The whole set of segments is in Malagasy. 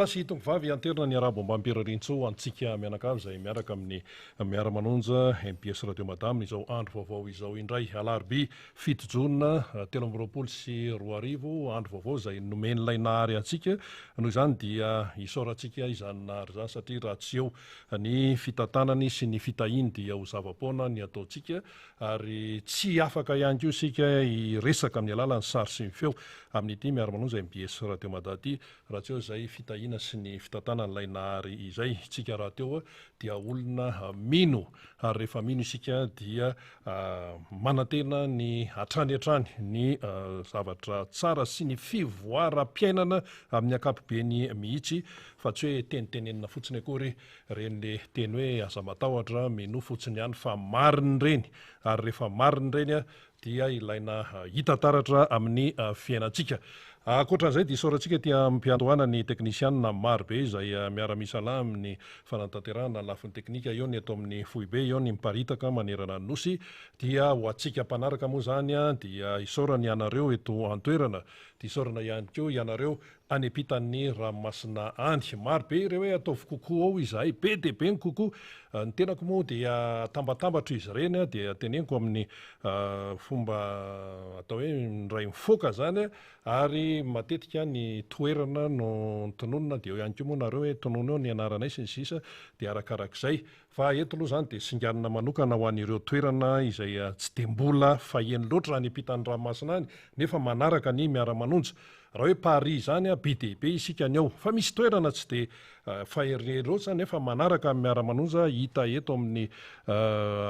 plasy tongo vavy anterina ny arabo ambampiririntso antsika mianakavy izay miaraka amin'ny miara-manonja MPS Radio Madame izao andro vaovao izao indray alarobia 7 Jona 2024 andro vaovao izay nomen'ilay nahary antsika noho izany dia isaorantsika izany nahary izany satria raha tsy eo ny fitantanany sy ny fitahiny dia ho zava-poana ny ataontsika ary tsy afaka ihany koa isika hiresaka amin'ny alalan'ny sary sy ny feo amin'ity miara-manonja MPS Radio Madame ity raha tsy eo izay fitahina sy ny fitantanana ilay nahary izay isika raha teo dia olona mino ary rehefa mino isika dia manantena ny hatrany ny zavatra tsara sy ny fivoaram-piainana amin'ny ankapobeny mihitsy fa tsy hoe tenitenenina fotsiny akory reny le teny hoe aza matahotra mino fotsiny ihany fa mariny reny ary rehefa mariny reny dia ilaina hita taratra amin'ny fiainantsika. Ankoatran'izay dia isaorantsika tia mpiantohana ny teknisianina maro be izay miara-misalahy amin'ny fanatanterahana ny lafiny teknika eo ny eto amin'ny Fohibe eo ny miparitaka manerana ny nosy dia ho antsika mpanaraka moa zany dia isaorana ianareo eto antoerana dia isaorana ihany koa ianareo any ampitan'ny ranomasina any maro be ireo hoe ataovy kokoa ao izahay be dia be ny kokoa ny tenako moa dia tambatambatra izy ireny dia teneniko amin'ny fomba atao hoe ndray mifoaka zany ary matetika ny toerana no tononona dia eo ihany koa moa nareo hoe tonono eo ny anaranay sy ny sisa dia arakarak'izay fa eto aloha zany dia singanina manokana ho an'ireo toerana izay tsy dia mbola faheno loatra any ampitan'ny ranomasina any nefa manaraka ny miara-manonja raha hoe Paris zany be dia be isika ny ao fa misy toerana tsy dia fahery loatra nefa manaraka amin'ny miara-manonja hita eto amin'ny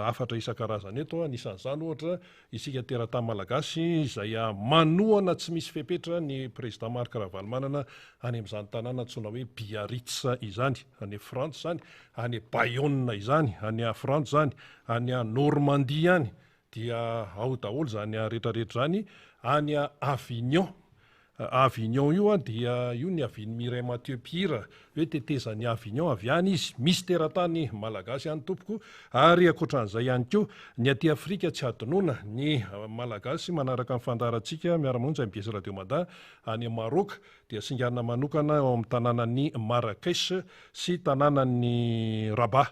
afatra isan-karazany eto anisan'izany ohatra isika teratany malagasy izay manohana tsy misy fepetra ny président Marc Ravalomanana any amin'izany tanàna antsoina hoe Biarritz izany any France zany any Bayonne izany any France zany any Normandie any dia ao daholo zany rehetrarehetra zany any Avignon io dia io ny avian'i Mireille Mathieu Pire hoe tetezan'ny Avignon avy any izy misy teratany malagasy any tompoko ary ankoatran'izay ihany koa ny aty Afrika tsy adinoina ny malagasy manaraka amin'ny fandaharantsika miara-monja MPS Radio Mada any Maroc dia singanina manokana ao amin'ny tanànan'ny Marrakech sy tanànan'ny Rabat.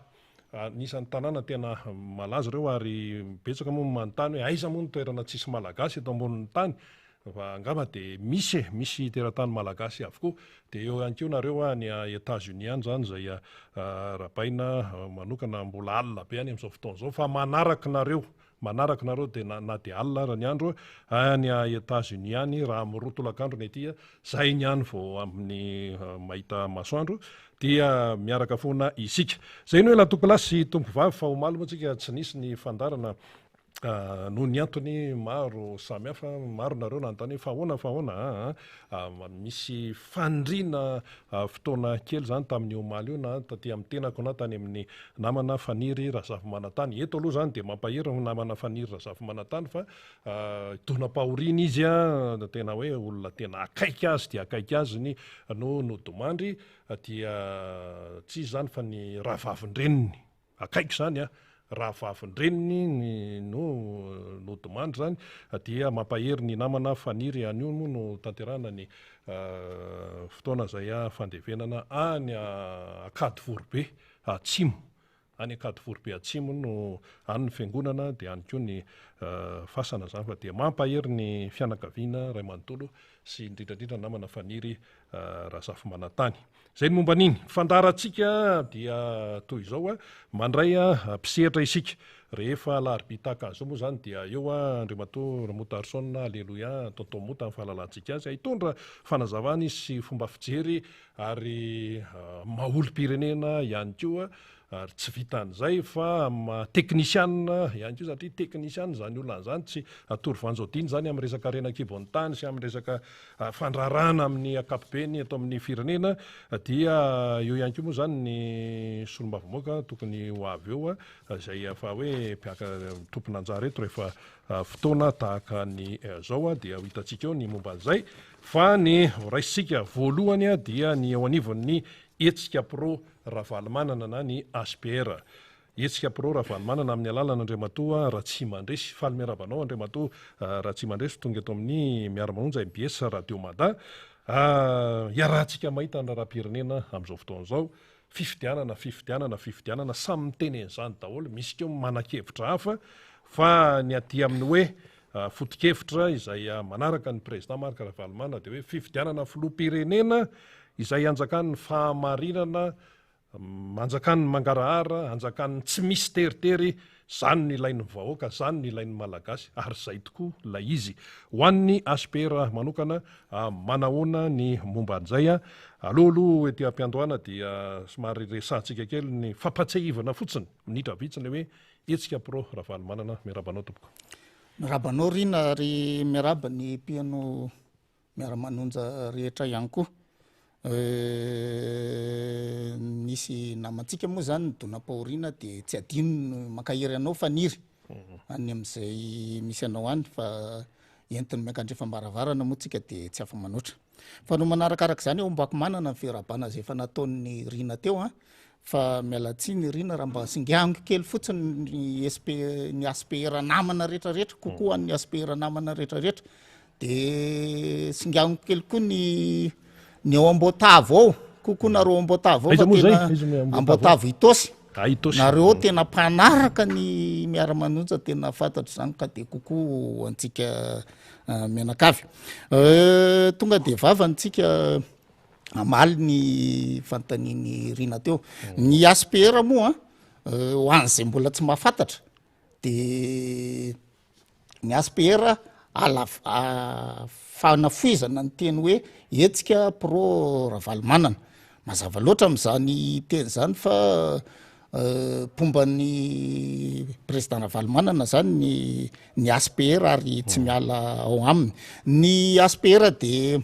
Nisan'ny tanàna tena malaza ireo ary betsaka moa manontany hoe aiza moa ny toerana tsisy malagasy eto ambonin'ny tany fa angamba dia misy teratany malagasy avokoa dia eo ihany koa nareo any États-Unis any zany izay rabaina manokana mbola alina be any amin'izao fotoana izao fa manaraka nareo dia na dia alina ary ny andro any États-Unis any raha miroa tolakandro ny aty zay ny any vao amin'ny mahita masoandro dia miaraka foana isika zay no hoe latoko lasy tompo vavy fa omaly moa tsika tsy nisy ny fandarana noho ny antony maro samihafa maro nareo nanontany fa ahoana misy fandriana fotoana kely zany tamin'ny omaly io na taty amin'ny tenako na tany amin'ny namana Faniry Razafy Manantany eto aloha zany dia mampahery namana Faniry Razafy Manantany fa dona-pahoriana izy tena hoe olona tena akaiky azy ny no domandry dia tsy zany fa ny rahavavin-dreniny akaiky zany raha vavin-dreniny no domandry zany dia mampahery ny namana Faniry anio moa no tanterahana ny fotoana izay fandevenana any Akady Vorobe Atsimo any Akady Vorobe Atsimo no any ny fiangonana dia any koa ny fasana zany fa dia mampahery ny fianakaviana Ray Manontolo sy indrindrandrindra namana Faniry Razafy Manantany. Zay ny momba an'iny fandaharantsika dia toy izao mandray mpisehatra isika rehefa alarobia tahaka an'izao moa zany dia eo Andriamatoa Motaharson aleloia tonton Mota amin'ny fahalalantsika azy hitondra fanazavana sy fomba fijery ary maolo-pirenena ihany koa ary tsy vitan'izay fa teknisianina ihany koa satria teknisianina zany olona zany tsy atory vanjaodiny zany amin'ny resaka renan-kibon'ny tany sy amin'ny resaka fandrarana amin'ny ankapobeny eto amin'ny firenena dia eo ihany koa moa zany ny solombavamboaka tokony ho avy eo izay fa hoe mpiaka tompon'anjara eto rehefa fotoana tahaka ny zao dia ho hitantsika eo ny momba an'izay fa ny raisitsika voalohany dia ny eo anivon'ny Hetsika Pro Ravalomanana na ny HPR. Hetsika Pro Ravalomanana amin'ny alalana Andriamatoa Ratsimandresy faly miarabanao Andriamatoa Ratsimandresy tonga eto amin'ny miara-manonja MPS Radio Mada iarahantsika mahita ny raha-pirenena amin'izao fotoan'izao fifidianana samy mitenen'izany daholo misy keo manan-kevitra hafa fa ny aty amin'ny hoe foto-kevitra izay manaraka ny président Marc Ravalomanana dia hoe fifidianana filoham-pirenena izay anjakan'ny fahamarinana anjakan'ny mangarahara anjakan'ny tsy misy teritery zany ny ilain'ny vahoaka zany ny ilain'ny malagasy ary zay tokoa lay izy ho an'ny ASPR manokana manahoana ny momba an'izay aloha ety am-piandohana dia somary resantsika kely ny fampatsehivana fotsiny minitra vitsiny hoe etsika pro Ravalomanana miarabanao tompoko mirabanao rina ary miaraba ny mpiano miara-manonja rehetra ihany koa nisy namantsika moa zany donam-pahoriana dia tsy adino makahery anao faniry any amin'izay misy anao any fa entiny miankandrefa mbaravarana moa tsika dia tsy afa manoatra fa no manarakarak' izany eo mbako manana ny fiarabana zay efa nataon'ny rina teo fa mialatsiny rina raha mba singiango kely fotsiny ny ASPR namana rehetrarehetra kokoa ny ASPR namana rehetrarehetra dia singiango kely koa ny ao Ambotavo ao kokoa nareo Ambotavo ao fa tena Ambotavo Itosy nareo tena mpanaraka ny miara-manonja tena fantatro zany ka dia kokoa antsika menakavy tonga dia vavantsika amaly ny fanontaniany rina teo ny ASPR moa ho an'izay mbola tsy mahafantatra dia ny ASPR fanafoizana ny teny hoe etsika pro Ravalomanana mazava loatra amin'izany teny zany fa pomban'ny président Ravalomanana zany ny ASPR ary tsy miala ao aminy ny ASPR dia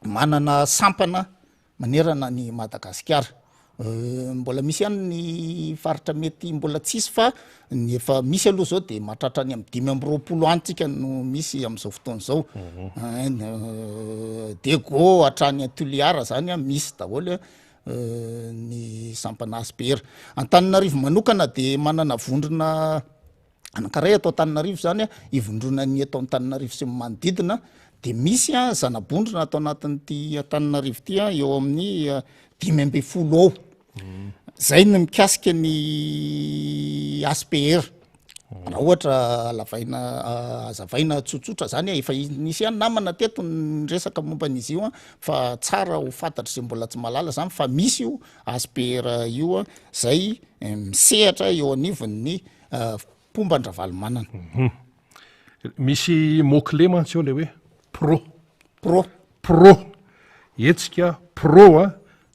manana sampana manerana ny Madagasikara mbola misy ihany ny faritra mety mbola tsisy fa ny efa misy aloha zao dia mahatratra any amin'ny 520 antsika no misy amin'izao fotoana izao Dego hatrany Toliara zany misy daholo ny sampana ASPR Antananarivo manokana dia manana vondrona anankiray atao Antananarivo zany ivondrona ny atao Antananarivo sy manodidina dia misy zanabondrona atao anatin'ity Antananarivo ity eo amin'ny 5 ao zay no mikasika ny ASPR raha ohatra azavaina tsotsotra zany efa nisy ihany namana teto ny resaka momba an'izy io fa tsara ho fantatra izay mbola tsy malala zany fa misy io ASPR io zay misehatra eo anivon'ny pomban Ravalomanana misy mot-clé mantsy eo le hoe pro etsika pro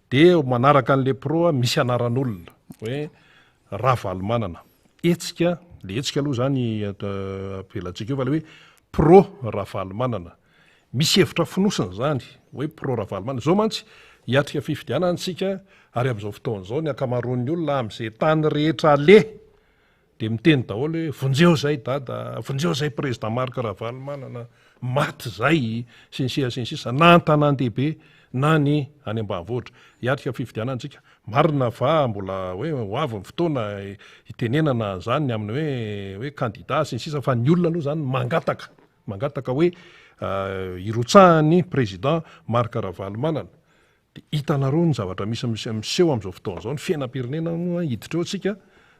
dia manaraka an'le pro misy anaran'olona hoe Ravalomanana etsika le etsika aloha zany apelatsika eo fa le hoe pro Ravalomanana misy hevitra finosina zany hoe pro Ravalomanana zao mantsy hiatrika fifidianantsika ary amin'izao fotoan'izao ny akamaroan'ny olona amin'izay tany rehetra le dia miteny daholo hoe vonjeo zay dada vonjeo zay président Marc Ravalomanana maty zay sy ny sisa na an-tanan-dehibe na ny any ambanivohitra hiatrika fifidianantsika marina fa mbola hoe hoavy ny fotoana hitenenana zany amin'ny hoe candidat sy ny sisa fa ny olona aloha zany mangataka hoe hirotsahany président Marc Ravalomanana dia hitanareo ny zavatra misy miseho amin'izao fotoan'izao ny fiainam-pirenena hiditra eo antsika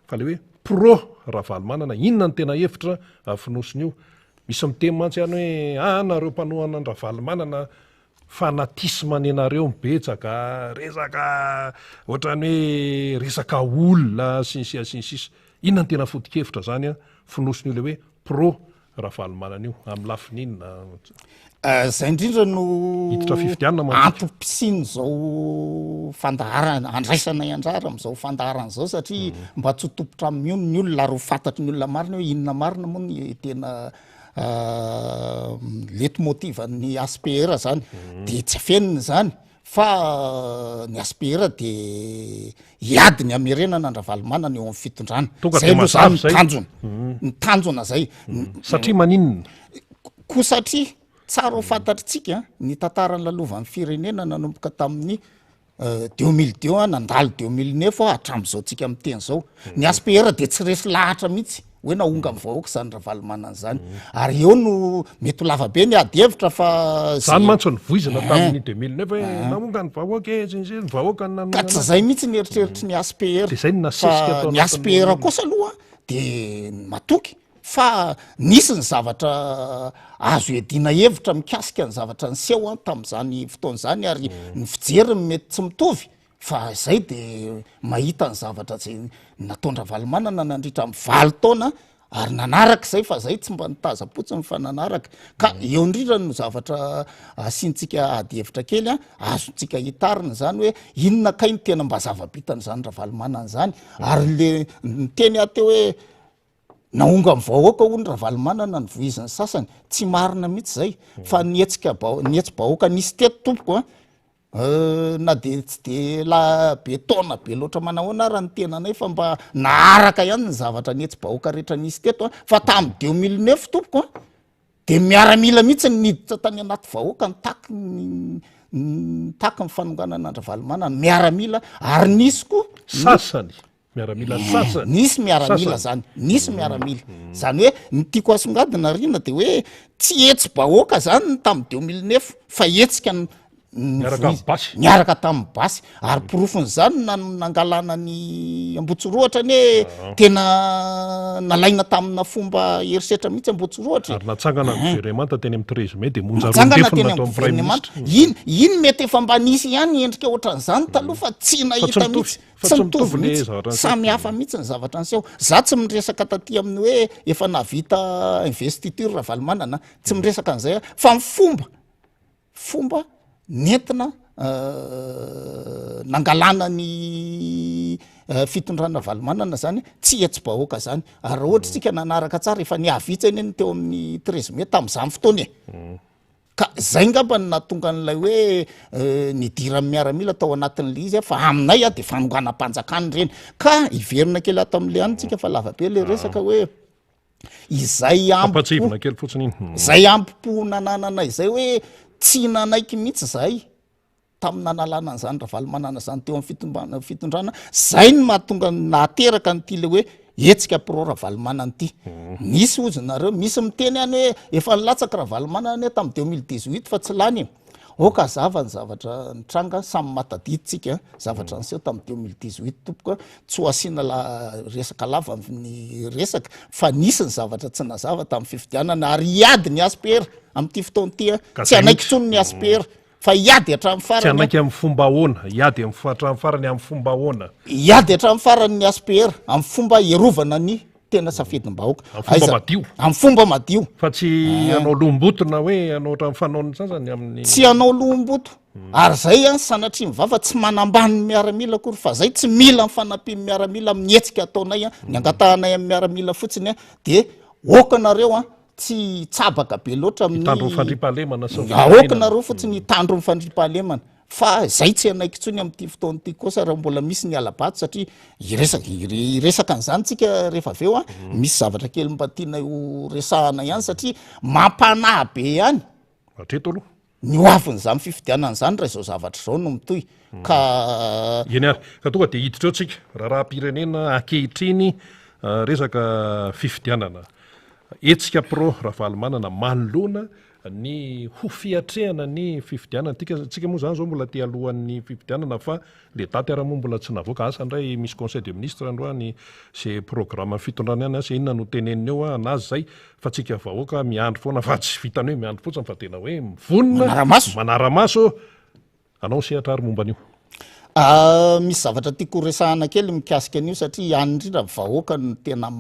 fa le hoe pro Ravalomanana inona ny tena hevitra finosiny io misy miteny mantsy ihany hoe nareo mpanohana ny Ravalomanana fanatisme anareo mibetsaka resaka ohatrany hoe resaka olona sy ny sisa inona ny tena foto-kevitra zany finosiny io le hoe pro Ravalomanana io amin'ny lafininina zay indrindra no hiditra fifidianana antopisiany zao fandaharana andraisana iandrara amin'izao fandaharana zao satria mba tsy topotra amin'ny ny olona ary ho fantatry ny olona marina hoe inona marina moa ny tena leitmotiv ny ASPR zany dia tsy afeniny zany fa ny ASPR dia hiadiny amerenana ny Ravalomanana eo amin'ny fitondrana zay aloha zany ny tanjona zay satria maninona koa satria tsara ho fantatritsika ny tantaran'ny lalovan'ny firenena nanomboka tamin'ny 2002 nandalo 2009 hatramin'izao tsika miteny zao ny ASPR dia tsy resy lahatra mihitsy hoe naonga amin'ny vahoaka zany raha valomanana zany ary eo no mety ho lavabe ny ady hevitra fa zany mantso ny voizina tamin'ny 2009 hoe naonga ny vahoaka ny vahoaka ka tsy zay mihitsy ny eritreritry ny ASPR de zay nasesika fa ny ASPR kosa aloha de matoky fa nisy ny zavatra azo edina hevitra mikasika ny zavatra niseho tamin'izany fotoan'izany ary ny fijeriny mety tsy mitovy fa zay de mahita ny zavatra zay nataondra valomanana nandritra amin'ny 20 taona ary nanaraka zay fa zay tsy mba nitazapotsiny fa nanaraka ka eo indrindra no zavatra asiantsika ady hevitra kely azontsika hitarina zany hoe inona kay ny tena mba zava-bitany zany raha valomanana zany ary le niteny ateo hoe naonga amin'ny vahoaka hono raha valomanana ny voiziny sasany tsy marina mihitsy zay fa nietsika nietsy vahoaka nisy teto tompoko na de tsy de la be taona be loatra manahoana raha ny tenanay fa mba naharaka ihany ny zavatra nietsy vahoaka rehetra nisy teto fa tamin'ny 2009 tompoko de miaramila mihitsy niditra tany anaty vahoaka nitaky ny fanonganana andra valomanana miaramila ary nisy koa sasany miaramila sasany nisy miaramila zany nisy miaramila zany hoe ny tiako asongadina rina de hoe tsy etsy vahoaka zany tamin'ny 2009 fa etsika niaraka tamin'ny basy ary porofony zany nangalana ny Ambotsoroatra ny hoe tena nalaina tamina fomba herisetra mihitsy Ambotsoroatra ary natsangana ny gouvernement teny amin'ny 13 mai de monja roa teny amin'ny gouvernement iny mety efa mba nisy ihany endrika ohatran'izany taloha fa tsy nahita mihitsy tsy mitovy mihitsy samy hafa mihitsy ny zavatra niseho za tsy miresaka taty amin'ny hoe efa navita investiture raha valomanana tsy miresaka an'izay fa ny fomba nentina nangalana ny fitondrana valomanana zany tsy etsy vahoaka zany ary ohatra tsika nanaraka tsara efa niavitsany eny teo amin'ny 13 mai tamin'izany fotoana ka zay ngamba ny nahatonga n'ilay hoe nidira miaramila tao anatin'le izy fa aminay de fanonganam-panjakany reny ka iverina kely ato amin'le any tsika fa lavabe le resaka hoe izay ampatsivona kely fotsiny zay ampo nananana izay hoe tsy nanaiky mihitsy zay tamin'ny nanalana an'izany raha valomanana zany teo amin'ny fitondrana zay ny mahatonga nahateraka nyty le hoe etsika pro raha valomanana ity nisy ozy nareo misy miteny any hoe efa nilatsaka raha valomanana ny tamin'ny 2018 fa tsy lany oka zava ny zavatra nitranga samy matadiditsika zavatra niseho tamin'ny 2018 tompoka tsy ho asiana resaka lava ny resaka fa nisy ny zavatra tsy nazava tamin'ny fifidianana ary iady ny ASPR amin'ity fotoana ity tsy anaiky tsony ny ASPR fa iady hatramin'ny farany tsy anaiky amin'ny fomba ahoana iady hatramin'ny farany amin'ny fomba ahoana iady hatramin'ny farany ny ASPR amin'ny fomba iarovana ny tena safidimbahoaka amin'ny fomba madio fa tsy anao lombotona hoe anao ohatran'ny fanaony sasany amin'ny tsy anao lomboto ary zay sanatria mivava tsy manambany miaramila akory fa zay tsy mila mifanampiny miaramila amin'ny hetsika ataonay ny angatahanay amin'ny miaramila fotsiny de okanareo tsy tsabaka be loatra amin'ny fandripahalemana okanareo fotsiny hitandro ny fandripahalemana fa zay tsy anaiky tsony amin'ity fotoana ity kosa raha mbola misy ny alabato satria iresaka an'izany tsika rehefa aveo misy zavatra kely mba tiana ho resahana ihany satria mampanahy be ihany hatreto aloha ny hoavin'izany fifidianana zany raha izao zavatra zao no mitohy ka eny ary ka tonga de hiditra eo tsika raha-pirenena ankehitriny resaka fifidianana etsika pro raha valomanana manoloana ny ho fiatrehana ny fifidianana tsika moa zany zao mbola te alohan'ny fifidianana fa le daty ara moa mbola tsy navoaka asa ndray misy conseil de ministre androany se programme fitondrana ihany asa inona no tenenina eo anazy zay fa tsika vahoaka miandro foana fa tsy vitany hoe miandro fotsiny fa tena hoe mivonina manara-maso anao sehatra ary momba an'io misy zavatra tiako resahana kely mikasika an'io satria ihany indrindra vahoaka no tena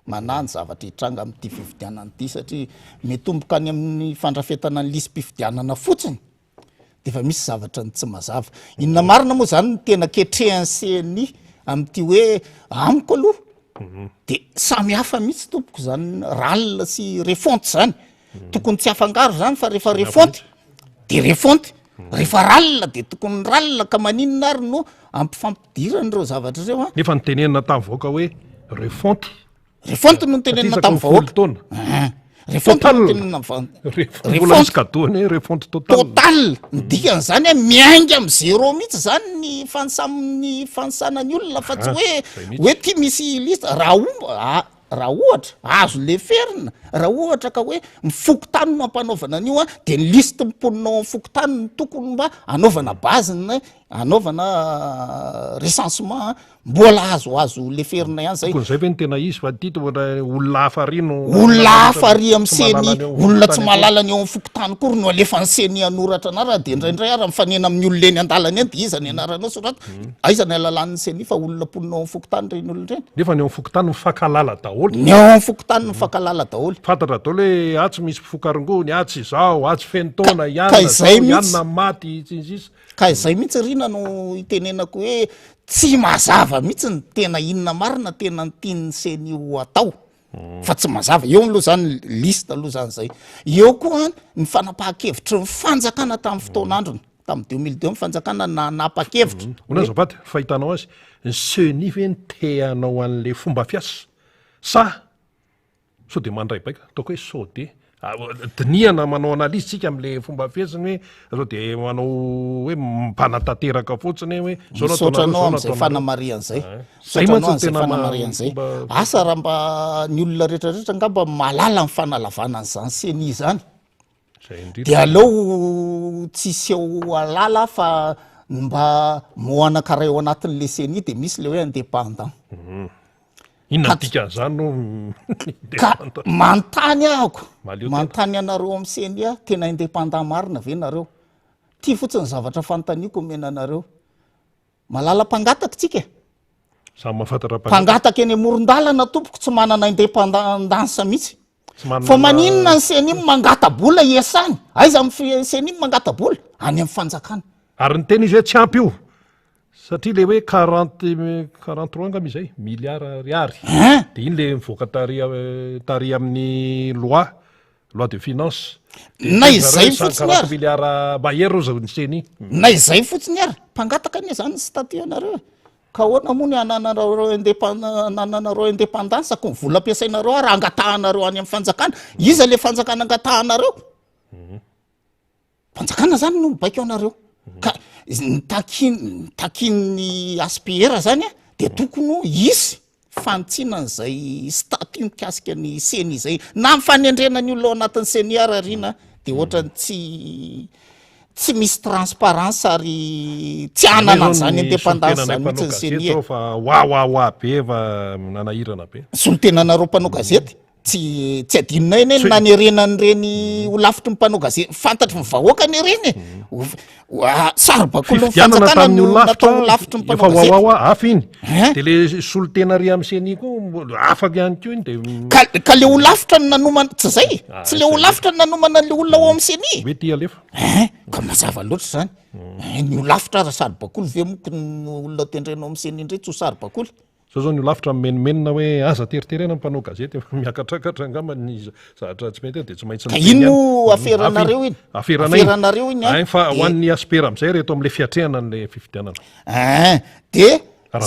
manany zavatra hitranga amin'ity fifidianana ity satria metomboka any amin'ny fandrafetana ny lisy mpifidianana fotsiny de efa misy zavatra ny tsy mazava inona marina moa zany ny tena ketrehanseny amin'ity hoe amiko aloha de samy hafa mihitsy tompoko zany ralina sy refonte zany tokony tsy afangaro zany fa rehefa refonte de refonte rehefa ralina de tokony ralina ka maninona ary no ampifampidirana ireo zavatra reo nefa nytenenina tamivoaka hoe refonte refonte no tenenina tamin'ny vahoaka refonte no tenenina mbola misy kadoany refonte total ndikan'izany hoe miainga amin'ny zéro mihitsy zany ny fansanany olona fa tsy hoe ty misy lista raha omba raha ohatra azo le ferina raha ohatra ka hoe mifokotany no ampanaovana an'io a de ny liste miponinao amin'ny fokotany ny tokony mba anaovana baziny anaovana recensement mbola azo le ferina ihany zay. Zay ve ny tena izy fa ty olona hafa ry no olona hafa ry amin'ny seny olona tsy mahalala ny eo amin'ny fokotany kory no alefa ny seny anoratra anara de indraindray ara mifanena amin'ny olona eny an-dalana eny de iza ny anaranao sorata aiza ny alalan'ny seny fa olona poninao amin'ny fokotany reny olona reny nefa ny eo amin'ny fokotany mifankalala daholo ny eo amin'ny fokotany mifankalala daholo fantatra daholo hoe atsy misy fifokarongony atsy zao atsy fenotona ianna maty tsisy ka izay mihitsy rina no itenenako hoe tsy mazava mihitsy ny tena inona marina tena ny tiany seny io atao fa tsy mazava eo aloha zany liste aloha zany zay eo koa ny fanapahan-kevitry ny fanjakana tamin'ny fotoan'androny tamin'ny 2002 ny fanjakana nanapa-kevitra ona zao paty fahitanao azy ny seny ve ny teanao an'le fomba fiasa sa so de mandray baika ataoko hoe so de diniana manao analizy tsika am'le fomba fiasany hoe zao de manao hoe mpanatateraka fotsiny hoe misaotranao am'izay fanamarian'zay misaotranao am'izay fanamarian'zay asa raha mba ny olona rehetrarehetra ngamba malala ny fanalavana an'izany seny zany de aleo tsisy eo alala fa mba moana karaha eo anatin'le seny de misy le hoe indépendant inona dikan'izany no ka mantany ahako mantany anareo amin'ny seny a tena indépendant marina ve nareo ty fotsiny zavatra fanontaniako omena anareo malala mpangataka tsika samy mahafantatra mpangataka eny amoron-dalana tompoko tsy manana indépendance mihitsy fa maninona ny seny iny mangatabola iasany aiza amin'ny seny iny mangatabola any amin'ny fanjakana ary ny tena izy hoe tsy ampy io satria le hoe 43 angam izay milliard ariary de iny le mivoaka tary amin'ny loi de finance na izay fotsiny ary milliard mahery ro zao ny seny na izay fotsiny ary mpangataka anie zany sy statut-nareo ka ahoana moa ny ananareo indépendance ko vola ampiasainareo raha angatahanareo any amin'ny fanjakana iza le fanjakana angatahanareo fanjakana zany no mibaiko anareo ka takin'ny aspr zany a de tokony isy fanitsinan'zay statut mikasika ny seny izay na mifanendrena ny olona ao anatin'ny seny ara rina de ohatrany tsy misy transparence ary tsy anana an'izany indépendance zany mihitsy ny seny fa wa be fa nanahirana be solotenanareo mpanao gazety tsy adinona eny eny nanerenany reny ho lavitry ny mpanao gazety fantatry ny vahoaka ny reny saribakolo nyfanjakana no natao lavitry ny mpanao gazety hafa iny de le solotena ry amin'ny seny koa afaka ihany ko iny de ka le ho lavitra ny nanomana tsy zay tsy le ho lavitra ny nanomana le olona ao amin'ny seny hoe ty alefa ka mazava loatra zany ny ho lavitra raha saribakolo ve moko ny olona tendrenao amin'ny seny indray tsy ho saribakolo zao ny lavitra menimenina hoe aza teriterena mpanao gazety miakatrakatra angamba ny zavatra tsy mety de tsy maintsy ka ino aferanareo iny aferanareo iny fa ho an'ny aspera am'izay reto am'le fiatrehana n'le fifidianana de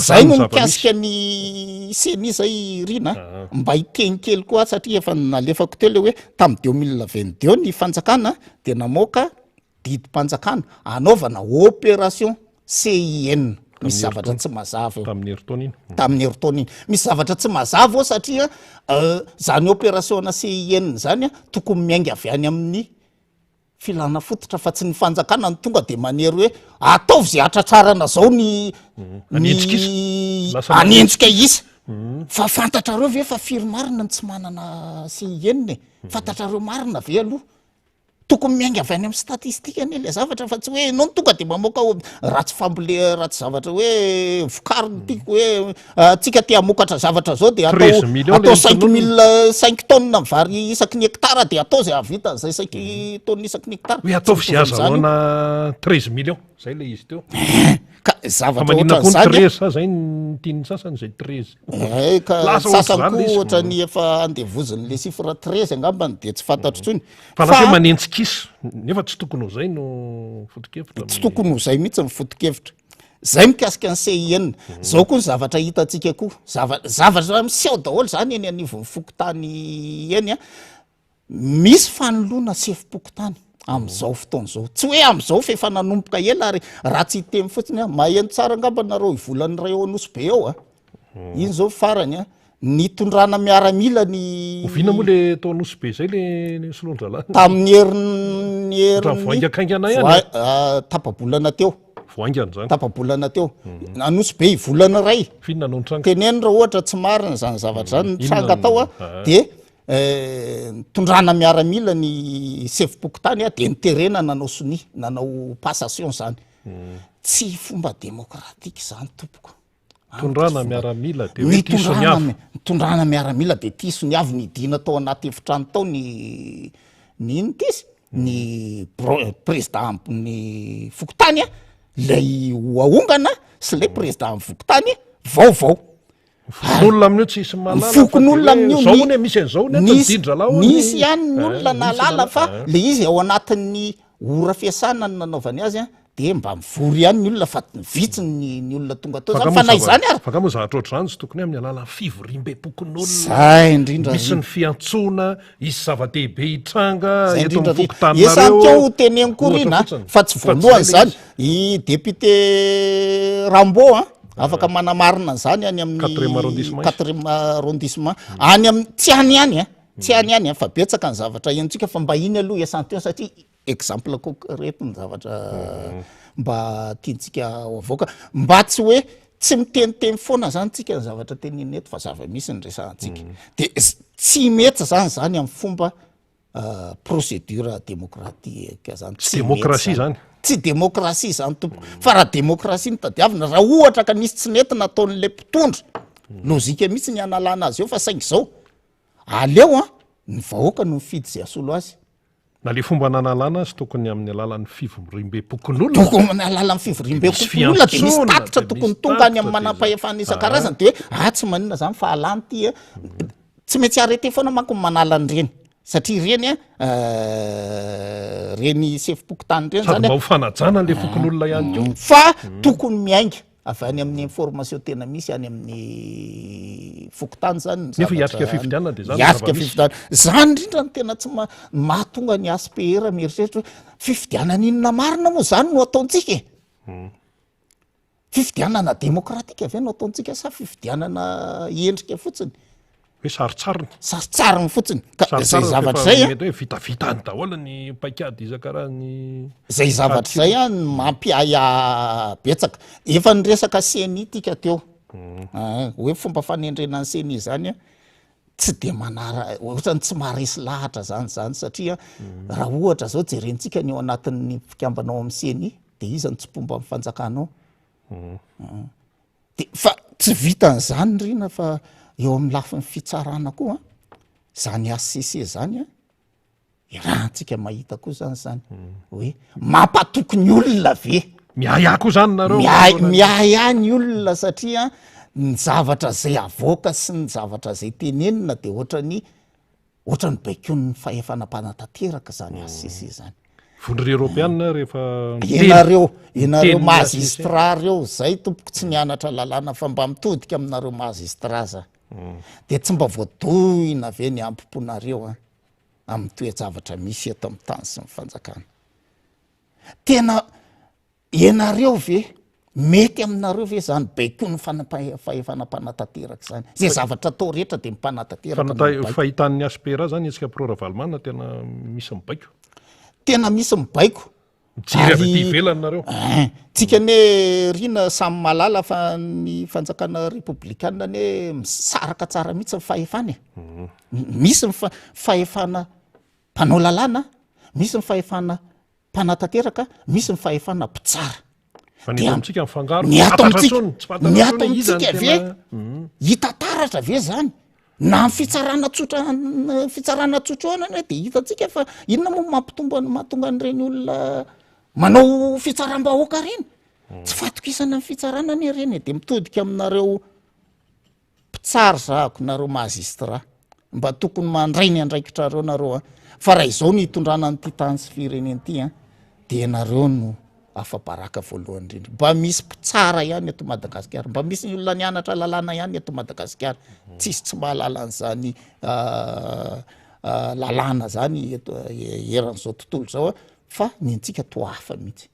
zay no mikasika ny seny zay rina mba hitenikely koa satria efa nalefako teo le hoe tamin'ny 2022 ny fanjakana de namoaka didim-panjakana anaovana opération CIN misy zavatra tsy mazava tamin'ny heritaona iny misy zavatra tsy mazava ao satria zany opération na CIN zany a tokony miainga avy any amin'ny filana fototra fa tsy ny fanjakana ny tonga de manery hoe ataovy zay atratrarana zao ny anentsika isa fa fantatrareo ve fa firy marina ny tsy manana CIN e fantatrareo marina ve aloha tokony miainga avy any amin'ny statistika ane le zavatra fa tsy hoe nao ny tonga de mamoaka ratsy fambole ratsy zavatra hoe vokariny tiako hoe tsika te hamokatra zavatra zao de atao 5 tonnes vary isaky ny hektara de atao zay avita zay 5 tonnes isaky ny hektara hoe ataovy sy azahoana 13 millions zay le izy teo ka zavatra ohatran'izany zay ny tiany sasany zay 13 ka sasany koa ohatrany efa andevoziny le chiffre 13 angambany de tsy fantatro tsony fa lasa manentsikisa nefa tsy tokony ho zay no foto-kevitra tsy tokony ho zay mihitsy ny foto-kevitra zay mikasika ny CIN zao koa ny zavatra hitatsika koa zavatra miseho daholo zany eny anivon'ny fokotany eny a misy fanoloana sefim-pokotany am'izao fotoana zao tsy hoe am'izao fa efa nanomboka ela ary raha tsy hitemy fotsiny maheno tsara angamba nareo ivolan'ny ray ao anosy be ao iny zao farany ny tondrana miaramila ny ovina moa le taonosy be zay le solondralana tamin'ny voaingakaingana ihany tapabolana teo voaingana zany tapabolana teo anosy be ivolana ray finona no nitranga teneny raha ohatra tsy marina zany zavatra zany nitranga tao de tondrana miaramila ny sefipokotany de niterena nanao soni nanao passation zany tsy fomba demokratika zany tompoko tondrana miaramila de hoe ty soniavo tondrana miaramila de ty soniavo nidina tao anaty efitrano tao ny ino tisy ny président ny fokotany lay hoaongana sy lay président fokotany vaovao fokon'olona amin'io tsisy malala fokon'olona amin'io zao ne misy an'izao ne midindra lao nisy ihany ny olona nalala fa le izy ao anatin'ny ora fiasana ny nanaovany azy de mba mivory ihany ny olona fa vitsiny ny olona tonga tao zany fa nay zany ary faka moa zavatra ohatr'izany sy tokony amin'ny alalan'ny fivoriam-be-pokon'olona zay indrindra misy ny fiantsoana isy zava-dehibe hitranga eto indrindra amin'ny fokotany esankeo teneny korina fa tsy voalohany zany i député Rambo afaka manamarina zany any amin'ny 4e arrondissement any amin'ny tsy any ihany tsy any ihany fa betsaka ny zavatra entsika fa mba iny aloha esantion satria exemple concret ny zavatra mba tiantsika avoaka mba tsy hoe tsy miteniteny foana zany tsika ny zavatra teniny eto fa zava-misy ny resantsika de tsy metsy zany amin'ny fomba procédure démocratique zany tsy démocratie zany tsy démocratie zany tompo fa raha démocratie ny tadiavina raha ohatra ka nisy tsy nety nataon'le mpitondra lozika mihitsy ny analana azy eo fa saingy zao aleo ny vahoaka no mifidy zay asolo azy na le fomba nanalana azy tokony amin'ny alalan'ny fivoriam-be-pokon'olona tokony amin'ny alalan'ny fivoriam-be-pokon'olona de misy tatitra tokony tonga any amin'ny manam-pahefana isan-karazany de hoe tsy maninona zany fa alany ty tsy maintsy arrêté foana manko ny manala an'ireny satria reny reny sefipokotany reny zany mba ho fanajana le fokon'olona ihany keo fa tokony miainga avy any amin'ny information tena misy any amin'ny fokotany zany nefa hiatrika fifidianana de zany hiatrika fifidianana zany indrindra ny tena tsy mahatonga ny ASPR mieritreritra hoe fifidianana inona marina moa zany no ataontsika fifidianana demokratika avy no ataontsika sa fifidianana endrika fotsiny hoe saritsariny fotsiny ka zay zavatra zay hoe vitavitany daholo ny paikady isan-karahany zay zavatra zay mampiaya betsaka efa niresaka CNI tika teo hoe fomba fanendrenany CNI zany tsy de manara ohatrany tsy maharesy lahatra zany satria raha ohatra zao jerentsika ny eo anatin'ny fikambanao amin'ny CNI de izany tsy pomba amin'ny fanjakanao de fa tsy vitan'izany rina fa eo amin'ny lafin'ny fitsarana koa zany ACC zany rahantsika mahita koa zany hoe mampatoky ny olona ve miaya koa zany nareo miaya ny olona satria ny zavatra zay avoaka sy ny zavatra zay tenenina de ohatrany baikony ny fahefanam-panatanteraka zany ACC zany vondry européenne rehefa enareo magistrat reo zay tompoko tsy nianatra lalàna fa mba mitodika aminareo magistrat za de tsy mba voadoina ve ny ampimponareo amin'ny toe-javatra misy eto amin'ny tany sy ny fanjakana tena enareo ve mety aminareo ve zany baiko ny fahefanam-panatanteraka zany zay zavatra atao rehetra de mipanatanteraka fahitan'ny ASPR zany etsika Prora Valmana tena misy mibaiko tena misy mibaiko mijery avy ty ivelany nareo tsika ne rina samy malala fa ny fanjakana republikana ne misaraka tsara mihitsy ny fahefany misy ny fahefana mpanao lalàna misy ny fahefana mpanatanteraka misy ny fahefana mpitsara ny ato amitsika mifangaro ny ato amitsika ve hita taratra ve zany na fitsarana tsotra onany de hitatsika fa inona moa mahatonga an'ireny olona manao fitsaram-bahoaka reny tsy fatokisana ny fitsarana ny reny de mitodika aminareo mpitsara zako nareo magistrat mba tokony mandray ny andraikitra reo nareo fa raha izao ny hitondrana nyty tany sy fireneny ty de nareo no afa-baraka voalohany indrindra mba misy mpitsara ihany eto Madagasikara mba misy ny olona nianatra lalàna ihany eto Madagasikara tsisy tsy mahalala an'izany lalàna zany eto eran'izao tontolo zao fa nintsika to hafa mihitsy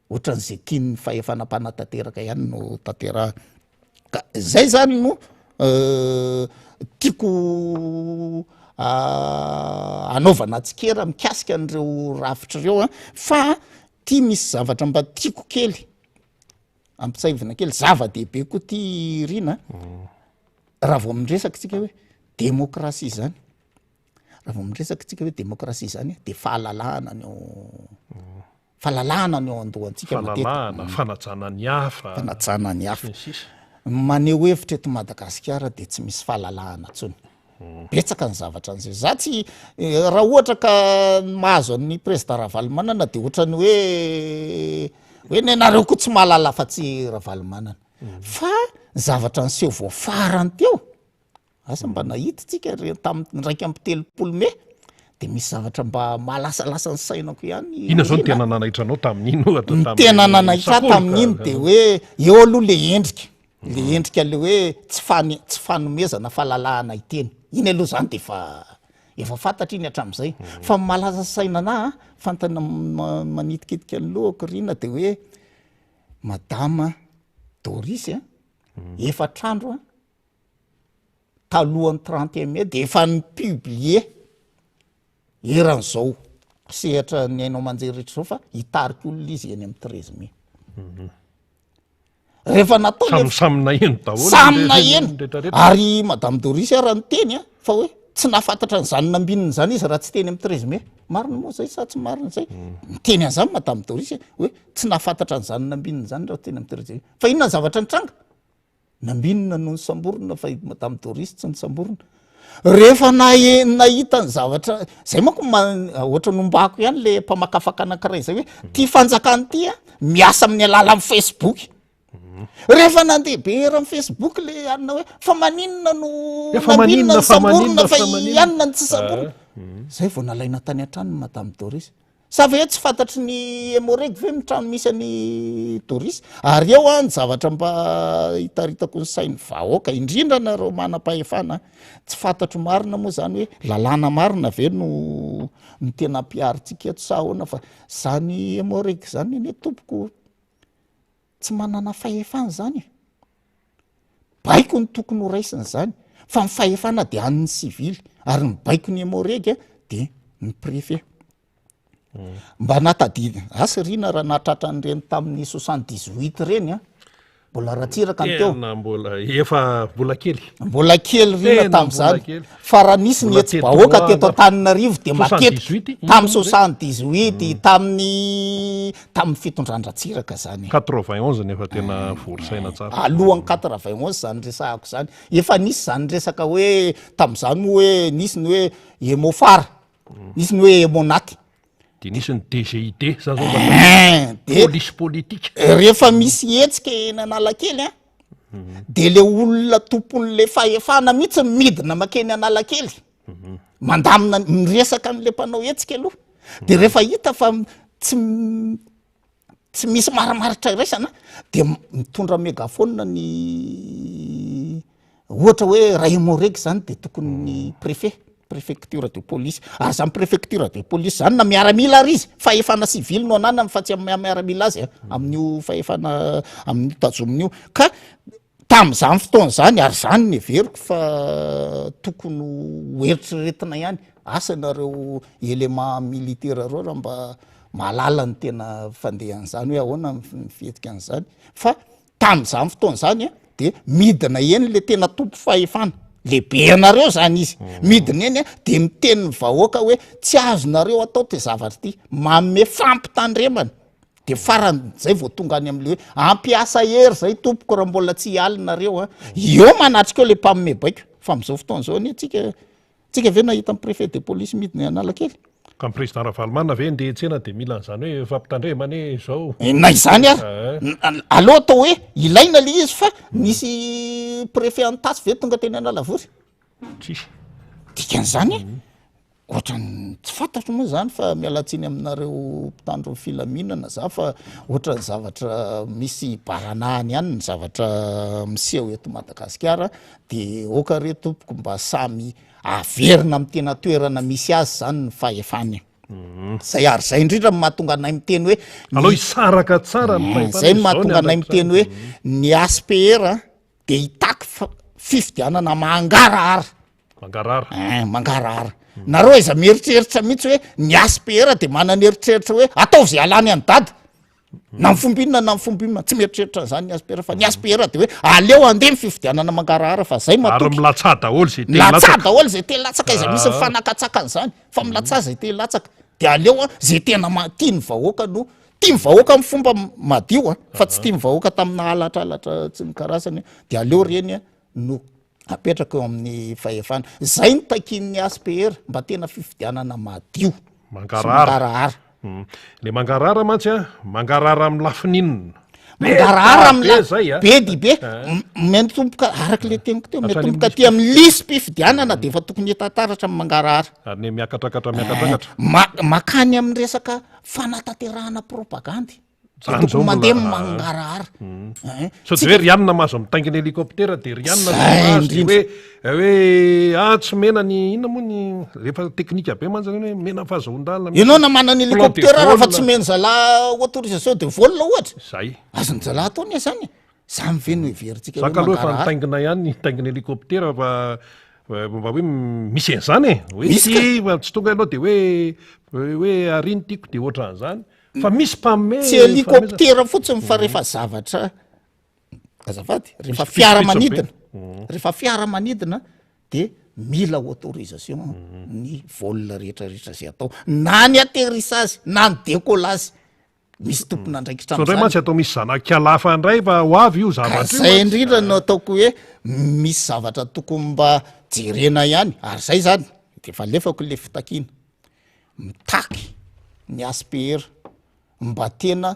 ohatran'izay tiany fahefanam-panatanteraka ihany no tanterahana ka zay zany no tiako anaovana atsikera mikasika an'ireo rafitra ireo fa tia misy zavatra mba tiako kely ampitsaivana kely zava-dehibe koa ty rina raha vao miresaka tsika hoe demokrasia zany raha vao miresaka tsika hoe demokrasia zany de fahalalahana ny fahalalahana ny ao andohantsika fahalalahana fanajana ny hafa fanajana ny hafa maneho hevitra eto Madagasikara de tsy misy fahalalahana tsony betsaka ny zavatra an'izay za tsy raha ohatra ka mahazo ny président Ravalomanana de ohatrany hoe nenareo koa tsy mahalala fa tsy Ravalomanana fa zavatra niseho voafarany teo asa mba nahita tsika tamin'ny 1 May de misy zavatra mba malasalasa ny sainako ihany ina zao no tena nanaitranao tamin'ino tena nanaitra tamin'iny de hoe eo aloha le endrika le hoe tsy fanomezana fahalalahana iteny iny aloha zany de efa fantatra iny hatramin'izay fa malaza sainana fantana manitikitika ny lohako rina de hoe madama Doris efatrandro talohan'ny 31 Mai de efa ny publier eran'izao sehatra ny ainao manjery rehetra zao fa hitarika olona izy eny amin'ny 13 Mai rehefa natao samina eno daholo samina eno ary madame Doris raha ny teny fa hoe tsy nafantatra ny zany nambininy zany izy raha tsy teny amin'ny 13 Mai marina moa zay sa tsy marina zay teny an'izany madame Doris hoe tsy nafantatra ny zany nambininy zany raha teny amin'ny 13 Mai fa inona ny zavatra nitranga nambinina no ny samborona fa madame Doris tsy ny samborona rehefa nahita ny zavatra zay manko ohatra nombako ihany le mpamakafaka anankiray zay hoe ty fanjakany ty miasa amin'ny alalan'ny Facebook rehefa nandeha be era amin'ny Facebook le anina hoe fa maninona no nambinina ny samborona fa ianina ny tsy samborona zay vao nalaina tany an-trano ny madame Doris sa ve tsy fantatry ny hémorragie ve mitrano misy any Doris ary eo ny zavatra mba hitaritako ny sainy vahoaka indrindra nareo manam-pahefana tsy fantatro marina moa zany hoe lalàna marina ve no tena mpiaritsika eto sa ahoana fa zany hémorragie zany eny tompoko tsy manana fahefana zany baiko ny tokony ho raisiny zany fa ny fahefana de an'ny civil ary ny baiko ny hémorragie de ny préfet mba natadina asy rina raha natratra an'ireny tamin'ny 78 reny mbola ratsiraka teo mbola kely rina tamin'izany fa raha nisy ny etsy bahoaka teto Antananarivo de makety tamin'ny 78 tamin'ny fitondran-dratsiraka zany 91 nefa tena vorisaina tsara alohan'ny 91 zany resahako zany efa nisy zany resaka hoe tamin'izany hoe nisy ny hoe hémofara nisy ny hoe hémonaty de nisy ny DGID zany police politique rehefa misy hetsika eny Analakely de le olona tompon'le fahefana mihitsy midina makeny Analakely mandamina miresaka n'le mpanao hetsika aloha de rehefa hita fa tsy misy marimaritra iraisana de mitondra megafona ny ohatra hoe raha hémorragie zany de tokony ny préfecture de police ary zany préfecture de police zany na miaramila ary izy fahefana civil no ananany fa tsy miaramila azy amin'io fahefana amin'ny tazomin'io ka tamin'izany fotoana zany ary zany ny veriko fa tokony hoeritriretina ihany asanareo élément militaire reo raha mba mahalala ny tena fandehan'izany hoe ahoana mifetika an'izany fa tamin'izany fotoana zany de midina eny le tena tompo fahefana lehibe anareo zany izy midina eny de miteny ny vahoaka hoe tsy azonareo atao te zavatra ty manome fampitandremana de farany zay vao tonga any am'le hoe ampiasa hery zay tompoko raha mbola tsy alinareo eo manatrika eo le mpagnome baiko fa am'izao fotoana zao any tsika ve nahita amin'ny préfet de police midina Analakely ka ny président Ravalomanana ve ndeha tsena de mila an'izany hoe fampitandremana zao na izany ary aloha atao hoe ilaina le izy fa nisy préfet antasy ve tonga teny Analavory tsisy dikan'izany ohatrany tsy fantatro moa zany fa mialatsiny aminareo mpitandro ny filaminana za fa ohatrany zavatra misy baranahany ihany ny zavatra miseho eto Madagasikara de oka re tompoko mba samy averina amin'ny tena toerana misy azy zany ny fahefany zay ary zay indrindra mahatonga anay miteny hoe aloha hisaraka tsara zay no mahatonga anay miteny hoe ny ASPR de hitaky fifidianana mangarahara mangarara nareo iza mieritreritra mihitsy hoe ny aspr de manany eritreritra hoe ataovy zay alany any dada na mifombinina na mifombinina tsy mieritreritra zany ny aspr fa ny aspr de hoe aleo andeha mififidianana mangarahara fa zay ary milatsa daholo zay latsa daholo zay te latsaka iza misy mifanakatsakany zany fa milatsa zay te latsaka de aleo zay tena tia ny vahoaka no tia my vahoaka amin'ny fomba madio fa tsy tia my vahoaka tamina alatralatra tsy mikarazany de aleo reny no apetraka eo amin'ny fahefana zay ny takin'ny aspr mba tena fifidianana madio mangarahara le mangarahara mantsy mangarahara amin'ny lafininina mangarahara be dibe metomboka araky le teniko teo metomboka ty amin'ny lisy mpifidianana de efa tokony hitantaratra amin'ny mangarahara ary ne miakatrakatra makany amin'ny resaka fanatanterahana propagandy tokony mandeha mangarahara so de hoe rianina mahazo mitaingina hélicoptera de rianina hoe tsy mena ny inona moa ny rehefa teknika be mantsy hoe mena fahazahondalina ianao na manana hélicoptera raha fa tsy mena zala autorisation de vol ohatra zay azony zala ataony zany za miveno everitsika zaka aloha efa nitaingina ihany nitaingina hélicoptera fa mba hoe misy an'izany hoe tsy tonga ianao de hoe ariny tiako de ohatran'izany fa misy mpame tsy hélicoptera fotsiny fa rehefa zavatra azafady rehefa fiaramanidina de mila autorisation ny vol rehetrarehetra zay atao na ny atterrissage na ny décollage misy tompona andraikitra so ndray mantsy atao misy zanak'alafa ndray fa ho avy io zavatra zay indrindra no ataoko hoe misy zavatra tokony mba jerena ihany ary zay zany de efa lefako le fitakiana mitaky ny aspr mba tena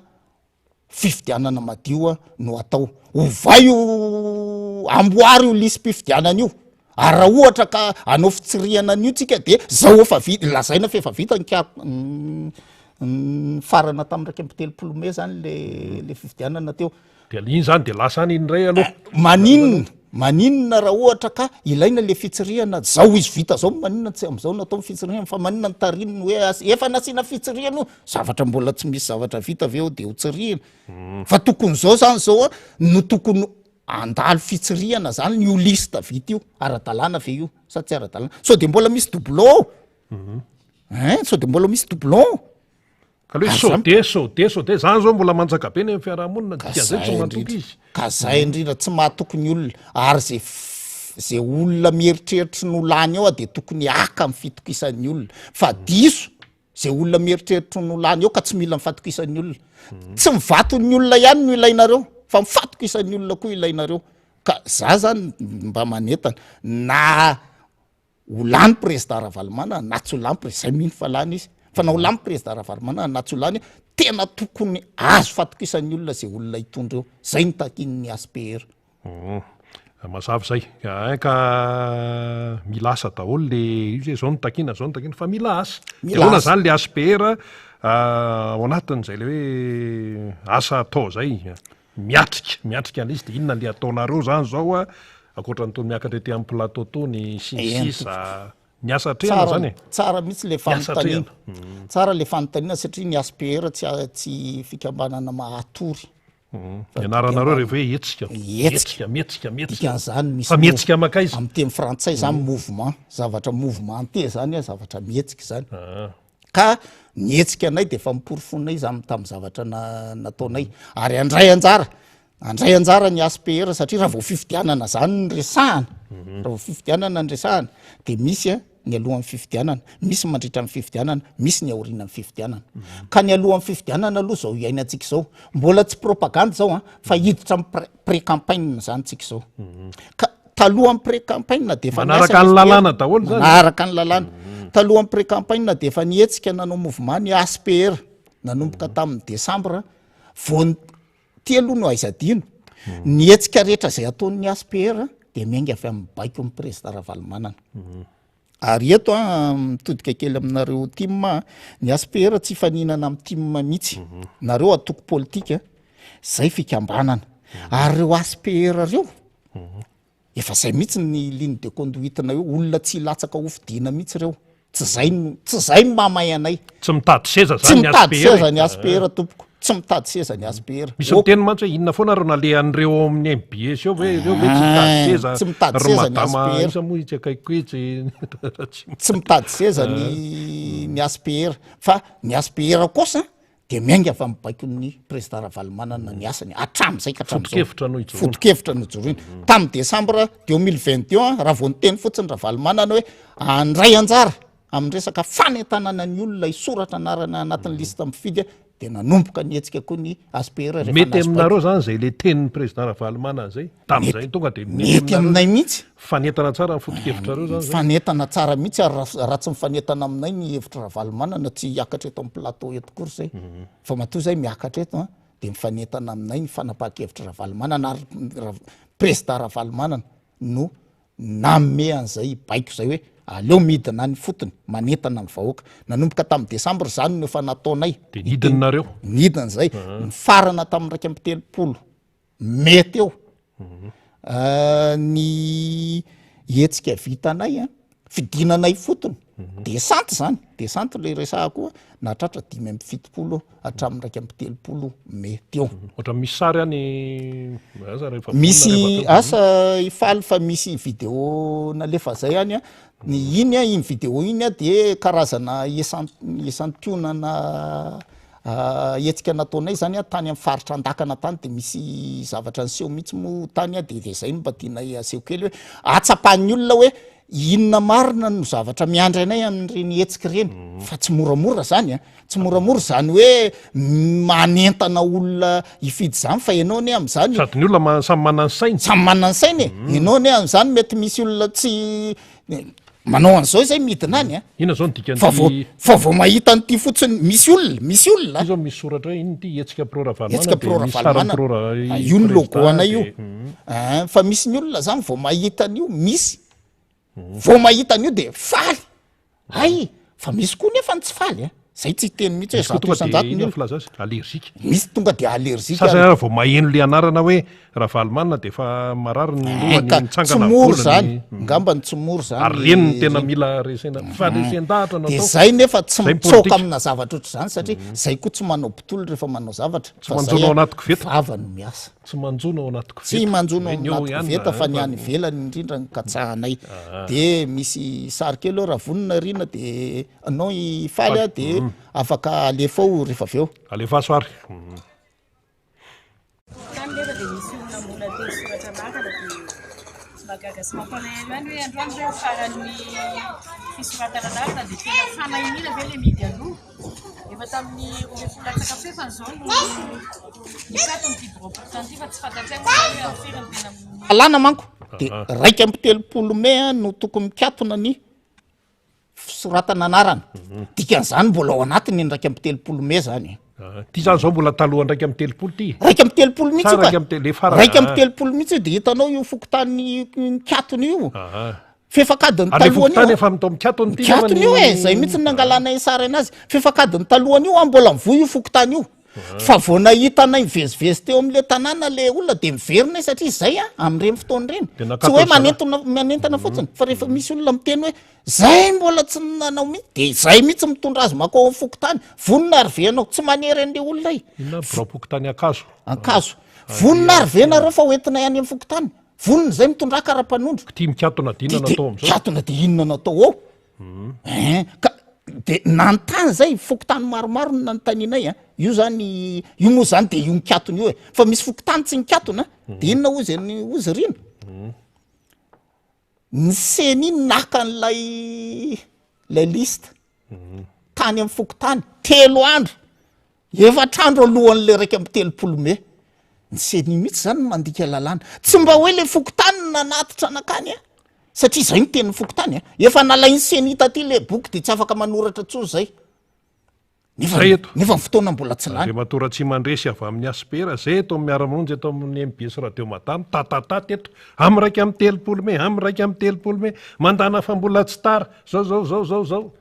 fifidianana madioa no atao ovay io amboary io lisy mpifidianana io ary raha ohatra ka anao fitsiriana an'io tsika de zao efa vita lazaina fa efa vita farana tamin'ndraiky amby telopolo me zany le fifidianana teo de iny zany de lasa any indray aloha maninona raha ohatra ka ilaina le fitsiriana zao izy vita zao maninona tsy am'izao natao fitsiriana fa maninona ny tarininy hoe efa nasiana fitsiriana io zavatra mbola tsy misy zavatra vita avy eo de ho tsirihana fa tokony zao zany zao no tokony andalo fitsiriana zany io lista vita io ara-dalàna ve io sa tsy ara-dalàna so de mbola misy doublon so de mbola misy doublon ka loe saude zany zao mbola manjaka be ny fiarahamonina dikan'zay tsy matoky izy ka zay indrindra tsy mahatokony olona ary zay olona mieritreritra ny olany eo de tokony aka amin'ny fitokisan'ny olona fa diso zay olona mieritreritra ny olany eo ka tsy mila mifatokisan'ny olona tsy mivaton'ny olona ihany no ilainareo fa mifatokisan'ny olona koa ilainareo ka za zany mba manetana na olany président Ravalomanana na tsy olany zay mino fa lany izy fa na olany président Ravalomanana na tsy olany tena tokony azo fatokisan'ny olona zay olona hitondra eo zay ny takin'ny aspr mazava zay ka milasa daholo le io zao notakina fa mila asa de hoana zany le aspr ao anatin'zay le hoe asa atao zay miatrika an'izy de inona le ataonareo zany zao akoatra nytony miakatra ety amin'ny plateau tony sisa ny asa trena zany tsara mihitsy le fanontaniana tsara le fanontaniana satria ny aspr tsy fikambanana mahatory ianaranareo rehefa hoe dikan'zany misy mihetsika maka izy amin'ny teny frantsay zany mouvement zavatra mouvementé zany zavatra mihetsika zany ka nietsika anay de efa miporofonay zany tamin'ny zavatra nataonay ary andray anjara ny aspr satria raha vao fifidianana zany nyresahana raha vao fifidianana nyresahana de misy ny alohan'ny fifidianana misy mandritra amin'ny fifidianana misy ny aoriana amin'ny fifidianana ka ny alohan'ny fifidianana aloha zao iainantsika zao mbola tsy propagande zao fa hiditra amin'ny pré-campagne zany tsika zao ka talohan'ny pré-campagne de efa manaraka ny lalàna daholo zany manaraka ny lalàna talohan'ny pré-campagne de efa nietsika nanao mouvement ny aspr nanomboka tamin'ny décembre vao ty aloha no aizadino nietsika rehetra zay ataon'ny aspr de miainga avy amin'ny baiko amin'ny président Ravalomanana ary eto mitodika kely aminareo team ny aspr tsy faninana amin'ny team mihitsy nareo atoko politika zay fikambanana ary reo aspr reo efa zay mihitsy ny ligne de conduite na eo olona tsy latsaka hofidiana mihitsy reo tsy zay mamay anay tsy mitady seza ny aspr tompoko tsy mitady seza ny aspr misy miteny mantsy hoe inona foana ro nalehan'ireo amin'ny mbs eo hoe reo ve tsy mitady seza tsy mitady ro seza ny madama aspr isa moa itsy akaiko itsy tsy mitady seza ny aspr fa ny aspr kosa de miainga afa mibaiko ny président Ravalomanana ny asany atram'izay ka foto-kevitra no ijoroana foto-kevitra no joroina tamin'ny décembre 2021 raha vao niteny fotsiny Ravalomanana hoe andray anjara amin'ny resaka fanentanana ny olona isoratra anarana anatin'ny lista mifidy de nanomboka nietsika koa ny aspr mety aminareo zany zay le tenin'ny président Ravalomanana zay tamin'izay tonga de mety aminay mihitsy fanentana tsara ny foto-kevitrareo zany fanentana tsara mihitsy ary raha tsy mifanentana aminay ny hevitra Ravalomanana tsy hiakatra eto amin'ny plateau eto kory zay fa matoa zay miakatra eto de mifanentana aminay ny fanapahan-kevitra Ravalomanana ary président Ravalomanana no namme an'izay baiko zay hoe aleo midina ny fotony manentana ny vahoaka nanomboka tamin'ny décembre zany no efa nataonay de nidinareo nidina zay ny farana tamin'ny 20 mety eo ny hetsika vitanay fidinanay fotony desante zany desante le resahako nahatratra 570 hatramin'ny 20 mety eo ohatra misy sary any asa rehefa misy asa ifaly fa misy vidéo nalefa zay any ny iny vidéo iny de karazana esantionana etsika nataonay zany tany amin'ny faritra andakana tany de misy zavatra nyseho mihitsy mo tany de zay mba tianay aseho kely hoe atsapahan'ny olona hoe inona marina no zavatra miandry anay amin'ireny hetsika reny fa tsy moramora zany tsy moramora zany hoe manentana olona ifidy zany fa ianao ne am'zany sady ny olona samy manana sainy samy manana sainy ianao ne am'zany mety misy olona tsy manao an'izao zay midina any ina zao ny dikany fa vao mahita an'ity fotsiny misy olona zao misy soratra hoe iny ty hetsika pro hetsika pro Ravalomanana io ny logoana io fa misy ny olona zany vao mahita an'io misy vao mahita an'io de faly ay fa misy koa nefa tsy faly zay tsy teny mihitsy hoe zato isan-jato ny filaza allergique misy tonga de allergique sasa vao maheno le anarana hoe Ravalomanana de fa marary ny lohany mitsangana tsimory zany ngamba ny tsimory zany ary reny ny tena mila resena fa resendahatra de natao zay nefa tsy mitsoka amina zavatra ohatr' zany satria zay koa tsy manao bitolo rehefa manao zavatra tsy manjono ao anaty koveta vava no miasa tsy manjono ao anaty koveta tsy manjono ao anaty koveta fa ny any ivelany indrindra ny katsahanay de misy sary kely eo raha vonona rina de anao ifaly de afaka alefa ao rehefa avy eo alefa soary Nefa dia misy olona mbola teny soratra lakana dia tsy mahagaga sy mampalahelo ihany hoe androany hoe faran'ny fisoratana lakana dia tena fanahiniana ve ilay midy aloha efa tamin'ny roapolo fefany zao no nisatony ity roapolo ity fa tsy fantatraina hoe aferany tena alana manko de 2 may no tokony mikatona ny fisoratana anarana dikan'izany mbola ao anatiny ny 2 may zany ty zany zao mbola taloha ndraiky amin'ny 30 ty 2 mihitsy Tsara le farany. 2 mihitsy de hitanao io fokotany mikatony io fefakadiny ale fokotany talohany efa mitao mikatony ty mikatony io zay mihitsy nangalana sary anazy fefakadiny talohany io mbola mivoy io fokotany io fa vao nahita nay mivezivezy teo amin'le tanàna le olona de miverina satria zay amin'ireny fotoana reny tsy hoe manentana fotsiny fa rehefa misy olona miteny hoe zay mbola tsy nanao mihitsy de zay mihitsy mitondra azy mako ao amin'ny fokotany vonona ary venao tsy manery an'le olona inona bra-pokotany akazo ankazo vonona ary venareo fa hoentina ihany amin'ny fokotany vonona zay mitondra kara-panondro ty mikatona dina natao am'zao katona de inona natao ao de nantany zay fokotany maromaro no nanotaninay io zany io moa zany de io mikatona io fa misy fokotany tsy mikatona de inona ozy rina ny seny iny naka n'lay lista tany amin'ny fokotany 3 andro efatrandro alohan'le 2 may ny seny iny mihitsy zany mandika lalàna tsy mba hoe le fokotany nanatitra anakany satria zay ny tenin'ny fokotany efa nalainy seny hita ty le boky de tsy afaka manoratra tsony zay nefa ny fotoana mbola tsy lany de matora tsy mandresy avy amin'ny aspera zay eto amin'ny miara-monjy eto amin'ny mbs radio matamy tatataty eto amin'ny raiky amin'ny 30 may amin'ny raiky amin'ny 30 may mandana fa mbola tsy tara zao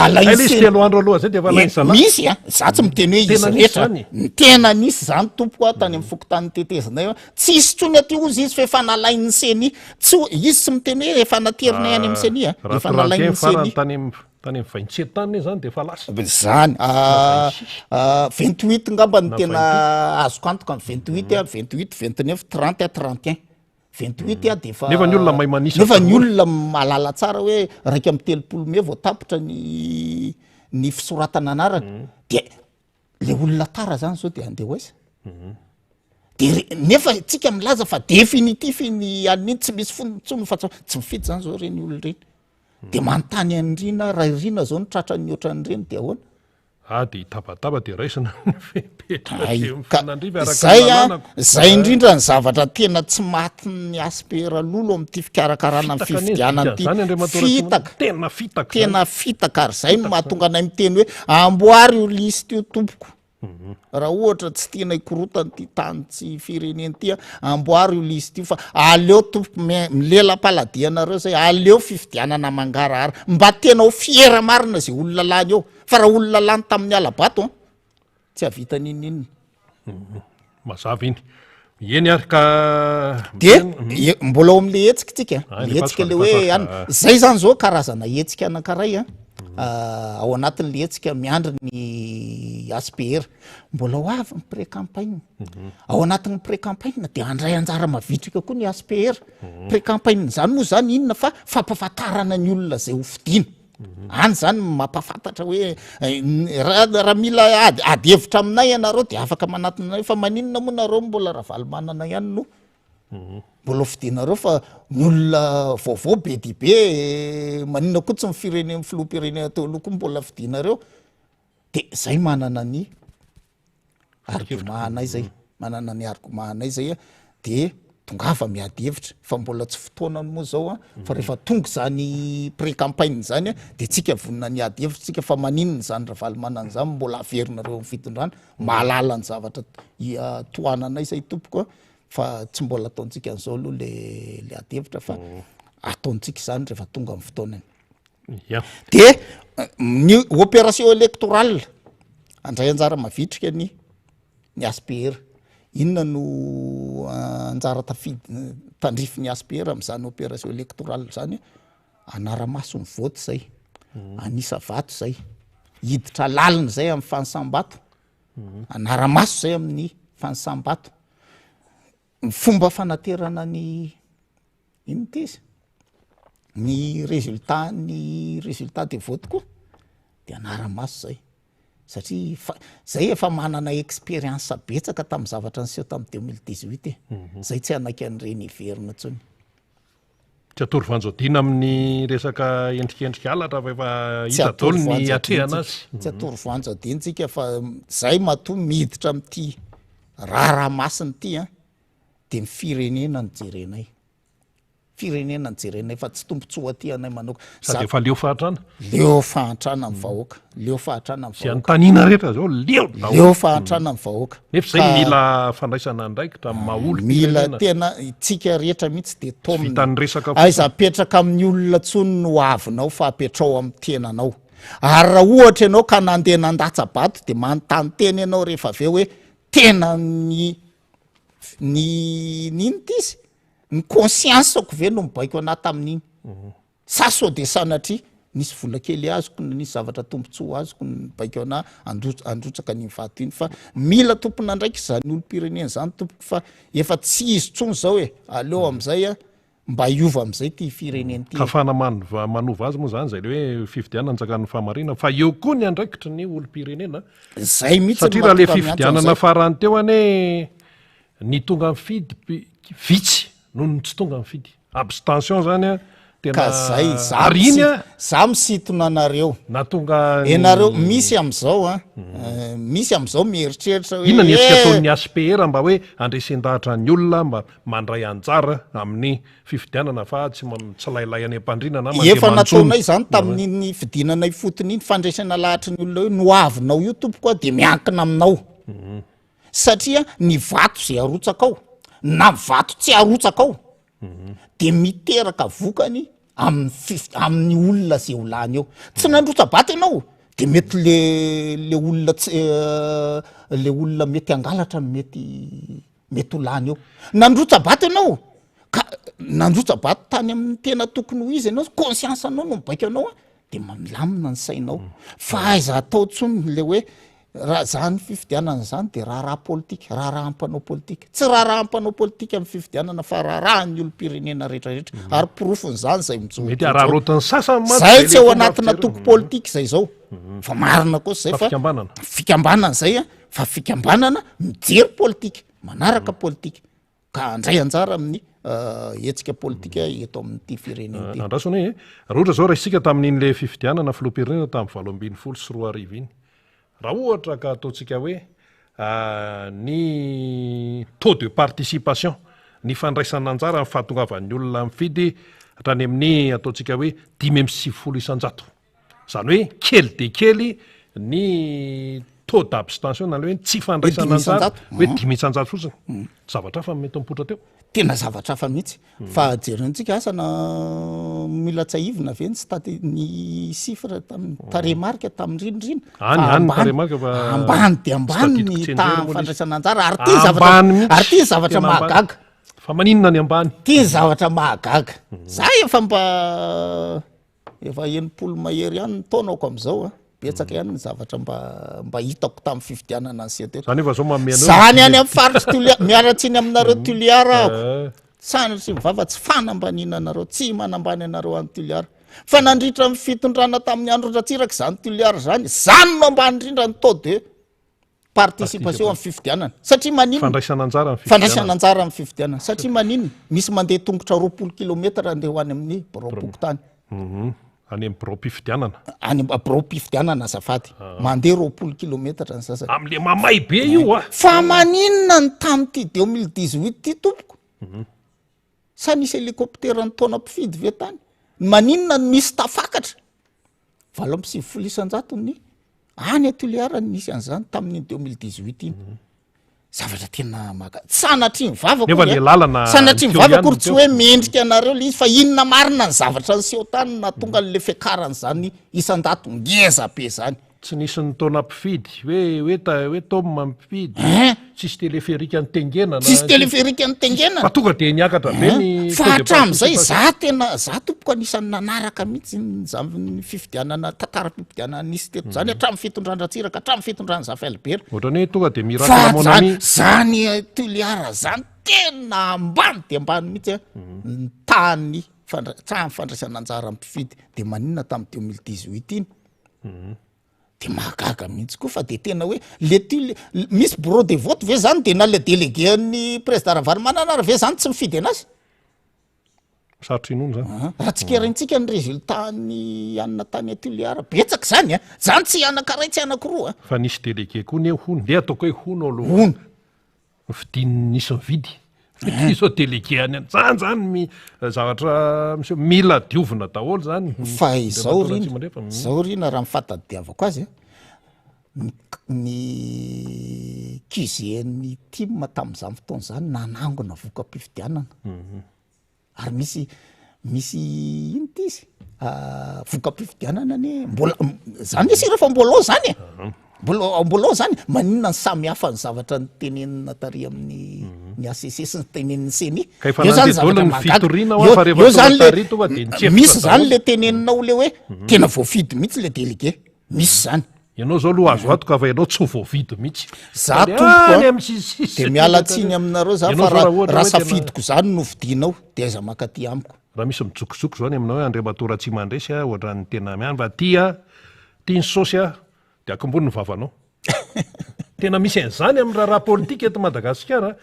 alaisy telo andro aloha zay de efa lainy zala misy za tsy miteny hoe izy rehetra ny tena nisy zany tompo tany amin'ny fokotany tetezinay tsy isy tsony aty ozy izy fa efa nalainy ny seny tsy izy tsy miteny hoe efa naterinay any amin'ny seny efa nalainy ny seny tany tany amin'ny 27 tany zany de efa lasa zany 28 ngamba ny tena azoko antoka ny 28 28 29 30 31 28 de efa nefa ny olona mahay manisa nefa ny olona malala tsara hoe raika amin'ny telopolo me vao tapitra ny fisoratana anarana de le olona tara zany zao de andeha hoaiza de nefa tsika milaza fa définitif ny aniny tsy misy fontsony fa tsy mifidy zany zao reny olona reny de manontany andrina raha irina zao ny tratra ny oatra n'ireny de ahoana de itabataba de raisina zay indrindra ny zavatra tena tsy maty ny aspera lolo amin'ity fikarakarana ny fifidianany tena fitaka ary zay no mahatonga anay miteny hoe amboary io listy io tompoko raha ohatra tsy tena ikorotany ty tany tsy fireneny ty amboary io listy io fa aleo tompoko milela-paladianareo zay aleo fifidianana mangarahara mba tena ho fiera marina zay olona lany eo fa raha olona lany tamin'ny alabato tsy havita ninninny mazava iny eny ary ka de mbola ao am'le hetsika tsika le hetsika le hoe any zay zany zao karazana hetsika anankiray ao anatin'le hetsika miandry ny ASPR mbola ho avy ny pré-campagne ao anatin'ny pré-campagne de andray anjara mavitrika koa ny ASPR pré-campagne zany moa zany inona fa fampafatarana ny olona zay hofidiana any zany mampafantatra hoe raha mila ady hevitra aminay ianareo de afaka manatinay fa maninona moa nareo mbola ravalimanana ihany no mbola hofidianareo fa ny olona vaovao be di be maninona koa tsy mifireneny filoham-pirenena teo aloha koa mbola fidianareo de zay manana ny argumentanay zay manana ny argumentanay zay de tongava miady hevitra fa mbola tsy fotoanany moa zao fa rehefa tonga zany pré-campagne zany de tsika vonina ny ady hevitra tsika fa maninona zany ravalimanana zany mbola averinareo amin'ny fitondrana mahalala ny zavatra toananay zay tompoko fa tsy mbola ataontsika an'izao aloha le ady hevitra fa ataontsika zany rehefa tonga amin'ny fotoanany de ny opération électorale andray anjara mavitrika ny ASPR inona no anjara tandrify ny ASPR am'izany opération électorale zany anara-maso ny vote zay anisa vato zay hiditra lalina zay amin'ny fanisam-bato anara-maso zay amin'ny fanisam-bato ny fomba fanaterana ny ino ty izy ny résultat de vote koa de anara-maso zay satria zay efa manana expérience betsaka tamin'ny zavatra niseho tamin'ny 2018 zay tsy anaiky an'ireny iverina tsony tsy atory vanjodina amin'ny resaka endrikendrika alatra fa efa hita daholo ny atrehana azy tsy atory vanjodintsika fa zay matoa miditra amin'ity raha masiny ity de ny firenena ny jerenay firenena ny jerenay fa tsy tombontsoa aty anay manoka sady efa leo fahatrana amin'ny vahoaka leo fahatrana amin'ny vahoaka antanina rehetra zao leo fahatrana amin'ny vahoaka nefa zay mila fandraisana andraikitra maolo mila tena tsika rehetra mihitsy de tomvitan'ny resaka aiza apetraka amin'ny olona tsony no avinao fa apetrao amin'ny tenanao ary raha ohatra ianao ka nandeha nandatsa-bato de manontany teny ianao rehefa aveo hoe tena ny nino ty izy ny conscience ako ve no mibaiko anahy tamin'iny sa sao de sanatria nisy vola kely azoko nisy zavatra tombontsoa azoko mibaiko anahy androtsaka ny vato iny fa mila tompona ndraiky zany olom-pirenena zany tompoko fa efa tsy izy tsony zao aleo am'izay mba iova am'izay ty firenena ty kafana manova azy moa zany zay le hoe fifidianana njakan'ny famarina fa eo koa ny andraikitra ny olom-pirenena zay mihitsy satria raha le fifidianana farany teo ane ny tonga mifidy vitsy noho ny tsy tonga mifidy abstention zany ka zay za misitona anareo natonga enareo misy am'izao misy am'izao mieritreritra inona ny hetsika ataon'ny ASPR mba hoe andresen-dahatra ny olona mba mandray anjara amin'ny fifidianana fa tsy lailay any am-pandrina na efa nataonay zany tamin'ny fidinanay fotony iny fandraisana lahatra ny olona hoe no avinao io tompokoa de miankina aminao satria ny vato zay arotsaka ao na vato tsy arotsaka ao de miteraka vokany amin'ny olona zay olany eo tsy nandrotsa-bato ianao de mety le olona le olona mety angalatra mety olany eo nandrotsa-bato ianao ka nandrotsa-bato tany amin'ny tena tokony ho izy ianao conscience anao no mibaiko anao de mamilamina ny sainao fa aiza atao tsony le hoe raha zany fifidianana zany de raharaha politika raharaha ampanao politika tsy raharaha ampanao politika amin'ny fifidianana fa raharahan'ny olo-pirenena rehetrarehetra ary pirofony zany zay mety ararotany sasany zay tsy ao anatina toko politika zay zao fa marina kosa zay fa fikambanana zay fa fikambanana mijery politika manaraka politika ka andray anjara amin'ny etsika politika eto amin'ity firenena ity andrasony hoe raha ohatra zao raha isika tamin'in'le fifidianana filoham-pirenena tamin'ny 20 sy 4 arivo iny raha ohatra ka ataontsika hoe ny taux de participation ny fandraisana anjara ny fahatongavan'ny olona mifidy hatrany amin'ny ataontsika hoe 5 isanjato zany hoe kely de kely ny taux d'abstention na le hoe tsy fandraisana anjara hoe 5 isanjato fotsiny zavatra fa mety mipotra teo tena zavatra hafa mihitsy fa jerentsika asana mila tsaivina ve ny staty ny sifra tamin'ny taremarika tamin'ny rindrina ambany de ambany ny tamin'ny fandraisana anjara ary ty zavatra mahagaga fa maninona ny ambany ty zavatra mahagaga za efa enimpolo mahery ihany taonako am'izao betsaka ihany ny zavatra mba hitako tamin'ny fifidianana ny seteto zany efa zao zany any amin'ny faritra Toliara miaratsy iny aminareo Toliara sanatry mivava tsy fanambanina anareo tsy manambany anareo any Toliara fa nandritra amin'ny fitondrana tamin'ny andro ratsiraka zany Toliara zany no ambany indrindra ny taux de participation amin'ny fifidianana satria maninona fandraisana anjara amin'ny fifidianana satria maninona misy mandeha tongotra 20 kilometra andeha ho any amin'ny borobokotany any amin'ny biro-pifidianana any biro-pifidianana azafady mandeha 20 kilometatra ny sasany amin'le mamay be io fa maninona ny tamin'ity 2018 ty tompoko sa nisy hélicoptère ny taona mpifidy ve tany maninona ny misy tafakatra 20 isanjato ny any Toliara nisy an'izany tamin'ny 2018 iny zavatra tena sanatry mivavasanatry mivavakory tsy hoe mendrika anareo le izy fa inona marina ny zavatra ny seho tany na tonga n'le fiakarany zany isandato ngeza be zany tsy nisy ny taona mpifidy hoe toma mpifidy tsisy teleférika ny tengenana tsisy teleférika ny tengenana fa tonga de niakatra be ny fa hatram'izay za tompoko anisan'ny nanaraka mihitsy ny fifidianana tantara-pifidianana nisy teto zany hatramin'ny fitondran-dratsiraka hatramin'ny fitondran Zafelbert ohatrany hoe tonga de miracle mon ami zany Toliara zany tena ambany de ambany mihitsy ny tany fandraisana anjara mpifidy de maninona tamin'ny 2018 iny de mahagaga mihitsy koa fa de tena hoe misy bureau de vote ve zany de na le délégué ny président Ravalomanana ve zany tsy mifidy anazy sarotry inona zany raha tsy keraintsika ny résultat ny anina tany Toliara betsaka zany zany tsy anankiray tsy anankiroa fa nisy délégué koa ny hony le ataoko hoe hony aloha fidiny nisy mividy izao délégué any zany zavatra mila diovina daholo zany fa izao rina raha mifatadiavako azy ny QG-ny team tamin'izany fotoana zany nanangona voka-pifidianana ary misy ino ty izy voka-pifidianana ny mbola zany isy rehefa mbola zany mbola zany maninona ny samy hafa ny zavatra ny tenenina tary amin'ny ny ACC sy ny tenenin'ny CENI misy zany le teneninao le hoe tena voafidy mihitsy le délégué misy zany ianao zao aloha azo ato ka fa ianao tsy voavidy mihitsy za tompoko de mialatsiny aminareo za fa raha safidiko zany no vidinao de aiza makaty amiko raha misy mijokojoko zao any aminao hoe Andriamatora tsy mandresy ohatran'ny tena miany fa tia ny sosy de akimbony ny vavanao tena misy an'izany amin'ny raha politika eto Madagasikara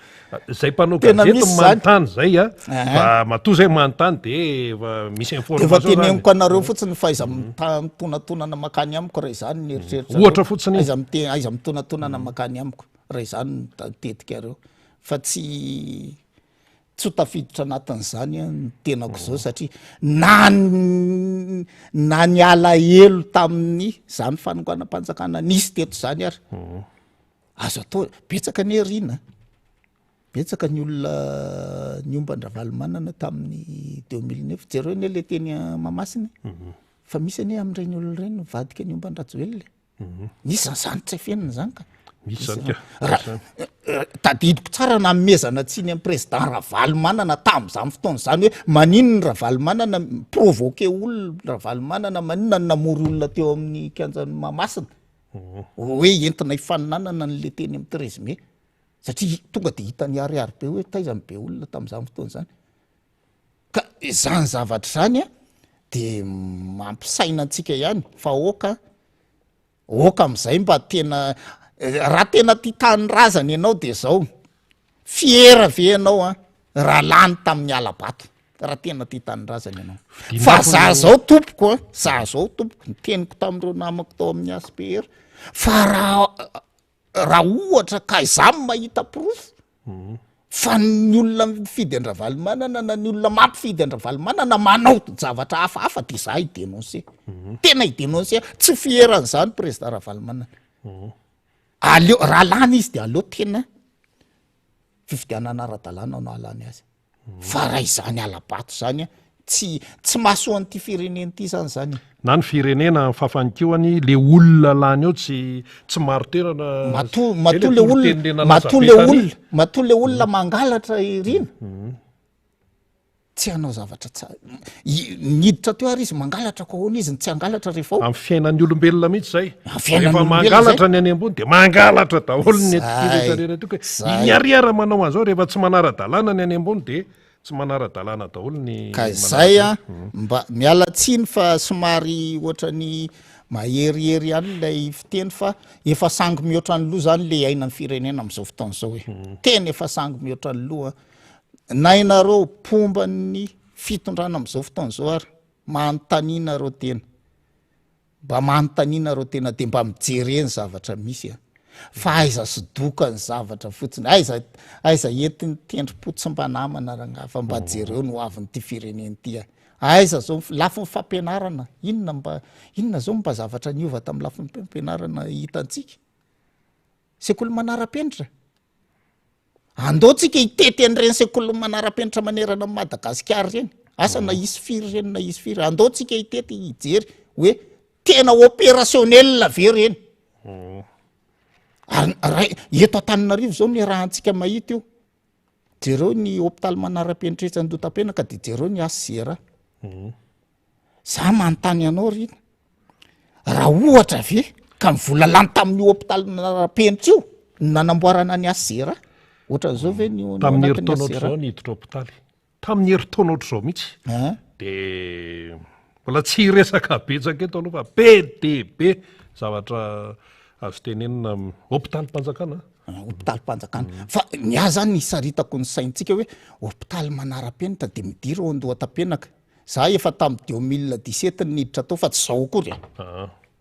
zay mpanao gazety manontany zay fa matoa zay manontany de misy information efa teneniko anareo fotsiny fa aiza mitonantonana makany amiko raha izany ny eritreritra ohatra fotsiny aiza mitonantonana makany amiko raha izany tetika areo fa tsy ho tafiditra anatin'izany ny tenako zao satria na ny alahelo tamin'ny zany fanonganam-panjakana nisy teto zany ary azo atao betsaka ny erina betsaka ny olona ny omban Ravalomanana tamin'ny 2009 jereo ny le teny Mamasina fa misy ane amin'ireny olona ireny nivadika ny omban Rajoelina nisy zany tsy afenina zany ka misy zany ka tadidiko tsara na mezana tsiny amin'ny président Ravalomanana tamin'izany fotoana zany hoe maninona ny Ravalomanana provoqué olona Ravalomanana maninona ny namory olona teo amin'ny kianjan'ny Mahamasina hoe entina hifaninanana n'le teny amin'ny 13 mai satria tonga de hitany ariary be hoe taizany be olona tamin'izany fotoana zany ka zany zavatra zany de mampisaina antsika ihany fa oka am'izay mba tena raha tena tia tany razana ianao de zao fiera ve ianao raha lany tamin'ny alabato raha tena tia tany razana ianao fa za zao tompoko ny teniko tamin'ireo namako tao amin'ny ASPR fa raha ohatra ka izany mahita proof fa ny olona mifidy an-Ravalomanana na ny olona mampifidy an-Ravalomanana manao zavatra hafahafa de za idénoncer tena idénoncer tsy fieran'izany président Ravalomanana aleo raha lany izy de aleo tena fifidianana ara-dalàna no alany azy fa raha izany alabato zany tsy mahasoa an'ity firenena ity zany na ny firenena fafanikoany le olona lany eo tsy maro toerana matoa le olona mangalatra irina tsy hanao zavatra tsara niditra teo ary izy mangalatra ko hoana izy tsy hangalatra rehefa amin'ny fiainan'ny olombelona mihitsy zay rehefa mangalatra ny any ambony de mangalatra daholo ny erereretiko iariara manao an'izao rehefa tsy manara-dalàna ny any ambony de tsy manara-dalàna daholo ny ka izay mba miala tsiny fa somary ohatrany maherihery ihany lay fiteny fa efa sangy mihoatra ny loha zany le ainan'ny firenena amin'izao fotoana zao hoe tena efa sangy mihoatra ny loha nainareo pomba ny fitondrana amin'izao fotoana zao ary manontaniana reo tena mba manontaniana reo tena de mba mijereny zavatra misy fa aiza sidoka ny zavatra fotsiny aiza entiny tendrim-potsi mba namana raha fa mba jereo no avin'ity firenena ity aiza zao lafy ny fampianarana inona zao mba zavatra niova tamin'ny lafy ny fampianarana hitantsika sekoly manara-penitra andaotsika hitety an'ireny sekoly manara-penitra manerana amin'ny Madagasikara reny asa na isy firy reny na isy firy andaotsika hitety hijery hoe tena opérationnel ve reny eto Antananarivo zao ny rahantsika mahita io jereo ny hôpitaly manara-penitra etsy Andotapenaka de jereo ny ASGR za manontany anao rina raha ohatra ve ka mivola lany tamin'ny hôpitaly manara-penitra io nanamboarana ny ASGR ohatran'izao ve ny tamin'ny herintaona ohatr'izao niditra hôpitaly tamin'ny herintaona ohatr'izao mihitsy de mbola tsy resaka betsaka eto aloha fa be de be zavatra azo tenenina hôpitaly-mpanjakana hôpitaly-mpanjakana fa ny ahy zany nisaritako ny saintsika hoe hôpitaly manara-penitra de midiry ao Andohatapenaka za efa tamin'ny 2017 niditra tao fa tsy zao akory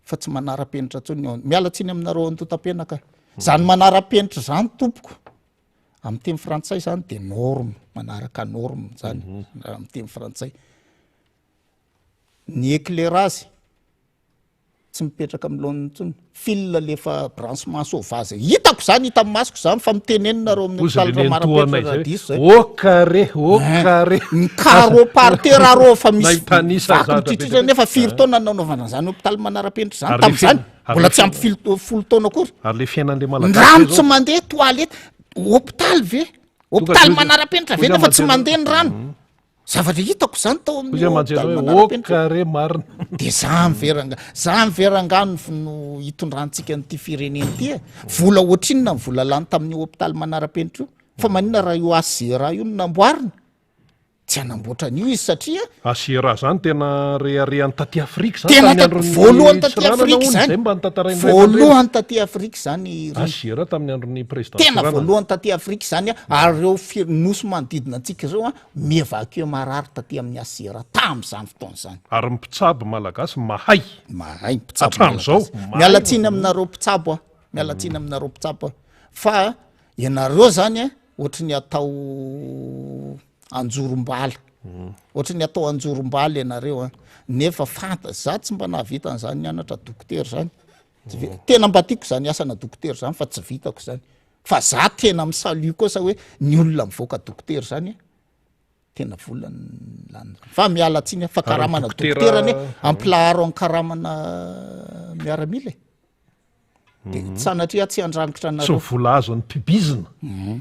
fa tsy manara-penitra tsony miala tsiny aminareo Andohatapenaka zany manara-penitra zany tompoko amin'ny teny frantsay zany de norme manaraka norme zany amin'ny teny frantsay ny éclairage tsy mipetraka amin'lohan'ny tsony fil lefa branchement sauvage hitako zany hita amin'ny masoko zany fa mitenenina reo amin'ny hôpitaly manara-penitra radiso carré ny carreau par terre arô fa misy vakotritritra nefa firy taona nanaovana zany hôpitaly manara-penitra zany tamin'izany mbola tsy ampy folo taona akory ary le fiainan'le malagasy rano tsy mandeha toalety hôpitaly ve hôpitaly manara-penitra ve nefa tsy mandeha ny rano zavatra hitako zany tao amin'ny hôpitaly manara-penitra marina de za miverangano no hitondrantsika n'ity firenena ity vola ohatrinona vola lany tamin'ny hôpitaly manara-penitra io fa maninona raha io ASGR io no namboarina tsy hanamboatra an'io izy satria ASGR zany tena reharehan'ny taty Afrika zany tena voalohany taty Afrika zany voalohany taty Afrika zany ASGR tamin'ny andron'ny président tena voalohany taty Afrika zany ary reo nosy manodidina antsika ireo mievacuer marary taty amin'ny ASGR tamin'izany fotoana zany ary mpitsabo malagasy mahay mpitsabo miala tsiny aminareo mpitsabo miala tsiny aminareo mpitsabo fa ianareo zany ohatra ny atao anjorom-bala ohatra ny atao anjorom-bala ianareo nefa fanta za tsy mba nahavita an'izany nianatra dokotera zany tena mba tiako zany asana dokotera zany fa tsy vitako zany fa za tena misalu kosa hoe ny olona mivoaka dokotera zany tena volany lany fa miala tsiny fa karamana dokotera ny ampilaharo amin'ny karamana miaramila de sanatria tsy andrangitra so anareo vola azo ny pibizina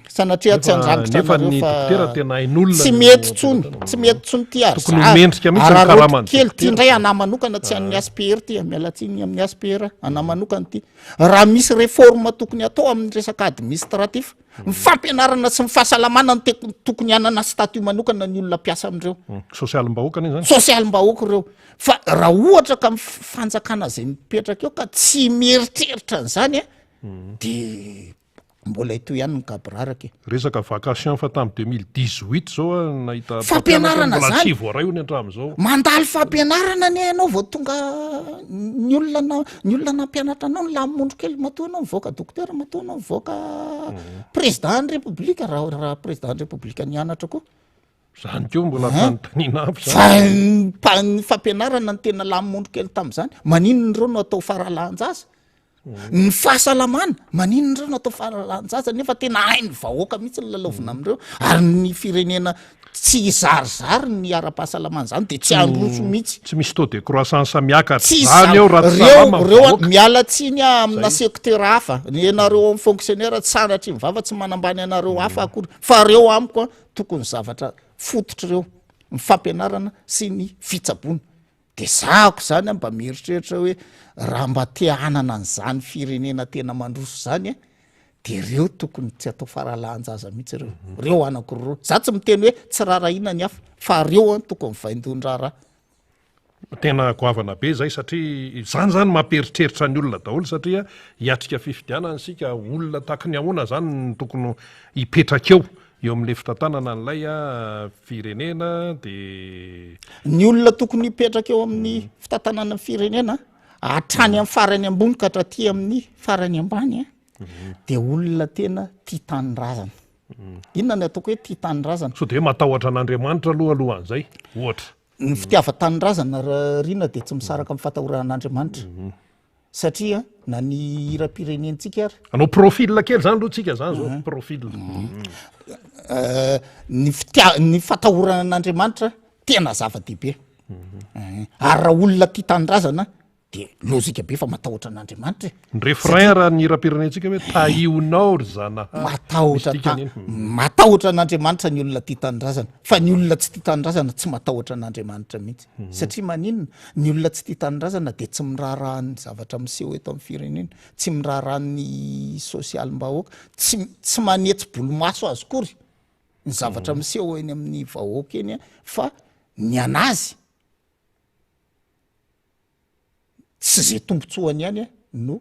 sanatria tsy andrangitra nefa anareo ny fa dokotera tena hain'olona tsy mety tsony tsy mety tsony ty ary Tokony ho mendrika mihitsy ny araroty karaman'ny kely ty dokotera. ndray anah manokana tsy an'ny aspr ty mialatsiny amin'ny aspr anah manokana ty raha misy réforme tokony atao amin'ny resaka administratif mifampianarana sy mifahasalamana ny tokony anana statut manokana ny olona mpiasa amindreo sosialim-bahoakana iny zany sosialim-bahoaka reo fa raha ohatra ka mifanjakana zay mipetraka eo ka tsy mieritreritra an'zany de mbola ito ihany ny gabraraka resaka vacation fa tamin'ny 2018 zao nahita fampianarana mbola zany tsy voaray ony an-tramin'izao mandalo fampianarana ny anao vao tonga ny olona nampianatra anao ny lamondro kely matoa anao mivoaka dokotera matoa anao mivoaka président ny république raha président ny république nianatra koa zany keo mbola fanontaniana ampy fa ny fampianarana ny tena lamondro kely tam'zany maninony reo no atao faralanjaza ny fahasalamana maninony reo no atao faralanjaza nefa tena hainy vahoaka mihitsy ny lalaovina amindreo ary ny firenena tsy zarizary ny ara-pahasalamana zany de tsy androso mihitsy tsy misy taux de croissance miakatra tsy zany eo reo mialatsiny amina secteur hafa ianareo amin'ny fonctionnaire sanatry mivava tsy manambany anareo hafa akory fa reo amiko tokony zavatra fototra reo mifampianarana sy ny fitsabona de zahako zany mba mieritreritra hoe raha mba te hanana an'zany firenena tena mandroso zany de reo tokony tsy atao faralanjaza mihitsy reo anakireo za tsy miteny hoe tsy rarahina ny hafa fa reo tokony vaindon-draharaha tena goavana be zay satria zany mamperitreritra ny olona daholo satria hiatrika fifidianana sika olona tahaka ny ahoana zany ny tokony hipetraka eo amin'le fitantanana n'lay firenena de ny olona tokony hipetraka eo amin'ny fitantanana firenena hatrany amin'ny farany ambony ka hatraty amin'ny farany ambany de olona tena tia tanindrazana inona ny ataoko hoe tia tanindrazana so de matahotra an'Andriamanitra alohan'izay ohatra ny fitiava-tanindrazana rina de tsy misaraka amin'ny fatahoran'Andriamanitra satria na ny hira-pirenentsika ary anao profil kely zany aloha tsika zany zao profil ny fatahoran'Andriamanitra tena zava-dehibe ary raha olona tia tanindrazana de lozika be fa matahotra an'Andriamanitra ny refrain raha ny hira-pirenentsika hoe taionao ry zanaha matahotra an'Andriamanitra ny olona tia tanindrazana fa ny olona tsy tia tanindrazana tsy matahotra an'Andriamanitra mihitsy satria maninona ny olona tsy tia tanindrazana de tsy miraharahan'ny zavatra miseho eto amin'ny firenena tsy miraharahan'ny sosialim-bahoaka tsy manetsy bolomaso azy kory ny zavatra miseho eny amin'ny vahoaka eny fa ny anazy tsy zay tombotsoany ihany no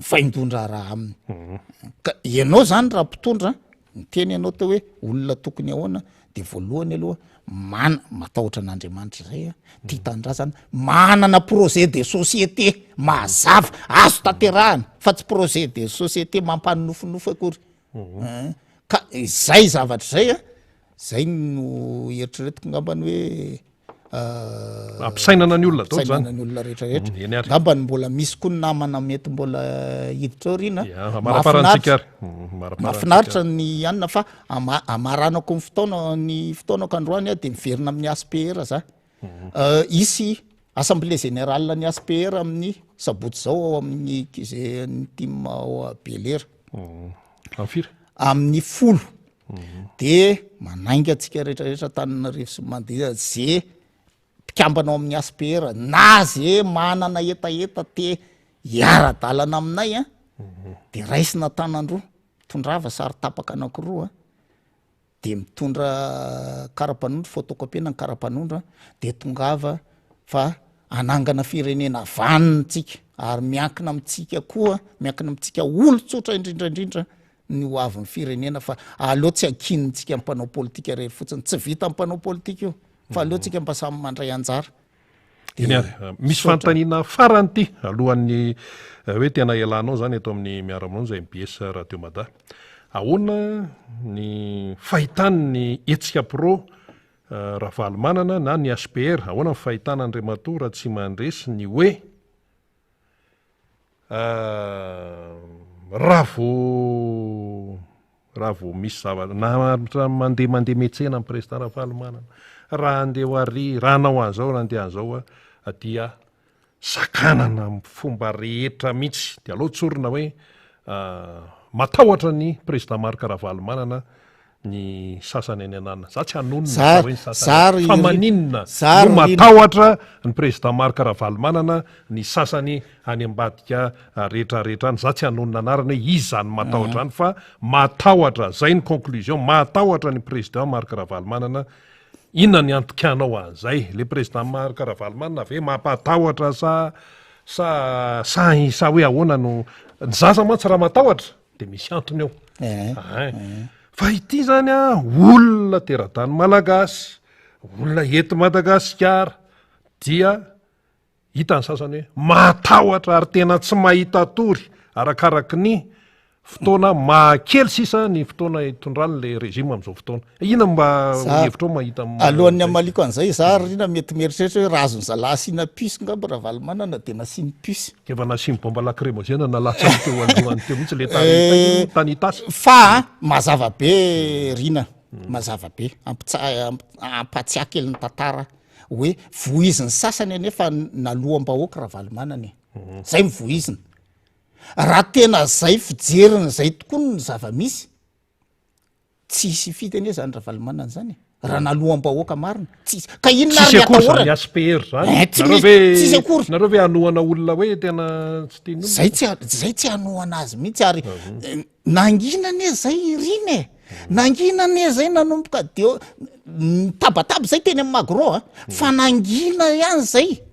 faindondra raha aminy ka ianao zany raha mpitondra nyteny ianao teo hoe olona tokony ahoana de voalohany aloha matahotra an'Andriamanitra zay tia tanindrazana manana projet de société mazava azo tanterahana fa tsy projet de société mampanonofinofo akory ka zay zavatra zay zay no eritreretiko ngambany hoe ampisainana ny olona daholo zany ny olona rehetrarehetra ngambany mbola misy koa ny namana mety mbola hiditra ao rina mahafinaritra ny anina fa amaranako ny fotoanako androany de miverina amin'ny ASPR za isy assemblée générale ny ASPR amin'ny sabotsy zao ao amin'ny kize ny team ao Belera amin'ny 10 de manainga atsika rehetrarehetra Tananarivo sy mandeha ze mpikambanao amin'ny ASPR na ze manana etaeta te hiara-dalana aminay de raisina tanandroa tondrava sary tapaka anankiroa de mitondra karapanondro fotokopiana ny karapanondro de tongava fa anangana firenena vanintsika ary miankina amitsika koa miankina amitsika olotsotra indrindraindrindra ny hoavin'ny firenena fa aleo tsy ankinintsika ampanao politika rehetra fotsiny tsy vita ampanao politika io fa aleo tsika mba samy mandray anjara eny ary misy fanontaniana farany ty alohan'ny hoe tena ialanao zany eto amin'ny miaramonao zay MBS Radio Mada ahoana ny fahitany ny etsika pro Ravalomanana na ny ASPR ahoana ny fahitana Andriamatoa raha tsy mandresy ny hoe raha vao misy zavatra na mandeha metsena amin'ny président Ravalomanana raha andeha ho ary raha anao an'izao raha andeha an'izao dia sakanana amin'ny fomba rehetra mihitsy de aloha tsorina hoe matahotra ny président Marc Ravalomanana ny sasany any anana za tsy hanonona fa maninona no matahotra ny président Marc Ravalomanana ny sasany any ambadika rehetrarehetra any za tsy hanonona anarana hoe izy zany matahotra any fa matahotra zay ny conclusion matahotra ny président Marc Ravalomanana. Inona ny antokanao an'izay le président Marc Ravalomanana ve mampatahotra sa hoe ahoana no ny zaza mantsy raha matahotra de misy antony eo. Fa ity zany olona teratany malagasy, olona eto Madagasikara dia hita ny sasany hoe matahotra ary tena tsy mahita tory arakaraky ny fotoana mahakely sisa ny fotoana itondrany le régime am'izao fotoana. Ina mba hevitra mahita alohan'ny amaliko an'izay za rina mety mieritreritra hoe razony zalahy asiana puce ngamba Ravalomanana de nasiany puce efa nasimy bomba lacrymogène nalatsa teo andohany teo mihitsy le tany tasy fa mazava be rina mazava be ampatsiaka kely ny tantara hoe voiziny sasany anefa naloam-bahoaka Ravalomanana zay mivoiziny. Raha tena zay fijeriny zay tokoa ny zava-misy tsy hisy fiteny zany Ravalomanana zany raha naloham-bahoaka marina tsisy ka inona ary atahorana ny SPR zany nareo ve anohana olona hoe tena tsy tian'olona zay tsy anohana azy mihitsy ary nanginane zay riny nanginane zay nanomboka de tabataba zay teny amin'ny magro fa nangina ihany zay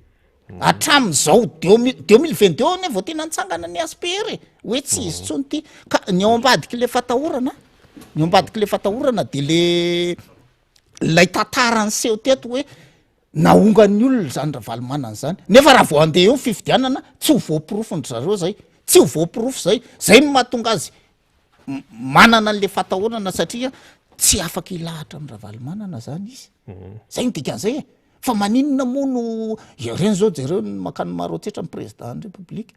hatramin'izao 2022 ne vao tena nitsangana ny SPR hoe tsy izy tsony ty ka ny ao ambadiky le fatahorana de lay tantarany seho teto hoe naongan'ny olona zany Ravalomanana zany nefa raha vao andeha eo fifidianana tsy ho voapirofony zareo zay tsy ho voapirofo zay no mahatonga azy manana an'le fatahorana satria tsy afaka ilahatra amin'ny Ravalomanana zany izy zay ny dikan'izay fa maninona moa no reny zao jereo ny makany maroatsetra ny président ny république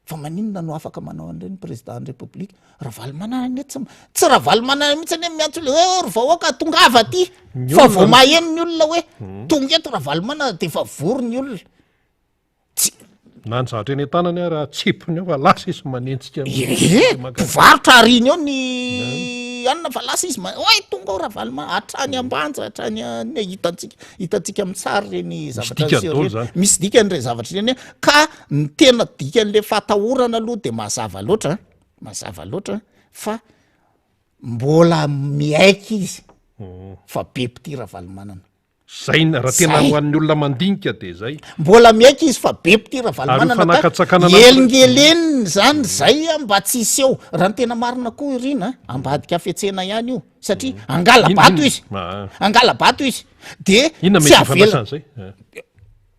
fa maninona no afaka manao an'ireny ny président ny république Ravalomanana ne tsy Ravalomanana mihitsy ne miantso le hoe vahoaka tongava aty fa vao maheno ny olona hoe tonga eto Ravalomanana de fa vory ny olona na ny zavatra eny an-tanany ary atsipony eo fa lasa izy manentsika mpivarotra ariny eo ny anina fa lasa izy oe tonga ao Ravalomanana hatrany ambanja hatrany hitantsika amin'ny tsary reny zavatra misy dikany re zavatra reny ka ny tena dikan'le fatahorana aloha de mazava loatra fa mbola miaiky izy fa be pity Ravalomanana zay raha tena hoan'ny olona mandinika de zay mbola miaiky izy fa be pity Ravalomanana elingeleniny zany zay mba tsisy eo raha ny tena marina koa irina ambadika afetsena ihany io satria angalabato izy de tsy avelany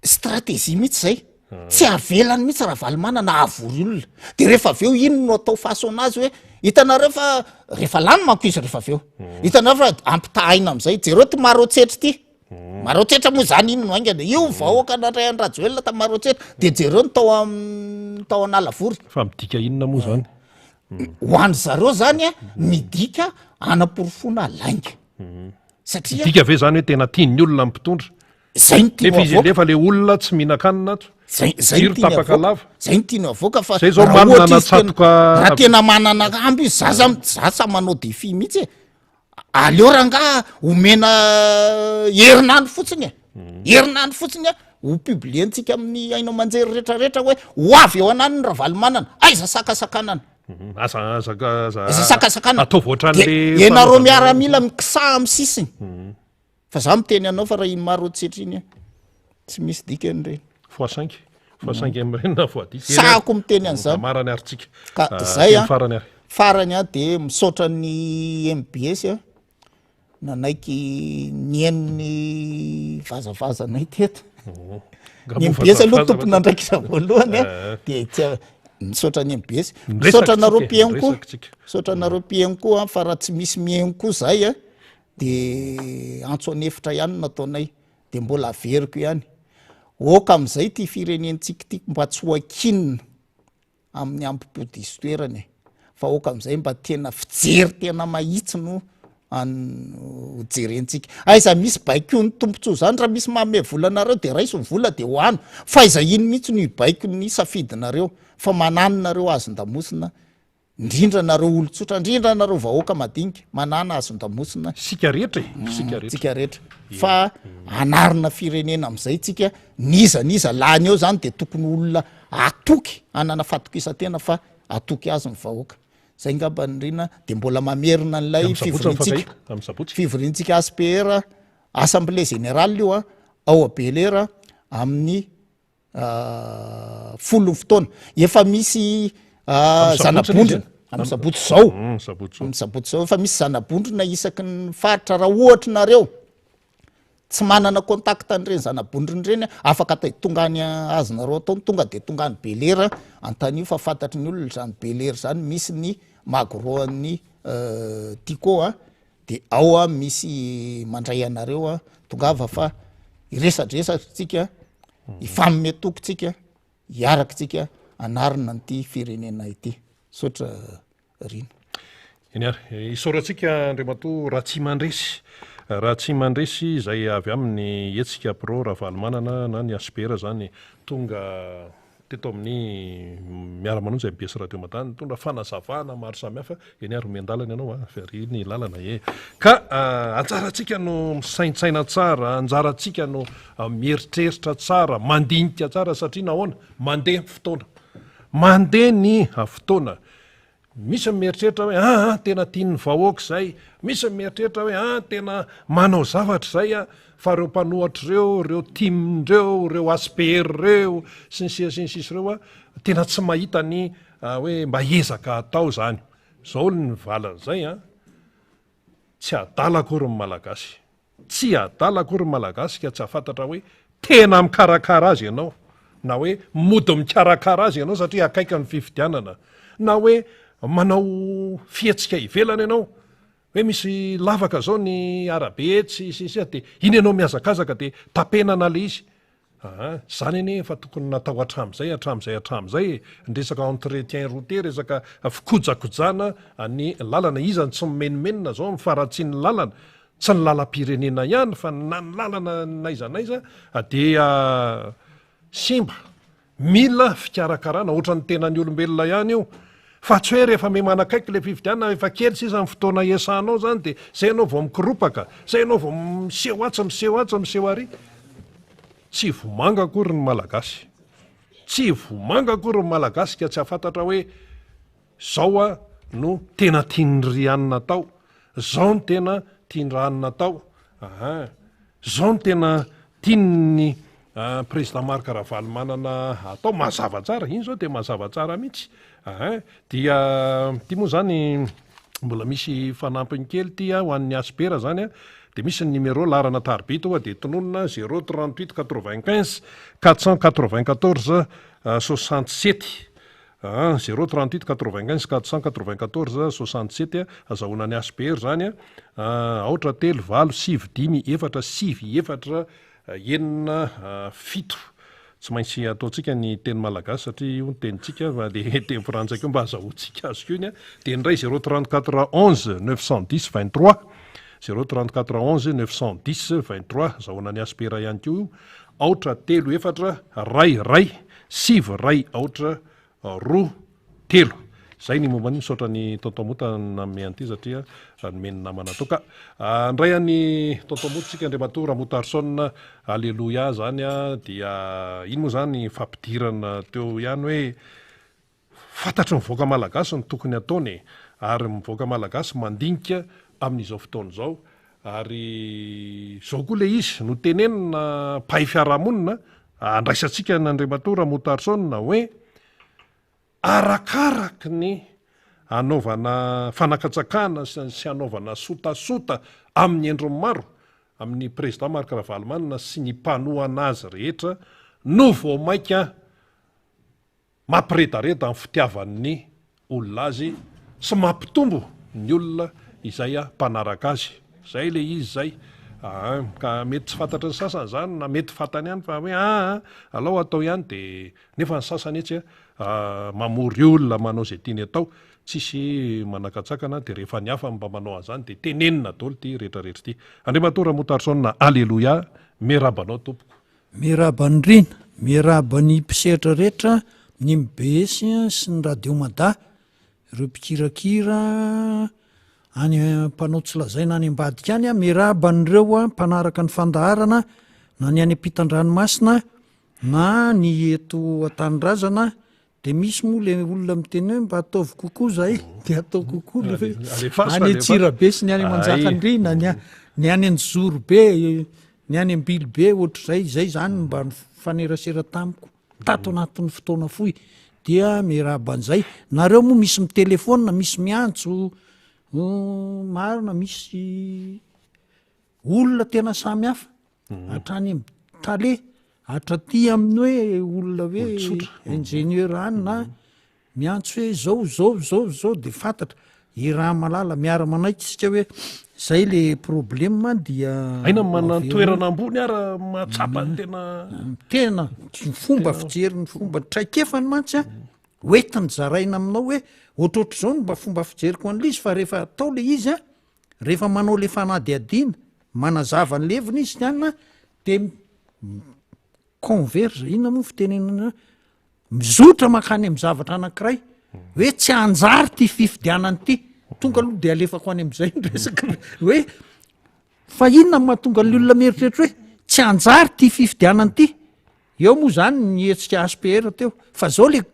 stratégie mihitsy zay tsy avelany mihitsy Ravalomanana avory olona de rehefa aveo ino no atao façonnazy hoe hitanareo fa rehefa lany manko izy rehefa aveo hitanareo fa ampitahaina am'izay jereo ty maroatsetra ty maroatsetra moa zany ino no aingana io vahoaka natray an-Rajoelina ta maroatsetra de jereo ny tao analavory fa midika inona moa zany ho any zareo zany midika anaporofona lainga satria midika ve zany hoe tena tian'ny olona mpitondra zay ny nefa le olona tsy mihinan-kanina ato zay tapaka lava zay ny tiany avoaka fa zay zao manana natsatoka raha tena manana amby izy zaza manao défi mihitsy aleo ranga omena herinandro fotsiny ho publientsika amin'ny ainao manjery rehetrarehetra hoe ho avy eo anany ny Ravalomanana aiza sakasakanana atao voatran'le enareo miaramila mikisa amin'ny sisiny fa za miteny anao fa raha iny maroatsetra iny tsy misy dikany reny fois 5 am'ireny voadika sako miteny an'izany marany aritsika ka zay farany de misaotra ny MBS nanaiky nienony vazavazanay teto ny MBS aloha tompony andraikitra voalohany de misaotra ny MBS misaotra nareo mpiaigny koa fa raha tsy misy miaigny koa zay de antso anefitra ihany nataonay de mbola averiko ihany oka am'izay ty firenentsika ty mba tsy ho akinina amin'ny ampim-podistoerany fa oka am'izay mba tena fijery tena mahitsy no jerentsika aiza misy baiko ny tompontsoa zany raha misy maome volanareo de raiso ny vola de hoano fa iza iny mihitsy ny baiko ny safidinareo fa mananonareo azon-damosina indrindra nareo olotsotra indrindra nareo vahoaka madinika manana azon-damosina sika rehetra tsika rehetra fa anarina firenena am'izay tsika niza lany eo zany de tokony olona atoky anana fatokisantena fa atoky azy ny vahoaka zay ngamba nyrina de mbola mamerina n'lay fivoriantsika ASPR assemblée générale io ao Abelera amin'ny folo fotoana efa misy zanabondrona amin'ny sabotsy zao amin'ny sabotsy zao efa misy zanabondrona isaky ny faritra raha ohatra nareo tsy manana contact an'ireny zanabondrony reny afaka tongany azonareo ataony tonga de tongany Belera antanio fa fantatry ny olona zany Belera zany misy ny magroan'ny Tico de ao misy mandray anareo tongava fa iresadresatsika ifamme tokotsika iarakytsika anarina an'ity firenena ity sotra rino eny ary isaorantsika Andriamato raha tsy mandresy zay avy amin'ny etsika pro Ravalomanana na ny ASPR zany tonga teto amin'ny miara-manonjy MBS Radio Matany tonga fanazavana maro samihafa eny ary omendalana ianao fery ny lalana ka anjaratsika no misaintsaina tsara anjaratsika no mieritreritra tsara mandinika tsara satria nahoana mandeha ny fotoana misy mieritreritra hoe tena tiany vahoaka zay misy mieritreritra hoe tena manao zavatra zay fa reo mpanohatra reo timreo reo ASPR reo sy ny sisy reo tena tsy mahita ny hoe mba ezaka atao zany zao ny valan'zay tsy adala akory ny malagasy ka tsy afantatra hoe tena mikarakara azy ianao na hoe mody mikarakara azy ianao satria akaika ny fifidianana na hoe manao fietsika ivelana ianao hoe misy lavaka zao ny arabe tsy de iny ianao miazakazaka de tapenana le izy zany eny fa tokony natao hatram'zay ndresaka entretien routier resaka fikojakojana ny lalana izany tsy mimenimenina zao mifaratsy ny lalana tsy ny lalam-pirenena ihany fa na ny lalana naizanaiza de simba mila fikarakarana ohatrany tenany olombelona ihany io fa tsy hoe rehefa me manakaiky le fifidianana efa kely sisa ny fotoana iasanao zany de zay anao vao mikiropaka zay anao vao miseho ary tsy vomanga akory ny malagasy ka tsy afantatra hoe zao no tena tianrianina tao zao no tena tianranina tao zao no tena tiany président Marc Ravalomanana atao mazava tsara iny zao de mazava tsara mihitsy dia ty moa zany mbola misy fanampiny kely ty ho an'ny ASPR zany de misy ny numéro larana tarbito de tononona 038 95 494 67 038 95 494 67 azahoana ny ASPR zany aotra telo valo sivy dimy efatra sivy efatra enina fito tsy maintsy ataotsika ny teny malagasy satria io ny tenintsika le teny frantsay ko mba azahoantsika azy ko iny de ny ray 034 11 910 23 034 11 910 23 zahoana ny ASPR ihany ko io aotra telo efatra ray sivy ray aotra roa telo zay ny momba ny misaotra ny tontomota name an'ity satria nomeny namana to ka ndray any tontomotatsika Andriamato Ramotarson alleluia zany dia iny moa zany fampidirana teo ihany hoe fantatry mivoaka malagasy ny tokony ataony ary mivoaka malagasy mandinika amin'izao fotoana zao ary zao koa le izy no tenenina mpahay fiarahamonina andraisantsika n'Andriamato Ramotarson hoe arakaraky ny anaovana fanakatsakana sy anaovana sotasota amin'ny endrony maro amin'ny président Marc Ravalomanana sy ny mpanohana azy rehetra no vao maika mampiredareda amin'ny fitiavan'ny olona azy sy mampitombo ny olona izay mpanaraka azy zay le izy zay ka mety tsy fantatra ny sasany zany na mety fantany ihany fa hoe alao atao ihany de nefa ny sasany etsy mamory olona manao zay tiany atao tsisy manakatsakana de rehefa ny hafa mba manao an'izany de tenenina daholo ty rehetrarehetra ty. Andriamatora Motarsona, alleloia, miarabanao tompoko. Miarabany rina, miarabany mpisehatra rehetra, ny MBS sy ny radio Mada, ireo mpikirakira any mpanao tsy lazaina any ambadika any, miaraban'ireo mpanaraka ny fandaharana na ny any ampitan-dranomasina na ny eto an-tanindrazana. De misy moa le olona miteny hoe mba ataovy kokoa zahay, de atao kokoa any Antsirabe sy ny any Manjakandrina, ny any Anjorobe, ny any Ambilobe, ohatr'izay, zay zany mba fanerasera tamiko tato anatin'ny fotoana fohy, dia miaraban'izay. Nareo moa misy mitelefona, misy miantso, marina misy olona tena samy hafa, hatrany tale, hatraty amin'ny hoe olona hoe ingénieur any na miantso hoe zao de fantatra i raha malala miara manaitra isika hoe zay le problema dia aina mana toerana ambony ara mahatsapa tena fomba fijery ny fomba traikefany mantsy hoentiny zaraina aminao hoe ohatroatra zao mba fomba fijeriko an'le izy fa rehefa atao le izy rehefa manao le fanadiadiana manazava ny levina izy nyana de converge inona moa fitenenana mizotra makany amin'ny zavatra anankiray hoe tsy anjary ty fifidianany ty tonga aloha de alefako any amin'izay ny resaka hoe fa inona mahatonga ny olona mieritreritra hoe tsy anjary ty fifidianany ty eo moa zany ny hetsika HPR teo fa zao le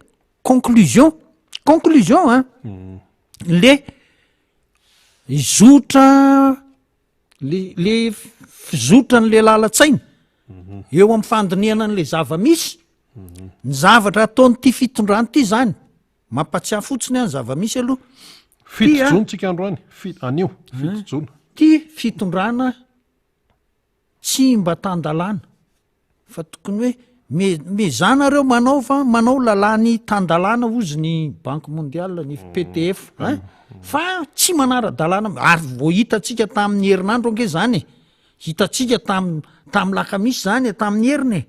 conclusion le izotra le fizotra n'le lalatsaina eo amin'ny fandiniana n'le zava-misy ny zavatra ataony ty fitondrany ty zany mampatsiahy fotsiny any zava-misy aloha fitojontsika androany anio fitojona ty fitondrana tsy mba tandalana fa tokony hoe mezanareo manao lalàny tandalana ozy ny banque mondiale ny PTF fa tsy manara-dalàna ary vo hitatsika tamin'ny herinandro ange zany hitatsika tamin'ny lakamisy zany tamin'ny heriny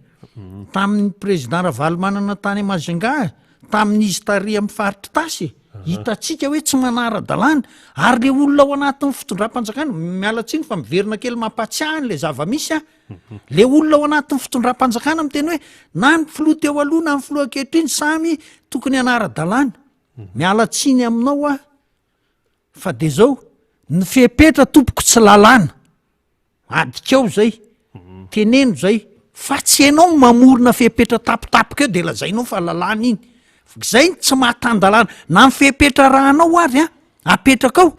tamin'ny président Ravalomanana tany Majunga tamin'ny izy tary amin'ny faritry tasy hitatsika hoe tsy manara-dalàna ary le olona ao anatin'ny fitondram-panjakana mialatsiny fa miverina kely mampatsiahany le zava-misy le olona ao anatin'ny fitondram-panjakana miteny hoe na ny filoha teo aloha na ny filoha ankehitriny samy tokony anara-dalàna mialatsiny aminao fa de zao ny fepetra tompoko tsy lalàna adikao zay teneno zay fa tsy ianao mamorona fepetra tapitapika eo de lazainao fa lalàna iny zay tsy mahatandalàna na ny fepetra rahanao ary apetraka ao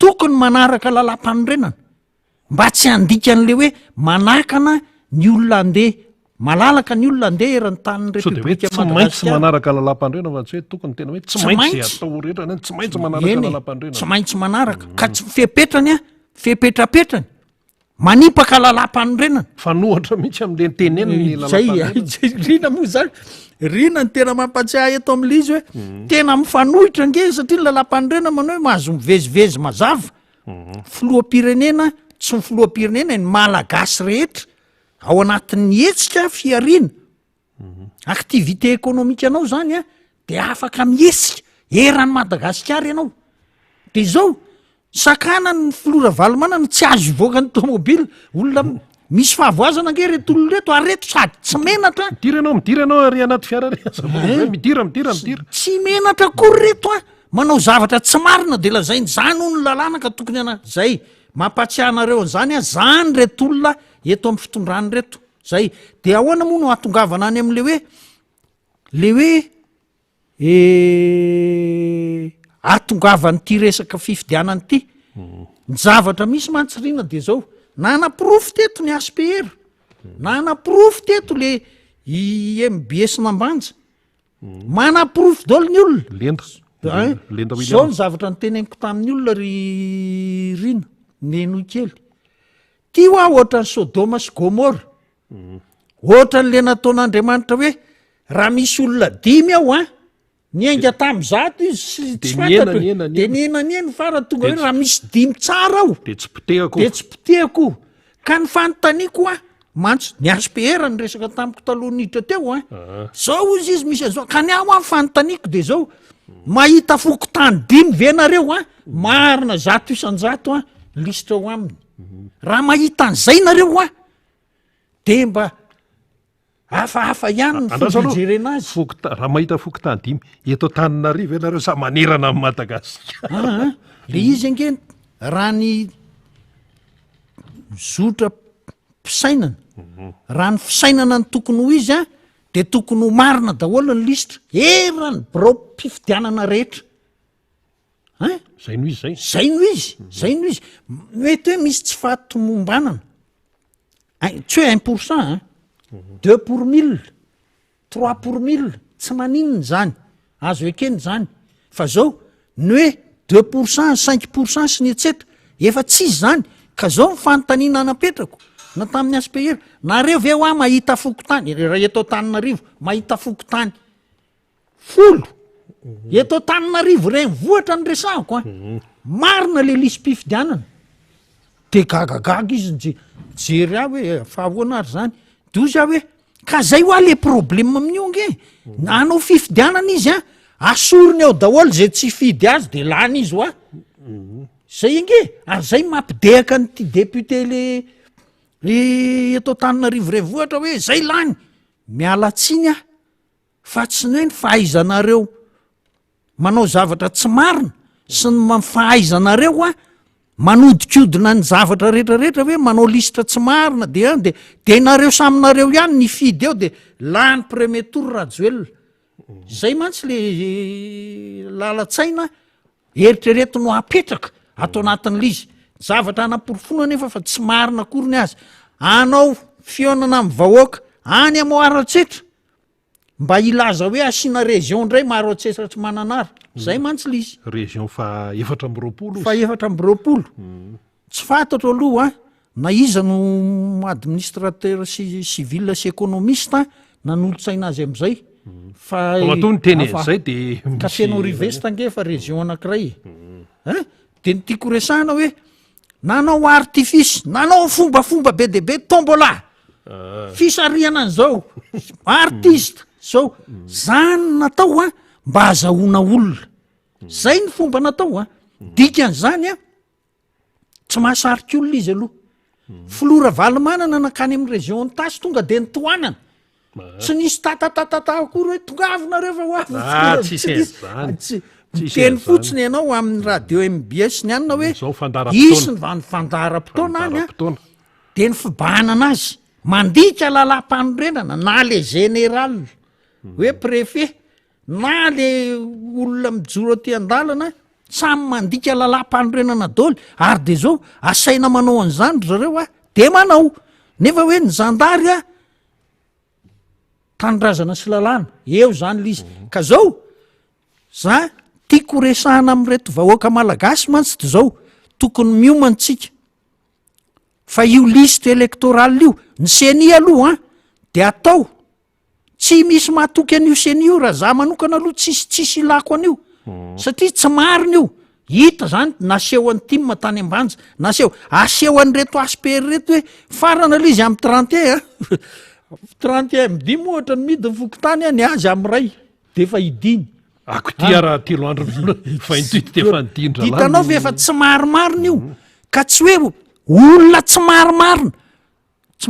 tokony manaraka lalam-panorenana mba tsy handika an'le hoe manakana ny olona andeha malalaka ny olona andeha eran'ny tanin'ny repoblika tsy maintsy manaraka lalam-pandrena fa tsy hoe tokony tena hoe tsy maintsy atao rehetra tsy maintsy manaraka lalam-pandrena tsy maintsy manaraka ka tsy fepetrany fepetrapetrany manipaka lalam-panorenana fa nohatra mihitsy am'le teneniny zay rina moa zany rina ny tena mampatsiahy eto amin'le izy hoe tena mifanohitra nge satria ny lalam-panorenana manao hoe mahazo mivezivezy mazava filoha-pirenena tsy ny filoha-pirenena ny malagasy rehetra ao anatin'ny hetsika fiarina aktivité économique anao zany de afaka mihesika eran'ny Madagasikara ianao de zao sakana ny filoha Ravalomanana tsy azo ivoaka ny tomobily olona misy fahavoazana nge reto olona reto ary reto sady tsy menatra midiry anao ary anaty fiara midira tsy menatra kory reto manao zavatra tsy marina de lazainy zany ho ny lalàna ka tokony zay mampatsiahnareo an'izany zany reto olona eto amin'ny fitondrany reto zay de ahoana moa no atongavana any am'le hoe atongavany ty resaka fifidianany ty ny zavatra misy mantsirina de zao na anaprofo teto ny HPR na anaprofo teto le MBS nambanja manaprofo daholo ny olona zao ny zavatra nyteneniko tamin'ny olona rina nenoy kely ty ho ohatra ny Sodoma sy Gomora ohatra n'le nataon'Andriamanitra hoe raha misy olona 5 ao ny ainga tam'zato izy tsy fantatra de nienanieny fara tonga hoe raha misy 5 tsara ao de tsy potehako ka ny fanontaniako mantsy ny HPR ny resaka tamiko taloha niditra teo zao izy misy azao ka ny aho fanontaniako de zao mahita fokotany 5 ve nareo a marina 100 isan-jato a lisitra ao aminy raha mahita an'izay nareo a de mba hafahafa ihany ny fijerena azy raha mahita fokotany 5 eto Antananarivo ianareo sa manerana amin'ny Madagasikara le izy ange raha ny zotra fisainana raha ny fisainana ny tokony ho izy a de tokony ho marina daholo ny lisitra erany mpifidianana rehetra zay no izy zay no izy mety hoe misy tsy fahatomombanana tsy hoe 1% 2 pour 1000 3 pour 1000 tsy maninona zany azo ekeny zany fa zao ny hoe 2% 5% sy ny etsetra efa tsisy zany ka zao nyfanontaniana napetrako na tamin'ny ASPR nareo ve hoa mahita fokotany raha eto Antananarivo mahita fokotany 10 eto Antananarivo reny vohatra ny resahako a marina le lisy mpifidianana de gagagaga izy jery ah hoe fahahoana ary zany dozy ah hoe ka zay hoa le problema amin'io nge nanao fifidianana izy a asoriny ao daholo zay tsy fidy azy de lany izy hoa zay nge ary zay mampidehaka nyty député le eto Antananarivo renivohatra hoe zay lany mialatsiny a fa tsy ny hoe ny fahaizanareo manao zavatra tsy marina sy ny fahaizanareo a manodikodina ny zavatra rehetrarehetra hoe manao lisitra tsy marina de nareo saminareo ihany ny fidy eo de lany premier tour rajoelona zay mantsy le lalatsaina eritrereto no apetraka atao anatin'le izy zavatra anaporofona nefa fa tsy marina akory ny azy anao fionana amin'ny vahoaka any Amoaratsetra mba ilaza hoe asiana région ndray Maroantsetra tsy mananara zay mantsy le izy région fa 420 fa 420 tsy fantatro aloha na iza no administrateur civil sy économiste nanolotsaina azy am'izay fa matony teny zay de Cafénao Riveste nge fa région anankiray de ny tiako resahana hoe nanao artifice nanao fombafomba be de be tombola fisariana an'izao artiste zao zany natao a mba hazahoana olona zay ny fomba natao a dikan'izany a tsy mahasarika olona izy aloha filora valimanana nakany amin'ny région ny tasy tonga de nytoanana tsy nisy tatatatata akory hoe tongavina rehefa teny fotsiny ianao amin'ny radio MBS ny anina hoe isy ny vanifandara-potoana any a de ny fibanana azy mandika lalam-panorenana na le général hoe préfet na le olona mijoro aty an-dalana samy mandika lalam-panorenana daholo ary de zao asaina manao an'izany zareo a de manao nefa hoe ny zandary a tanindrazana sy lalàna eo zany le izy ka zao za tiako resahana am'reto vahoaka malagasy mantsy de zao tokony miomantsika fa io liste électorale io ny CENI aloha de atao tsy misy mahatoky an'io CENI io raha za manokana aloha tsisy ilako an'io satria tsy marina io hita zany naseho an'ny team tany ambanja naseho aseho an'reto ASPR reto hoe farana le izy amin'ny 31 31 midimy ohatra ny midiny fokotany ny azy am'ray de efa idiny akotia raha telo andro faintoity de efa nidindra hitanao ve efa tsy marimarina io ka tsy hoe olona tsy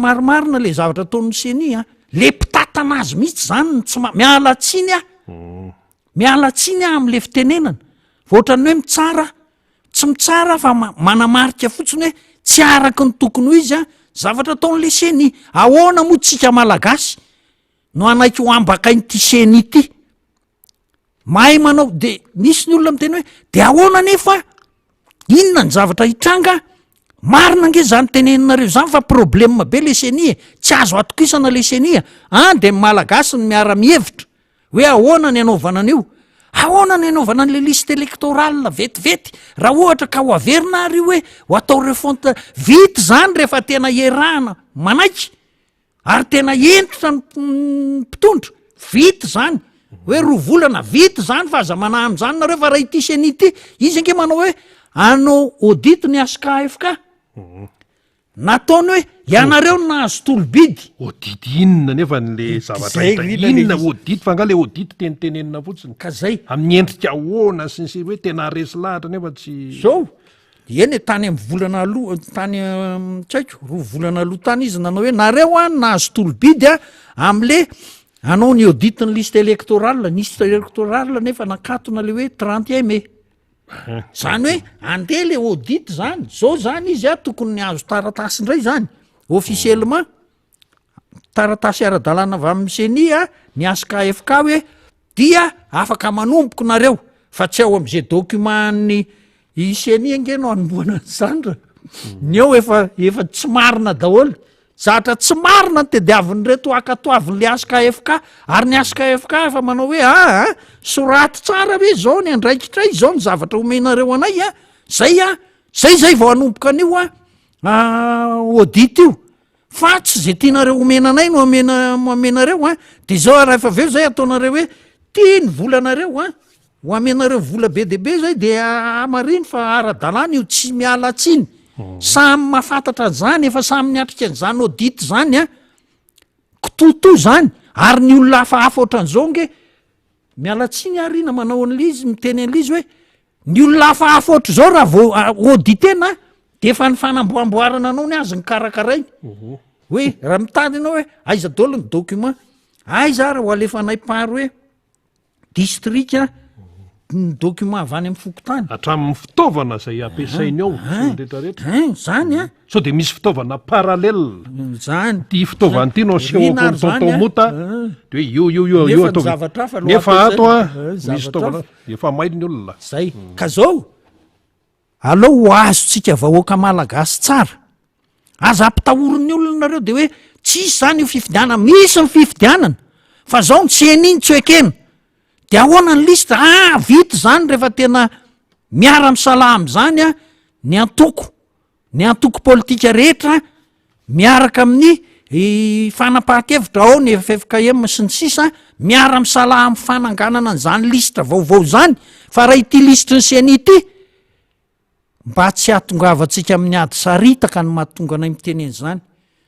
marimarina le zavatra ataon'ny CENI le mpitatana azy mihitsy zany mialatsiny am'le fitenenana voatrany hoe mitsara tsy mitsara fa manamarika fotsiny hoe tsy araka ny tokony ho izy zavatra ataon'le CENI ahoana moa tsika malagasy no anaiky ho ambakain'ity CENI ity mahay manao de misy ny olona miteny hoe de ahoana nefa inona ny zavatra hitranga marina nge zany teneninareo zany fa problema be le CENI tsy azo atokisana le CENI de malagasy ny miara-mihevitra hoe ahoana ny anaovana an'io ahoana ny anaovana an'le liste électorale vetivety raha ohatra ka ho averina ary hoe ho atao refonta vity zany rehefa tena erahana manaiky ary tena entitra ny mpitondra vity zany hoe roa volana vity zany fa aza manahamy zany nareo fa raha ity CENI ity izy ange manao hoe anao audit ny ASKAFK nataony hoe ianareo nahazo tolobidy audity inona nefa n'le zavatra Zay, hita inona inona le izy? audity fa nga le audity tenitenenina fotsiny ka zay amin'ny endrika ahoana sy ny sy hoe tena resy lahatra nefa tsy zao eny tany amy volana tany tsaiko 2 volana aloha tany izy nanao hoe nareo a nahazo tolobidy a am'le anao ny auditiny liste électorale nefa nakatona le hoe 31 mai zany hoe andeha le audit zany zao zany izy a tokony ny azo taratasy indray zany officiellement taratasy ara-dalàna avy amin'ny CENI a miasika AFK hoe dia afaka manomboko nareo fa tsy ao am'izay document-ny i CENI angeno anomboana zany ra ny eo efa tsy marina daholo zatra tsy marina ny tediavin'reto akatoavin'le asika AFK ary ny asika AFK efa manao hoe soraty tsara hoe zao ny andraikitray zao ny zavatra omenareo anay a zay vao anomboka an'io audit io fa tsy zay tianareo omenanay no amenareo de zao rehefa aveo zay ataonareo hoe tia ny volanareo ho amenareo vola be de be zay de amariny fa ara-dalàna io tsy miala tsiny samy mahafantatra zany efa samy niatrika an'izany audit zany kitoto zany ary ny olona hafahafa ohatran'izao nge miala tsiny arina manao an'lizy miteny an'lizy hoe ny olona hafahafa ohatr' zao raha vao auditena de efa ny fanamboamboarana anao ny azy ny karakarainy hoe raha mitady anao hoe aiza daholo ny document aiza raha ho alefanay paro hoe district ny document avy any amin'ny fokotany hatramin'ny fitaovana zay ampiasainy ao rehetrarehetra zany sao de misy fitaovana parallele zany ty fitaovana ty no seho Inary zany, tontomota de hoe io Nefa ny zavatra hafa aloha nefa ato ampiasaina. misy Zavatra fitaovana efa maily ny olona zay ka zao aleo ho azontsika vahoaka malagasy tsara aza ampitahorin'ny olona nareo de hoe tsisy zany io fifidianana misy ny fifidianana fa zao ny tseniny tsy ekena de ahoana ny lista vity zany rehefa tena miara misalamy zany ny antoko politika rehetra miaraka amin'ny fanapahan-kevitra ao ny FFKM sy ny sisa miara misalamy fananganana n'zany lista vaovao zany fa raha ity lista ny CENI ity mba tsy ahatongavantsika amin'ny ady saritaka ny mahatonga anay miteny an'izany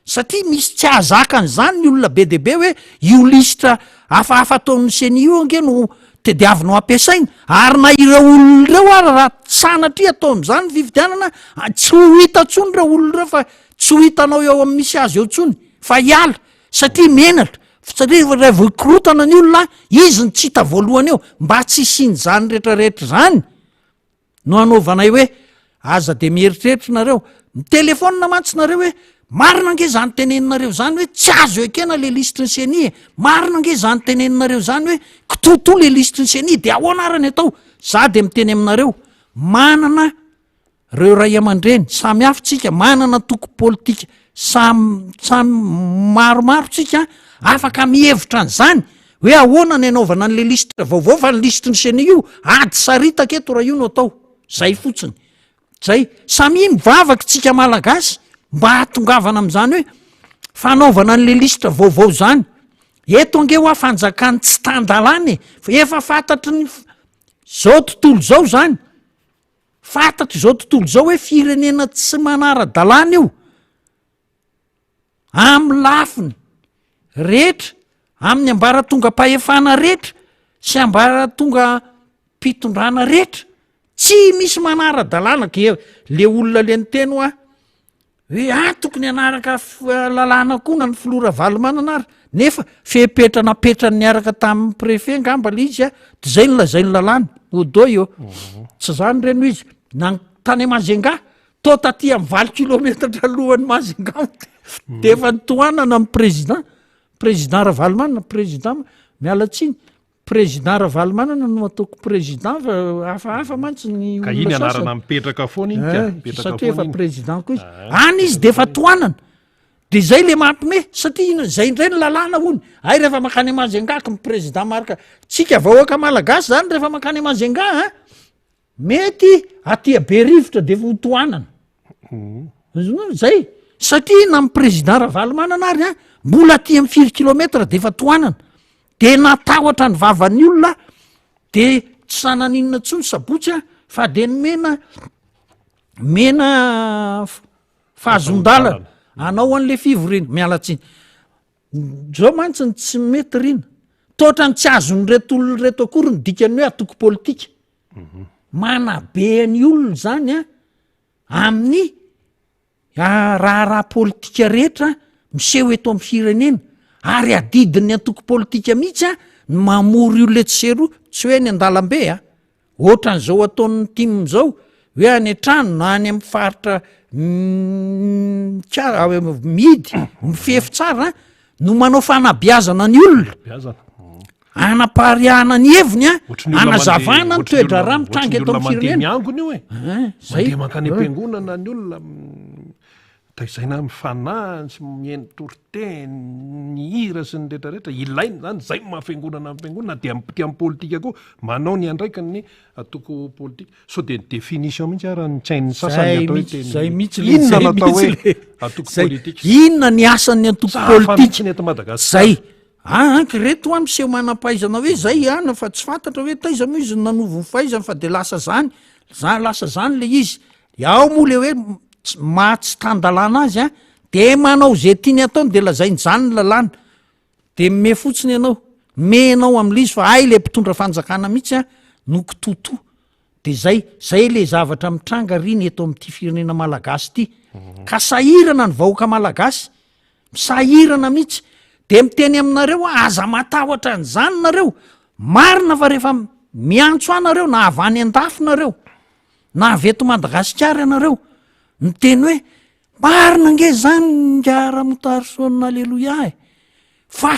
satria misy tsy ahazaka an'izany ny olona be de be hoe io lista hafahafa ataon'ny CENI io ange no tediavinao ampiasaina ary na ireo olona ireo ary raha sanatria atao am'izany fifidianana tsy ho hita tsony reo olona ireo fa tsy ho hitanao eo amin'ny misy azy eo tsony fa hiala satria menatra satria raha voikorotana ny olona izy ny tsy hita voalohany eo mba tsy isiany zany rehetrarehetra zany no anaovanay hoe aza de mieritreritra nareo mitelefona mantsy nareo hoe marina nge zany teneninareo zany hoe tsy azo ekena le liste ny CENI marina nge zany teneninareo zany hoe kitoto le liste ny CENI de ahoana arany atao za de miteny aminareo manana reo ray aman-dreny samy hafatsika manana toko politika samy maromaro tsika afaka mihevitra an'izany hoe ahoana ny anaovana an'le liste vaovao fa ny liste ny CENI io ady saritaka eto raha io no atao zay fotsiny zay samy mivavaka tsika malagasy mba hatongavana am'izany hoe fanaovana an'le lista vaovao zany eto ange ho fanjakany tsy tandalany efa fantatry ny zao tontolo zao zany fantatry zao tontolo zao hoe firenena tsy manara-dalàna io amin'ny lafiny rehetra amin'ny ambaratonga-pahefana rehetra sy ambaratonga mpitondrana rehetra tsy misy manara-dalàna ke le olona le nyteny hoe tokony anaraka lalàna koa na ny filora valomanana ary nefa fepetranapetrany niaraka tamin'ny préfet ngamba le izy de zay nylazay ny lalàna odo io tsy zany reno izy na tany Mazenga to taty amin'ny 20 kilometatra alohan'ny Mazenga de efa nitohanana amin'ny président Ravalomanana président miala tsiny président Ravalomanana no ataoko président hafahafa mantsy ny ka iny anarana mipetraka foana iny satria efa président koa izy any izy de efa tohanana de zay le mampime satria zay indray ny lalàna hony ay rehefa makany Mazengaka my président marika tsika vahoaka malagasy zany rehefa makany Mazenga mety aty be rivotra de efa ho tohanana zay satria na my président Ravalomanana ary mbola aty amin'ny 4 kilometra de efa tohanana de natahotra ny vavan'ny olona de tsy sananinona tsony sabotsy fa de ny mena fahazondalana anao an'le fivorina mialatsiny zao mantsiny tsy mety rina toatrany tsy azony reto olona reto akory ny dikany hoe atoko politika manabe ny olona zany a amin'ny raha politika rehetra miseho eto amin'ny firenena ary adidiny atoko politika mihitsy a ny mamory olona etsero tsy hoe ny andalambe a ohatran'izao ataon'ny tim zao hoe any an-trano na any amin'ny faritra midy mifefy tsara no manao fanabiazana ny olona anapariahana ny heviny a anazavana ny toedra raha mitranga eto amin'ny firenena miangony io mandeha mankany am-piangonana ny olona taizaina mifanahy sy mihaino toriteny ny hira sy ny rehetrarehetra ilaina zany zay mahafiangonana am'fiangonana dia ty amin'ny politika koa manao ny andraikany ny atoko politika so de définition mihitsy ara ny tsain'ny sasany atao zay mihitsy inona natao hoe atoko politika inona ny asan'ny atoko politika ny eto Madagasikara zay reto a miseho manam-pahaizana hoe zay ana fa tsy fantatra hoe taiza moa izy nanovo ny fahaizana fa de lasa zany le izy ao moa le hoe mahatsy tandalana azy a de manao zay tiany ataony de lazainy zany ny lalàna de me fotsiny ianao menao am'le izy fa ay le mpitondra fanjakana mihitsy a no kitoto de zay le zavatra mitranga riny eto amin'ity firenena malagasy ity ka sahirana ny vahoaka malagasy misahirana mihitsy de miteny aminareo aza matahotra nyzany nareo marina fa rehefa miantso anareo na avy any an-dafinareo na avy eto Madagasikara ianareo miteny hoe marina nge zany ngara motarisona aleloia fa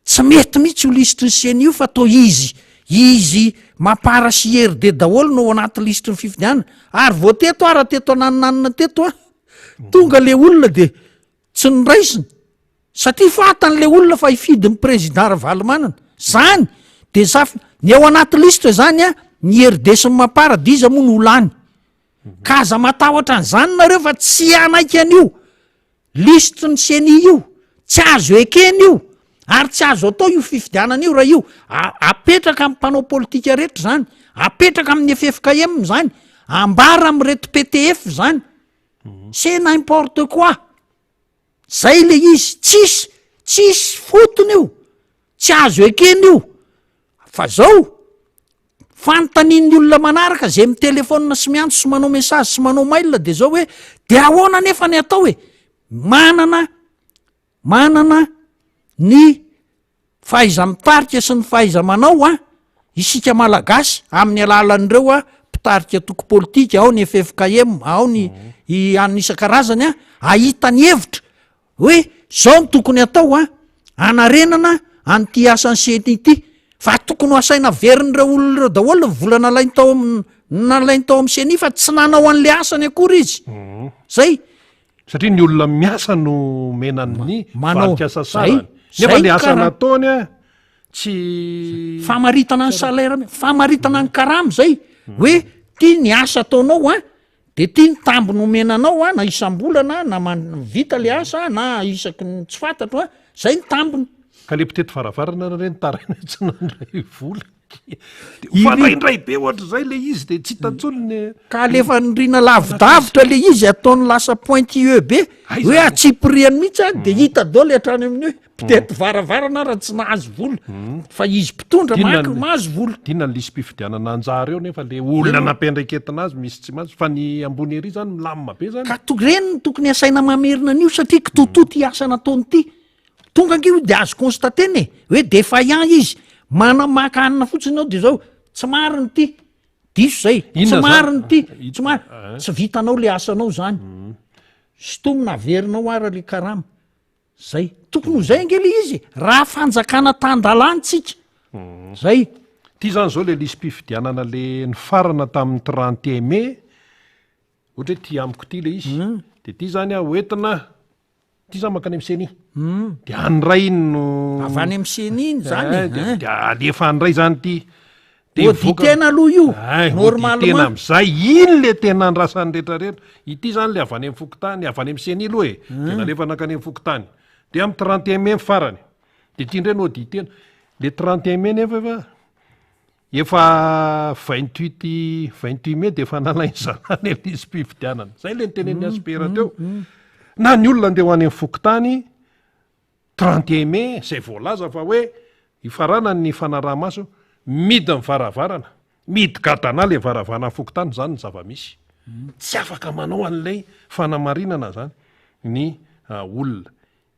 tsy mety mihitsy ho lisitry ny seny io fa to izy mampara sy hery de daholo no anaty lisitry ny fifidianana ary vo teto raha teto ananonanina teto a tonga le olona de tsy niraisiny satria fatan'le olona fa hifidy ny président Ravalomanana zany de ny ao anaty lisitra zany a ny heridesiny mampara de iza moa no olany ka aza matahotra nyzany nareo fa tsy anaiky an'io lisitry ny seny io tsy azo ekeny io ary tsy azo atao io fifidianana io raha io apetraka amin'ny mpanao politika rehetra zany apetraka amin'ny FFKM zany ambara amin'ny reto PTF zany c'est n'importe quoi zay le izy tsisy fotony io tsy azo ekeny io fa zao fanontanian'ny olona manaraka zay mitelefona sy miantso sy manao message sy manao mail de zao hoe de ahoana nefa ny atao hoe manana ny fahaiza-mitarika sy ny fahaiza-manao a isika malagasy amin'ny alalan'ireo a mpitarika toko politika ao ny FFKM ao ny isan-karazany a ahitany hevitra hoe zao ny tokony atao a anarenana an'ity asan'ny seny ity fa tokony ho asaina verin'ireo olonareo daholo ny vola nalainy tao amin'ny seny fa tsy nanao an'le asany akory izy zay satria ny olona miasa no menan'ny valikasa sarany nefa le asa nataony a tsy famaritana ny salaire famaritana ny karama zay hoe ty ny asa ataonao a de ty ny tambo no menanao a na isam-bolana na vita le asa na isaky ny tsy fantatro a zay ny tambony ka le mpitety faravarana reny taraina tsy nandray vola fanaindray be ohatra zay le izy de tsy hitantsony ka lefa nyrina lavidavitra le izy ataony lasa pointilleux be hoe atsipiriany mihitsy a de hita dao le hatrany amin'ny hoe mpitety varavarana raha tsy nahazo vola fa izy mpitondra mahazo vola tiana ny lisy mpifidianana anjara eo nefa le olona nampiandraiketina azy misy tsy mazy fa ny ambony ery zany milamina be zany ka reny no tokony asaina mamerina an'io satria kitototy hiasa nataony ity tonga ange io de azo constateny hoe défaillant izy maka hanina fotsiny ao de zao tsy mariny ity diso zay tsy mariny ity tsy vitanao le asanao zany sitomina averinao ara le karama zay tokony ho zay nge le izy raha fanjakana tandalantsika zay ty zany zao le lisy mpifidianana le ny farana tamin'ny 31 mai ohatra hoe ty amiko ty le izy de ty zany a hoentina ty zany makany amin'ny seny de anyray iny no avy any amin'ny seny iny zany de alefa anyray zany ty oditena aloha io normalement am'izay iny le tena andrasany rehetrarehetra ity zany le avy any amin'ny fokotany avy any amin'ny seny aloha de nalefa nakany amin'ny fokotany de amin'ny 31 mai farany de ty ndray no auditena le 31 mai nefa efa 28 mai de efa nalainy zanany elisy mpifidianana zay le nytenen'ny aspera teo na ny olona andeha ho any amin'ny fokotany 31 mai zay voalaza fa hoe ifarana ny fanaraha-maso midy ny varavarana midy gadana le varavana ny fokotany zany ny zava-misy tsy afaka manao an'ilay fanamarinana zany ny olona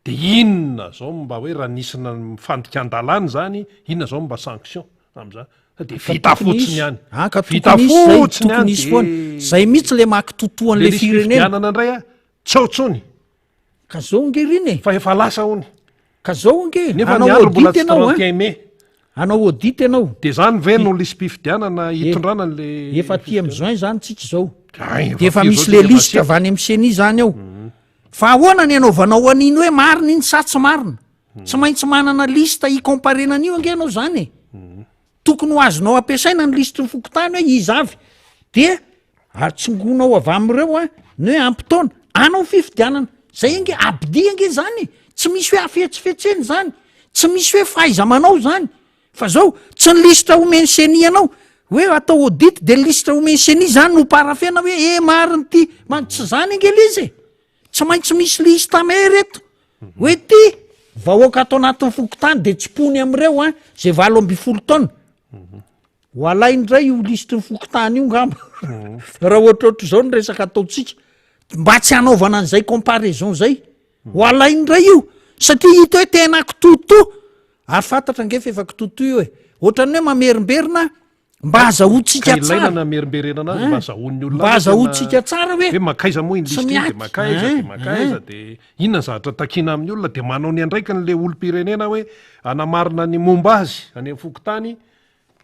de inona zao mba hoe raha nisina mifandikan-dalàny zany inona zao mba sanction am'zany de vita fotsiny ihany vita fotsiny ihany foana zay mihitsy le mankitotoan'le firenena indray a tsaotsony ka zao ngeriny fa efa lasa hony ka zao nge nefa anao niandro mbola audit tsy ianao 31 mai anao audit ianao de zany ve no lisy mpifidianana hitondrana le efa ty am' juin zany tsika zao Ay, de efa fy misy zao le de liste avy any am' seni zany ao fa ahoana ny anaovanao an'iny hoe marina iny sa tsy marina tsy maintsy manana lista hikomparena an'io ange anao zany e tokony ho azonao ampiasaina ny listy ny fokotany hoe izy avy de aritsongonao avy am'ireo a ny hoe ampitaona anao fifidianana zay ange abidi ange zany tsy misy hoe afetsifetseny zany tsy misy hoe faiza manao zany fa zao tsy ny lista omeny seni anao hoe atao audit de lista omeny seni zany no parafena hoe mariny ty tsy zany ange le izy tsy maintsy misy lista me reto hoe ty vahoaka atao anatin'ny fokotany de tsipony am'ireo a zay 20 taona ho alaindray io liste ny fokotany io ngamba raha ohatraohatr' zao ny resaka ataotsika mba tsy hanaovana an'izay comparaison zay ho alaindray io satria hita hoe tena kitoto ary fantatra ngefa efa kitoto io e ohatrany hoe mamerimberina mba azahotsika tsara ilaina na merimberena anazy mba azahoan'ny olona mba azahotsika tsara hoe makaiza moa iny Tsy liste iny de miaky. makaiza de makaiza de inona ny zavatra takina amin'ny olona de manao ny andraiky n'le olom-pirenena hoe anamarina ny momba azy any amin'ny fokotany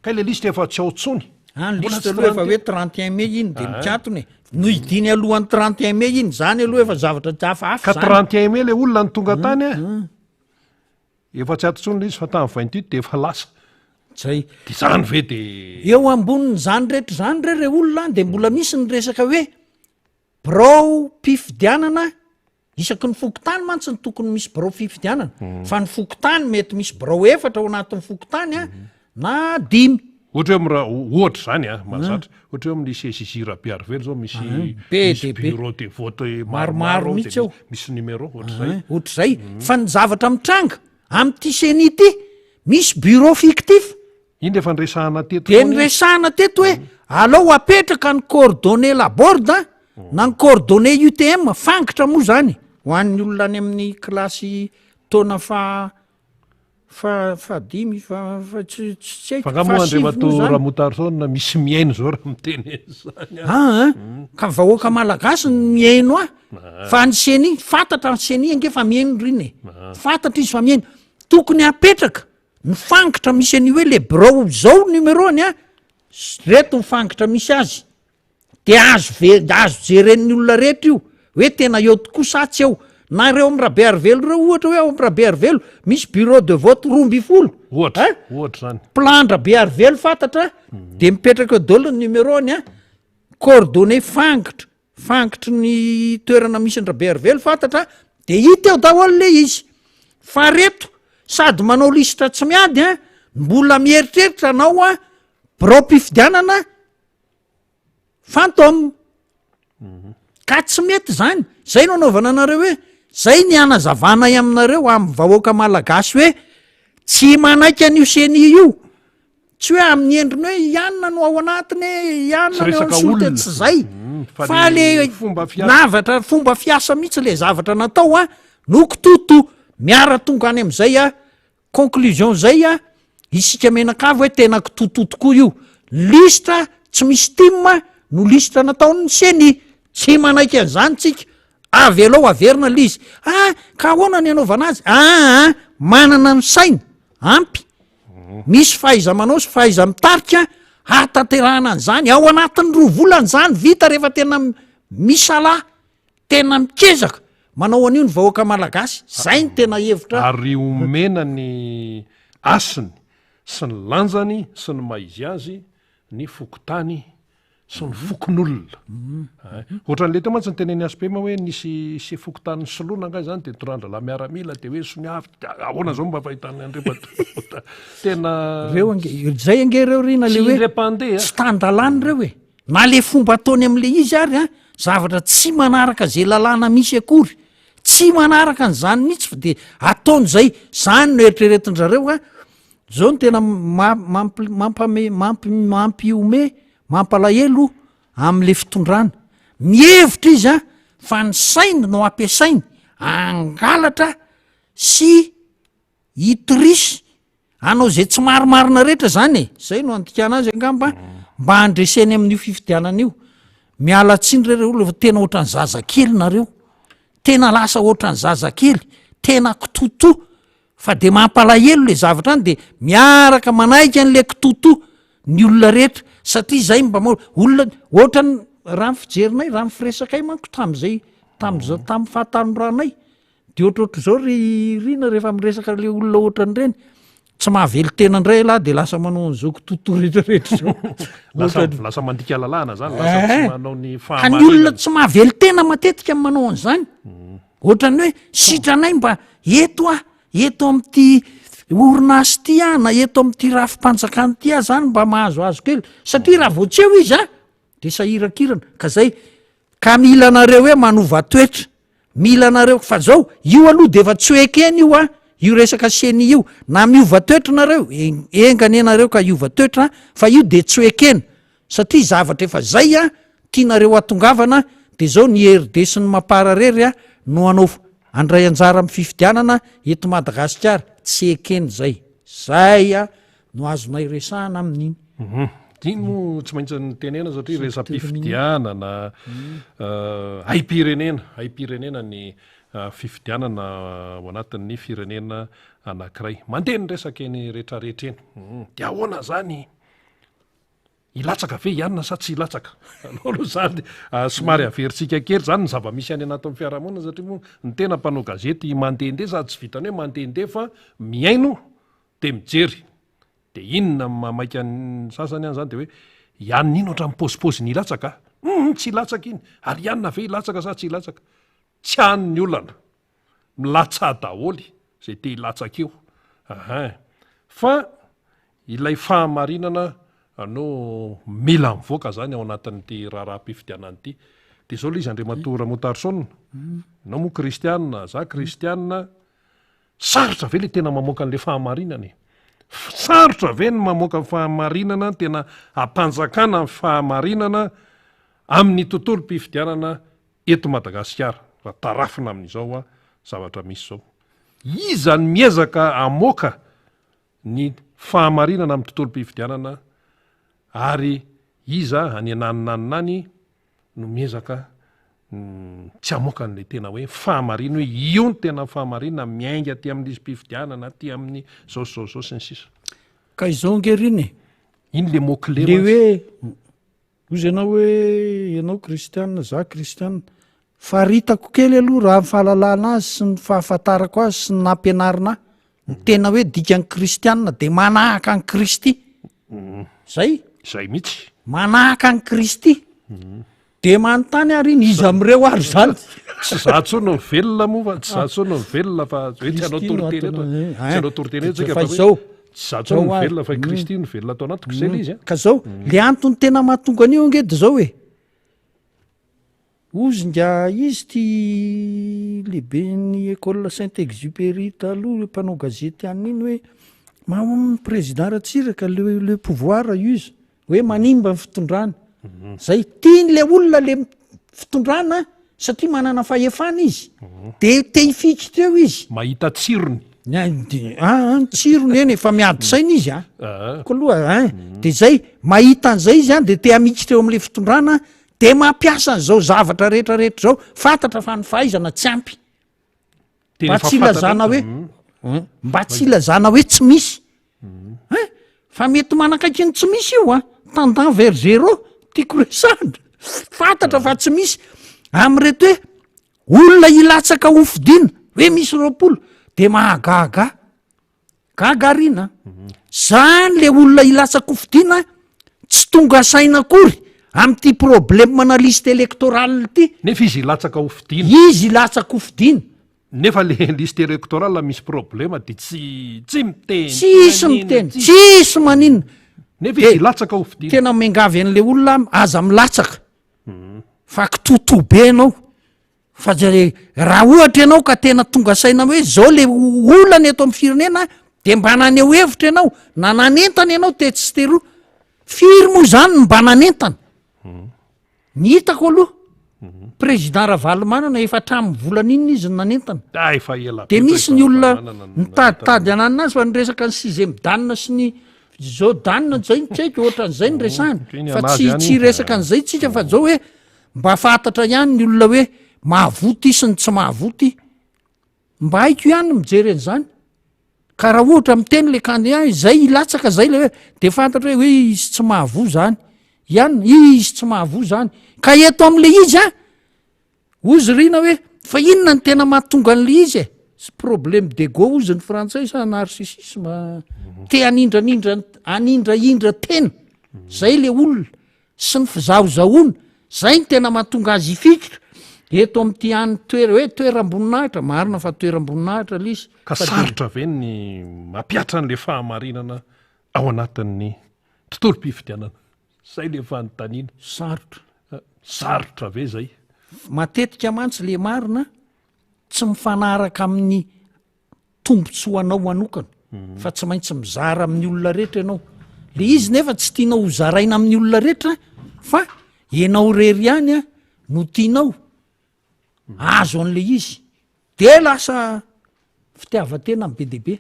ka le liste efa tsy ao tsony any Mbola liste tsy aloha efa 31 hoe 31 mai iny de mikatony no idiny alohan'ny 31 mai iny zany aloha efa zavatra tsy hafahafa ka zany 31 mai le olona ny tonga tany a efa tsy atotsony le izy fa tamin'ny 28 de efa lasa zay de zany ve de eo ambonin' zany rehetra zany re olona de mbola misy ny resaka hoe birao mpifidianana isaky ny fokotany mantsy ny tokony misy birao fifidianana fa ny fokotany mety misy birao efatra ao anatin'ny fokotany a na 10 ohatra hoe am'raha ohatra zany a mahazatra ohatra hoe amin'ny CSIS Rabearvely zao misy misy be. bureau de vote Maromaro maromaro mihitsy ao. de misy numéro ohatra zay ohatra zay fa ny zavatra mitranga am'ty seni ity misy bureau fictif iny efa nresahana teto de foana iny. nyresahana teto hoe alao apetraka ny coordonné laborde na ny coordonné UTM fangitra moa zany ho an'ny olona any amin'ny klasy taona fadimy tsy fa haiko ngamoa andre fahasivy mato moa zany. raha motarisona misy miaino zao raha miteny zany a. Ka vahoaka malagasy ny miaino fa ny seni fantatra ny seni ange fa miaino riny fantatra izy fa miaino tokony apetraka ny fangitra misy any hoe le birao zao numerony a reto ny fangitra misy azy de azo jeren'ny olona rehetra io hoe tena eo tokoa sa tsy eo na reo am' Rabearvelo reo ohatra hoe ao am' Rabearvelo misy bureau de vote 12 ohatra ohatra zany plan Rabearvelo fantatra de mipetraka eo daholo ny numerony a coordonné fangitry ny toerana misy ny Rabearvelo fantatra de hita eo daholo le izy fa reto sady manao lista tsy miady a mbola mieritreritra anao a birao mpifidianana fantôme ka tsy mety zany zay no anaovana anareo hoe zay ny anazavana aminareo amin'ny vahoaka malagasy hoe tsy manaiky an'io seni io tsy hoe amin'ny endriny hoe ianona no ao anatiny ianona no ao resaka an'solika olona. tsy zay fa fa le le fomba fiasa. navatra fomba fiasa mihitsy le zavatra natao a no kitoto miara tonga any am'izay a conclusion zay a isika menakavy hoe tena kitoto tokoa io lista tsy misy timma no lista nataon'ny seni tsy manaiky an'izany tsika avy alao averina lizy ka ahoana ny anaovana azy manana ny saina ampy misy fahaiza manao sy fahaiza mitarika hatanterahana an'izany ao anatin'ny 2 volana zany vita rehefa tena misala tena mikezaka manao an'io ny vahoaka malagasy zay ny tena hevitra ary omena ny asiny sy ny lanjany sy ny maizy azy ny fokotany sy ny fokon'olona ohatran'le teo mantsy ny teneny aspema hoe nisy sy fokontany soloana nga zany de torandra la miaramila de hoe soniavy ahoana zao mba fahitany andriampatota tena reo zay ange reo rina le hoe repandeha tsy tandalany reo e na le fomba ataony am'le izy ary a zavatra tsy manaraka zay lalàna misy akory tsy manaraka n'zany mihitsy fa de ataony zay zany no eritreretindrareo a zao no tena mampiome mampalahelo am'le fitondrana mihevitra izy a fa ny sainy no ampiasainy angalatra sy itorisy anao zay tsy marimarina rehetra zany e zay no andikana azy angamba mba handreseny amin'io fifidianana io miala tsindry reo lefa tena ohatrany zaza kely nareo tena lasa ohatrany zaza kely tena kitoto fa de mampalahelo le zavatra any de miaraka manaika an'le kitoto ny olona rehetra satria zay mba olona ohatrany raha ny fijerinay raha ny firesakay manko tam'zay tam'y fahatanoranay de ohatrohatr' zao rina rehefa miresaka le olona ohatran'ireny tsy mahavelo tena indray lahy de lasa manao an'izao kitoto rehetrarehetra zao lasa mandika lalàna zany lasa tsy manao ny ka ny olona tsy mahavelo tena matetika manao an'izany ohatrany hoe sitranay mba eto am'ty orinasy ty na eto am'ty rafimpanjakany ty zany mba mahazoazo kely satria raha voatsy eo izy de sahirakirana ka zay ka mila anareo hoe manova toetra mila anareo fa zao io aloha de efa tsy hoekeny io io resaka seny io na miova toetra nareo engany anareo ka iova toetra fa io de tsy hoekena satria zavatra efa zay tianareo atongavana de zao ny heridesi ny mampararery no anao andray anjara amy fifidianana eto Madagasikara tsy ekeny zay no azonay resahana amin'iny iny mo tsy maintsy ny tenena satria resam-pifidianana hay-pirenena ny fifidianana ao anatin'ny firenena anankiray mandeha ny resaka eny rehetrarehetra eny de ahoana zany ilatsaka ve ianina sa tsy ilatsaka anao aloha zany somary averintsika kely zany ny zava-misy any anatin'ny fiarahamonina satria moa ny tena mpanao gazety mandehandeha sady tsy vitany hoe mandehandeha fa miaino de mijery de inona mamaika ny sasany any zany de hoe ianina ino ohatran'ny posiposy ny ilatsaka tsy ilatsaka iny ary ianina ve ilatsaka sa tsy ilatsaka tsy an'ny olana milatsa daholy zay te hilatsaka eo fa ilay fahamarinana no mila mivoaka zany ao anatin'ity raharaha-pifidianany ity de zao le izy Andriamatora Motarsona nao moa kristianina za kristianina sarotra ve le tena mamoaka an'le fahamarinana sarotra ve ny mamoaka fahamarinana tena ampanjakana fahamarinana amin'ny tontolo mpifidianana eto Madagasikara raha tarafina amin'izao zavatra misy zao izany miezaka amoaka ny fahamarinana amin'ny tontolo mpifidianana ary iza any ananinaniny no miezaka tsy amoaka n'le tena hoe fahamarina hoe io ny tena fahamarinana miainga ty amin'izy mpifidianana ty amin'ny zao sy ny sisa ka izao ngeriny iny le mot-clé le hoe ozy ianao hoe ianao kristianina za kristianina faritako kely aloha raha fahalalana azy sy ny fahafantarako azy sy ny nampianarina ny tena hoe dika ny kristianina de manahaka ny kristy zay mihitsy manahaka ny kristy de manontany ary iny izy am'ireo ary zany tsy za tsono ny velona moa fa tsy za tsono ny velona fa hoe tsy anao toriteny eto tsy anao toriteny eto fa izao tsy za tsono ny velona fa kristy ny velona atao anatiko zay le izy ka zao le antony tena mahatonga an'io angedy zao hoe ozinga izy ty lehibe ny école Saint-Exupéry taloha le mpanao gazety an'iny hoe mamono président Ratsiraka le pouvoir io izy hoe manimba ny fitondrana zay tiany le olona le fitondrana satria manana fahefana izy de te hifikitra eo izy mahita tsirony tsirony eny efa miady saina izy ko aloha de zay mahita an'izay izy de te hamikitra eo am'le fitondrana de mampiasa n'zao zavatra rehetrarehetra zao fantatra fa ny fahaizana tsy ampy mba tsy ilazana hoe tsy misy fa mety manakaiky ny tsy misy io tendant vers zéro tiako resandra fantatra fa tsy misy am'reto hoe olona ilatsaka hofidina hoe misy roapolo de mahagaga gagarina zany le olona ilatsaka hofidina tsy tonga saina akory am'ty problema na liste électorale ty nefa izy latsaka ho fidiana izy latsaka ho fidiana nefa le liste électorale misy problema de tsy miteny tsisy miteny tsisy maninona nefa izy latsaka ho fidiana tena miangavy an'le olona aza milatsaka fa kitotobe anao fa raha ohatra ianao ka tena tonga saina hoe zao le olana eto amin'ny firenena de mba naneho hevitra ianao na nanentana ianao tetsy teroa firy moa zany mba nanentana ny hitako aloha président Ravalomanana efa hatramin'ny volana inona izy nanentana efa ela de misy ny olona nitaditady ananina azy fa nyresaka ny sixième danina sy ny zao danina zay nitsaiko ohatran'izay ny resahany fa tsy resaka an'izay tsika fa zao hoe mba fantatra ihany ny olona hoe mahavoty sy ny tsy mahavoty mba haiko ihany mijery an'izany ka raha ohatra miteny le candidat zay ilatsaka zay le hoe de fantatra hoe izy tsy mahavo zany ihany izy tsy mahavo zany ka eto am'le izy ozy rina hoe fa inona ny tena mahatonga an'le izy sy problème d'ego ozy ny frantsay sa narcissisme te anindraindra tena zay le olona sy ny fizahozahoana zay ny tena mahatonga azy ifikitra eto am'ty any hoe toeram-boninahitra marina fa toeram-boninahitra le izy ka sarotra ve ny mampiatra n'le fahamarinana ao anatin'ny tontolo-pifidianana zay le fanontaniana sarotra ve zay matetika mantsy le marina tsy mifanaraka amin'ny tombontsoanao manokana fa tsy maintsy mizara amin'ny olona rehetra ianao le izy nefa tsy tianao ho zaraina amin'ny olona rehetra fa ianao rery ihany no tianao azo an'le izy de lasa fitiavatena be deaibe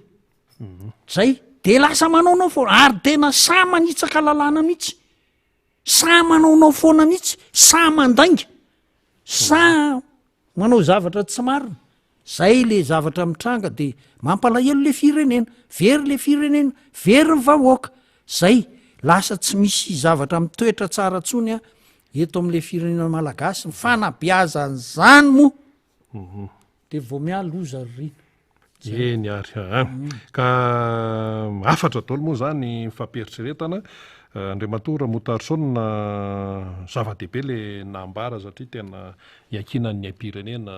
zay de lasa manaonao foana ary tena sa manitsaka lalàna mihitsy sa manaonao foana mihitsy sa mandainga sa manao zavatra tsy marina zay le zavatra mitranga de mampalahelo le firenena very ny vahoaka zay lasa tsy misy zavatra mitoetra tsara tsony eto am'le firenena malagasy mifanabiazan'zany moa de vo mialoza rina eny ary ka afatra daolo moa zany fampieritsiretana andriamatora motarisona zava-dehibe le nambara satria tena iakinan'ny ampirenena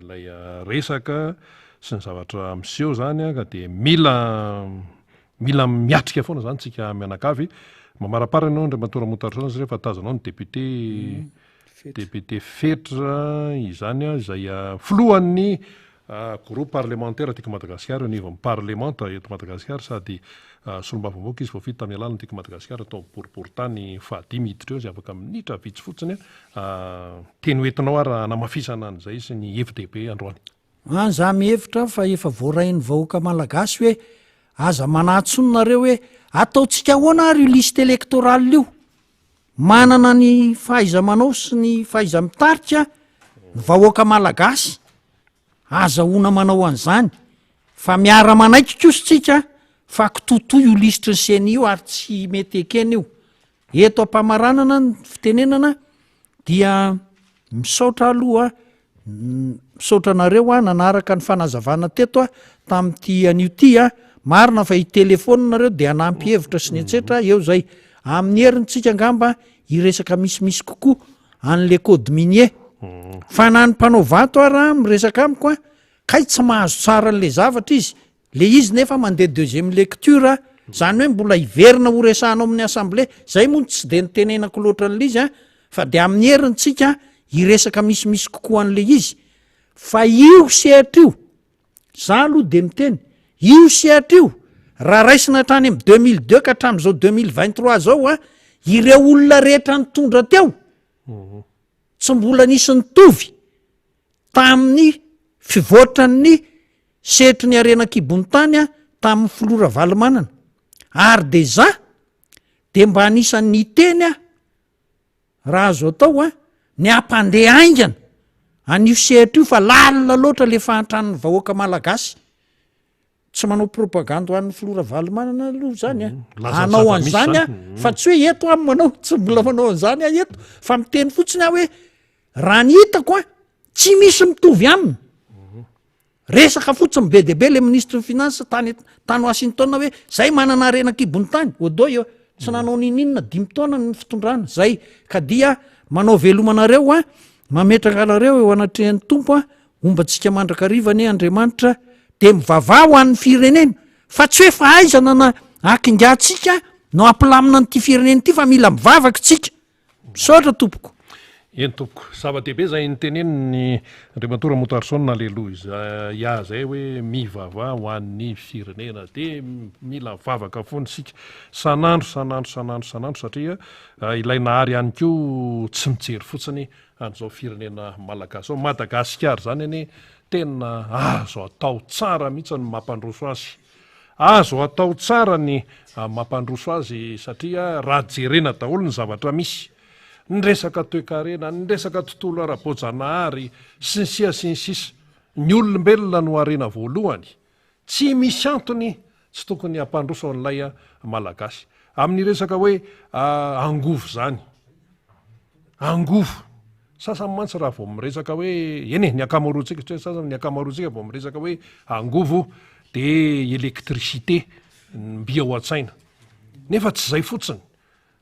lay resaka sy ny zavatra miseho zany ka de mila miatrika foana zany tsika mianakavy mamarapara ianao andriamatora motarisona satria fa tazanao ny député fetra izany zay filohan'ny groupe parlementaire atika Madagasikara niva parlementa eto Madagasikara sady solombavamboaka izy voafita tamin'ny alalana atika Madagasikara atao boriboritany fahadimy hiditra eo zay afaka minitra vitsy fotsiny teny hoentinao ary anamafisana an'izay sy ny FDP androany za mihevitra fa efa voarain'ny vahoaka malagasy hoe aza manahtsononareo hoe ataotsika ahoana ary io liste électorale io manana ny fahaiza-manao sy ny fahaiza-mitarika ny vahoaka malagasy aza ona manao an'izany fa miara manaiky kositsika fa kitotoy io listre ny seny io ary tsy mety ekena io eto ampamaranana ny fitenenana dia misaotra aloha misaotra anareo nanaraka ny fanazavana teto tamin'ity anio ty marina fa hitelefoninareo de anampy hevitra sy ny etsetra eo zay amin'ny herintsika angamba iresaka misimisy kokoa an'le code minier fa na ny mpanao vato raha miresaka amiko kay tsy mahazo tsara n'le zavatra izy le izy nefa mandeha deuxième lecture zany hoe mbola hiverina ho resahanao amin'ny assemblée zay moa tsy de nitenenako loatra n'le izy fa de amin'ny herintsika iresaka misimisy kokoa an'le izy fa io sehatra io za aloha de miteny io sehatra io raha raisina hatrany am 2002 ka hatramin'izao 2023 zao ireo olona rehetra nitondra teo tsy mbola nisy nitovy tamin'ny fivoatran'ny setry ny arenakibony tany tamin'ny filora valomanana ary de za de mba anisan'ny teny raha azo atao ny ampandeha aingana an'io sehatra io fa lalina loatra le fahantrann'ny vahoaka malagasy tsy manao propaganda ho an'ny filora valomanana aloha zany anao an'izany fa tsy hoe eto am manao tsy mbola manao an'izany eto fa miteny fotsiny hoe raha ny hitako tsy misy mitovy aminy resaka fotsiny be deaibe le ministre ny finance tany Washington hoe zay manana arenakibony tany odo io tsy nanao nininona 5 taona ny fitondrana zay ka dia manao velomanareo a mametraka anareo eo anatrehan'ny tompo a ombantsika mandrakariva Andriamanitra de mivavah ho an'ny firenena fa tsy hoe fa aizana na akingatsika no ampilamina n'ity firenena ity fa mila mivavaka tsika misaotra tompoko eny tompoko zava-dehibe zay nyteneniny Andriamatora Motarsona aleloha ia zay hoe mivavah ho an'ny firenena de mila mivavaka foany sika sanandro satria ilay nahary ihany ko tsy mijery fotsiny an'izao firenena malagasy ao Madagasikara zany anie tena azo atao tsara mihitsy ny mampandroso azy azo atao tsara ny mampandroso azy satria raha jerena daholo ny zavatra misy ny resaka toe-karena ny resaka tontolo ara-boajanahary sy ny sisa ny olombelona no arena voalohany tsy misy antony tsy tokony hampandroso an'ilay malagasy amin'ny resaka hoe angovo zany angovo sasany mantsy raha vao miresaka hoe eny ny akamaroantsika satria sasany ny akamaroantsika vao miresaka hoe angovo de électricité mbia ho an-tsaina nefa tsy zay fotsiny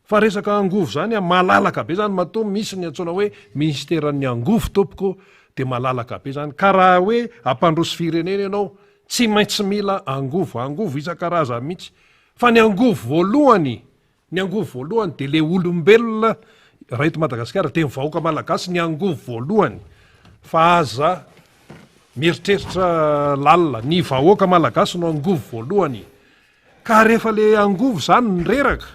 fa resaka angovo zany malalaka be zany mato misy ny antsoina hoe ministeran'ny angovo tompoko de malalaka be zany ka raha hoe ampandroso firenena ianao tsy maintsy mila angovo isan-karazany mihitsy fa ny angovo voalohany de le olombelona raha eto Madagasikara de mivahoaka malagasy ny angovo voalohany fa aza mieritreritra lalina ny vahoaka malagasy no angovo voalohany ka rehefa le angovo zany nyreraka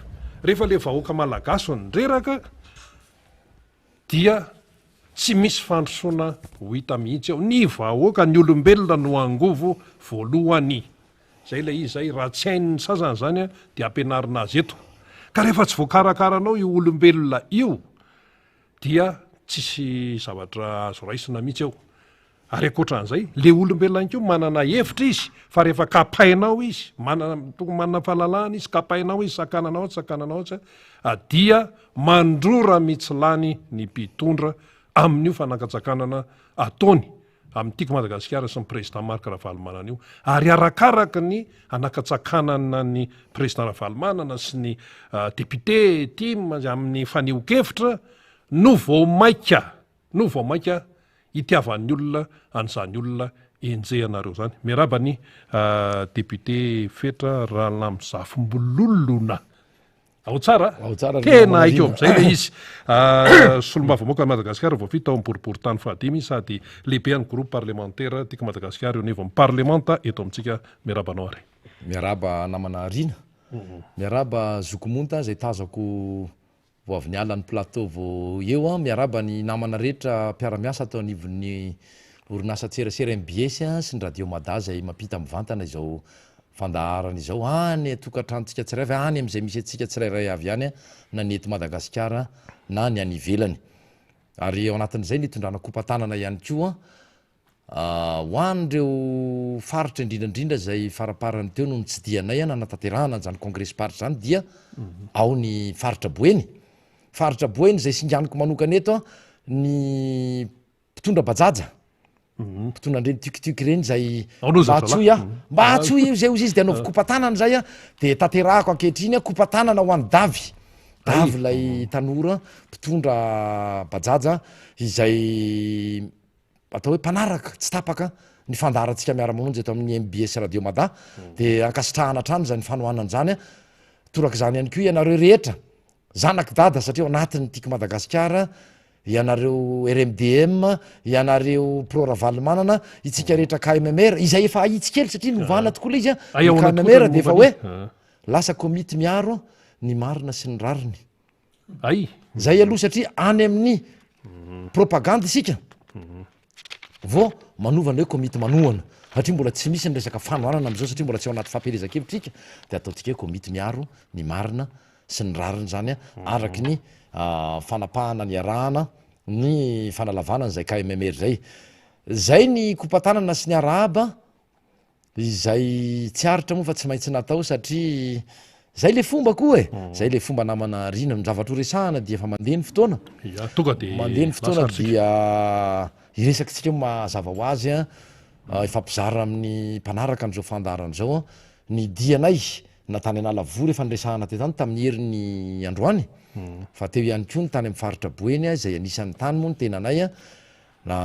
rehefa le vahoaka malagasy nyreraka dia tsy misy fandrosoana ho hita mihitsy ao ny vahoaka ny olombelona no angovo voalohany zay le izy zay raha tsy hain'ny sasany zany de ampianarina azy eto ka rehefa tsy voakarakaranao io olombelona io dia tsisy zavatra azo raisina mihitsy ao ary akoatran'izay le olombelona ihany ko manana hevitra izy fa rehefa kapainao izy manana fahalalahana izy kapainao izy sakananao ohatsa dia mandrora mitsilany ny mpitondra amin'io fanakatsakanana ataony amin'n'tiako Madagasikara sy ny président Marc Ravalomanana io ary arakaraka ny anakatsakanana ny président Ravalomanana sy ny député tim amin'ny faneho-kevitra no vao maika itiavan'ny olona an'izany olona enjehanareo zany miaraba ny député fetra Rahalamizafimbololona ao tsara tena aiko am'izay le izy solombavamoko Madagasikara vao vita ao amboribory tany fahadimy sady lehibe any groupe parlementaire tiaka Madagasikara eo nevo amin'ny parlementa eto amintsika miarabanao ary miaraba namana rina miaraba zokomonta zay tazako vo avy niala ny plateau vo eo a miaraba ny namana rehetra mpiaramiasa atao anivon'ny orinasa tserasera MBS sy ny radio Mada zay mampita mivantana izao fandaharana izao any tokantranontsika tsirairay any am'izay misy atsika tsirairay avy any na ny eto Madagasikara na ny any ivelany ary ao anatin'izay nitondrana kompatanana ihany koa ho an'ireo faritra indrindrandrindra zay faraparany teo no tsy dianay nanatanterahana zany congrès party zany dia ao ny faritra Boeny zay singaniko manokana eto ny mpitondra bajaja mpitondra andreny tikitiky reny zay mba atsoy io zay ozy izy de anaovy kompatanana zay a de tanterahako ankehitriny a kompatanana ho an'ny davy lay tanora mpitondra bajaja izay atao hoe mpanaraka tsy tapaka ny fandaharantsika miara-mamonjy eto amin'ny MBS radio Mada de ankasitrahana trano zany fanohanana zany a toraka zany ihany ko ianareo rehetra zanaky dada satria ao anatin'ny tiaka Madagasikara ianareo RMDM ianareo pro Ravalomanana itsika rehetra KMMR izay efa ahitsikely satria novana tokoa le izy a KMMR de efa hoe lasa komity miaro ny marina sy ny rariny zay aloha satria any amin'ny propagande isika vo manovana hoe komity manohana satria mbola tsy misy ny resaka fanohanana am'izao satria mbola tsy ao anaty fampielezan-kevitrika de ataontsika hoe komity miaro ny marina sy ny rariny zany a araky ny fanapahana ny arahana ny fanalavanana zay KMMR zay ny kompatanana sy ny arahaba izay tsy aritra moa fa tsy maintsy natao satria zay le fomba koa zay le fomba namana rina ny zavatra resahana dia efa mandeha ny fotoana dia iresakitsika mazava ho azy a efa mpizara amin'ny mpanaraka an'izao fandaharan'izao ny dianay natany analavory efa nresahana teo tany tamin'ny heriny androany fa teo ihany koa ny tany amin'ny faritra boeny zay anisan'ny tany moa ny tenanay na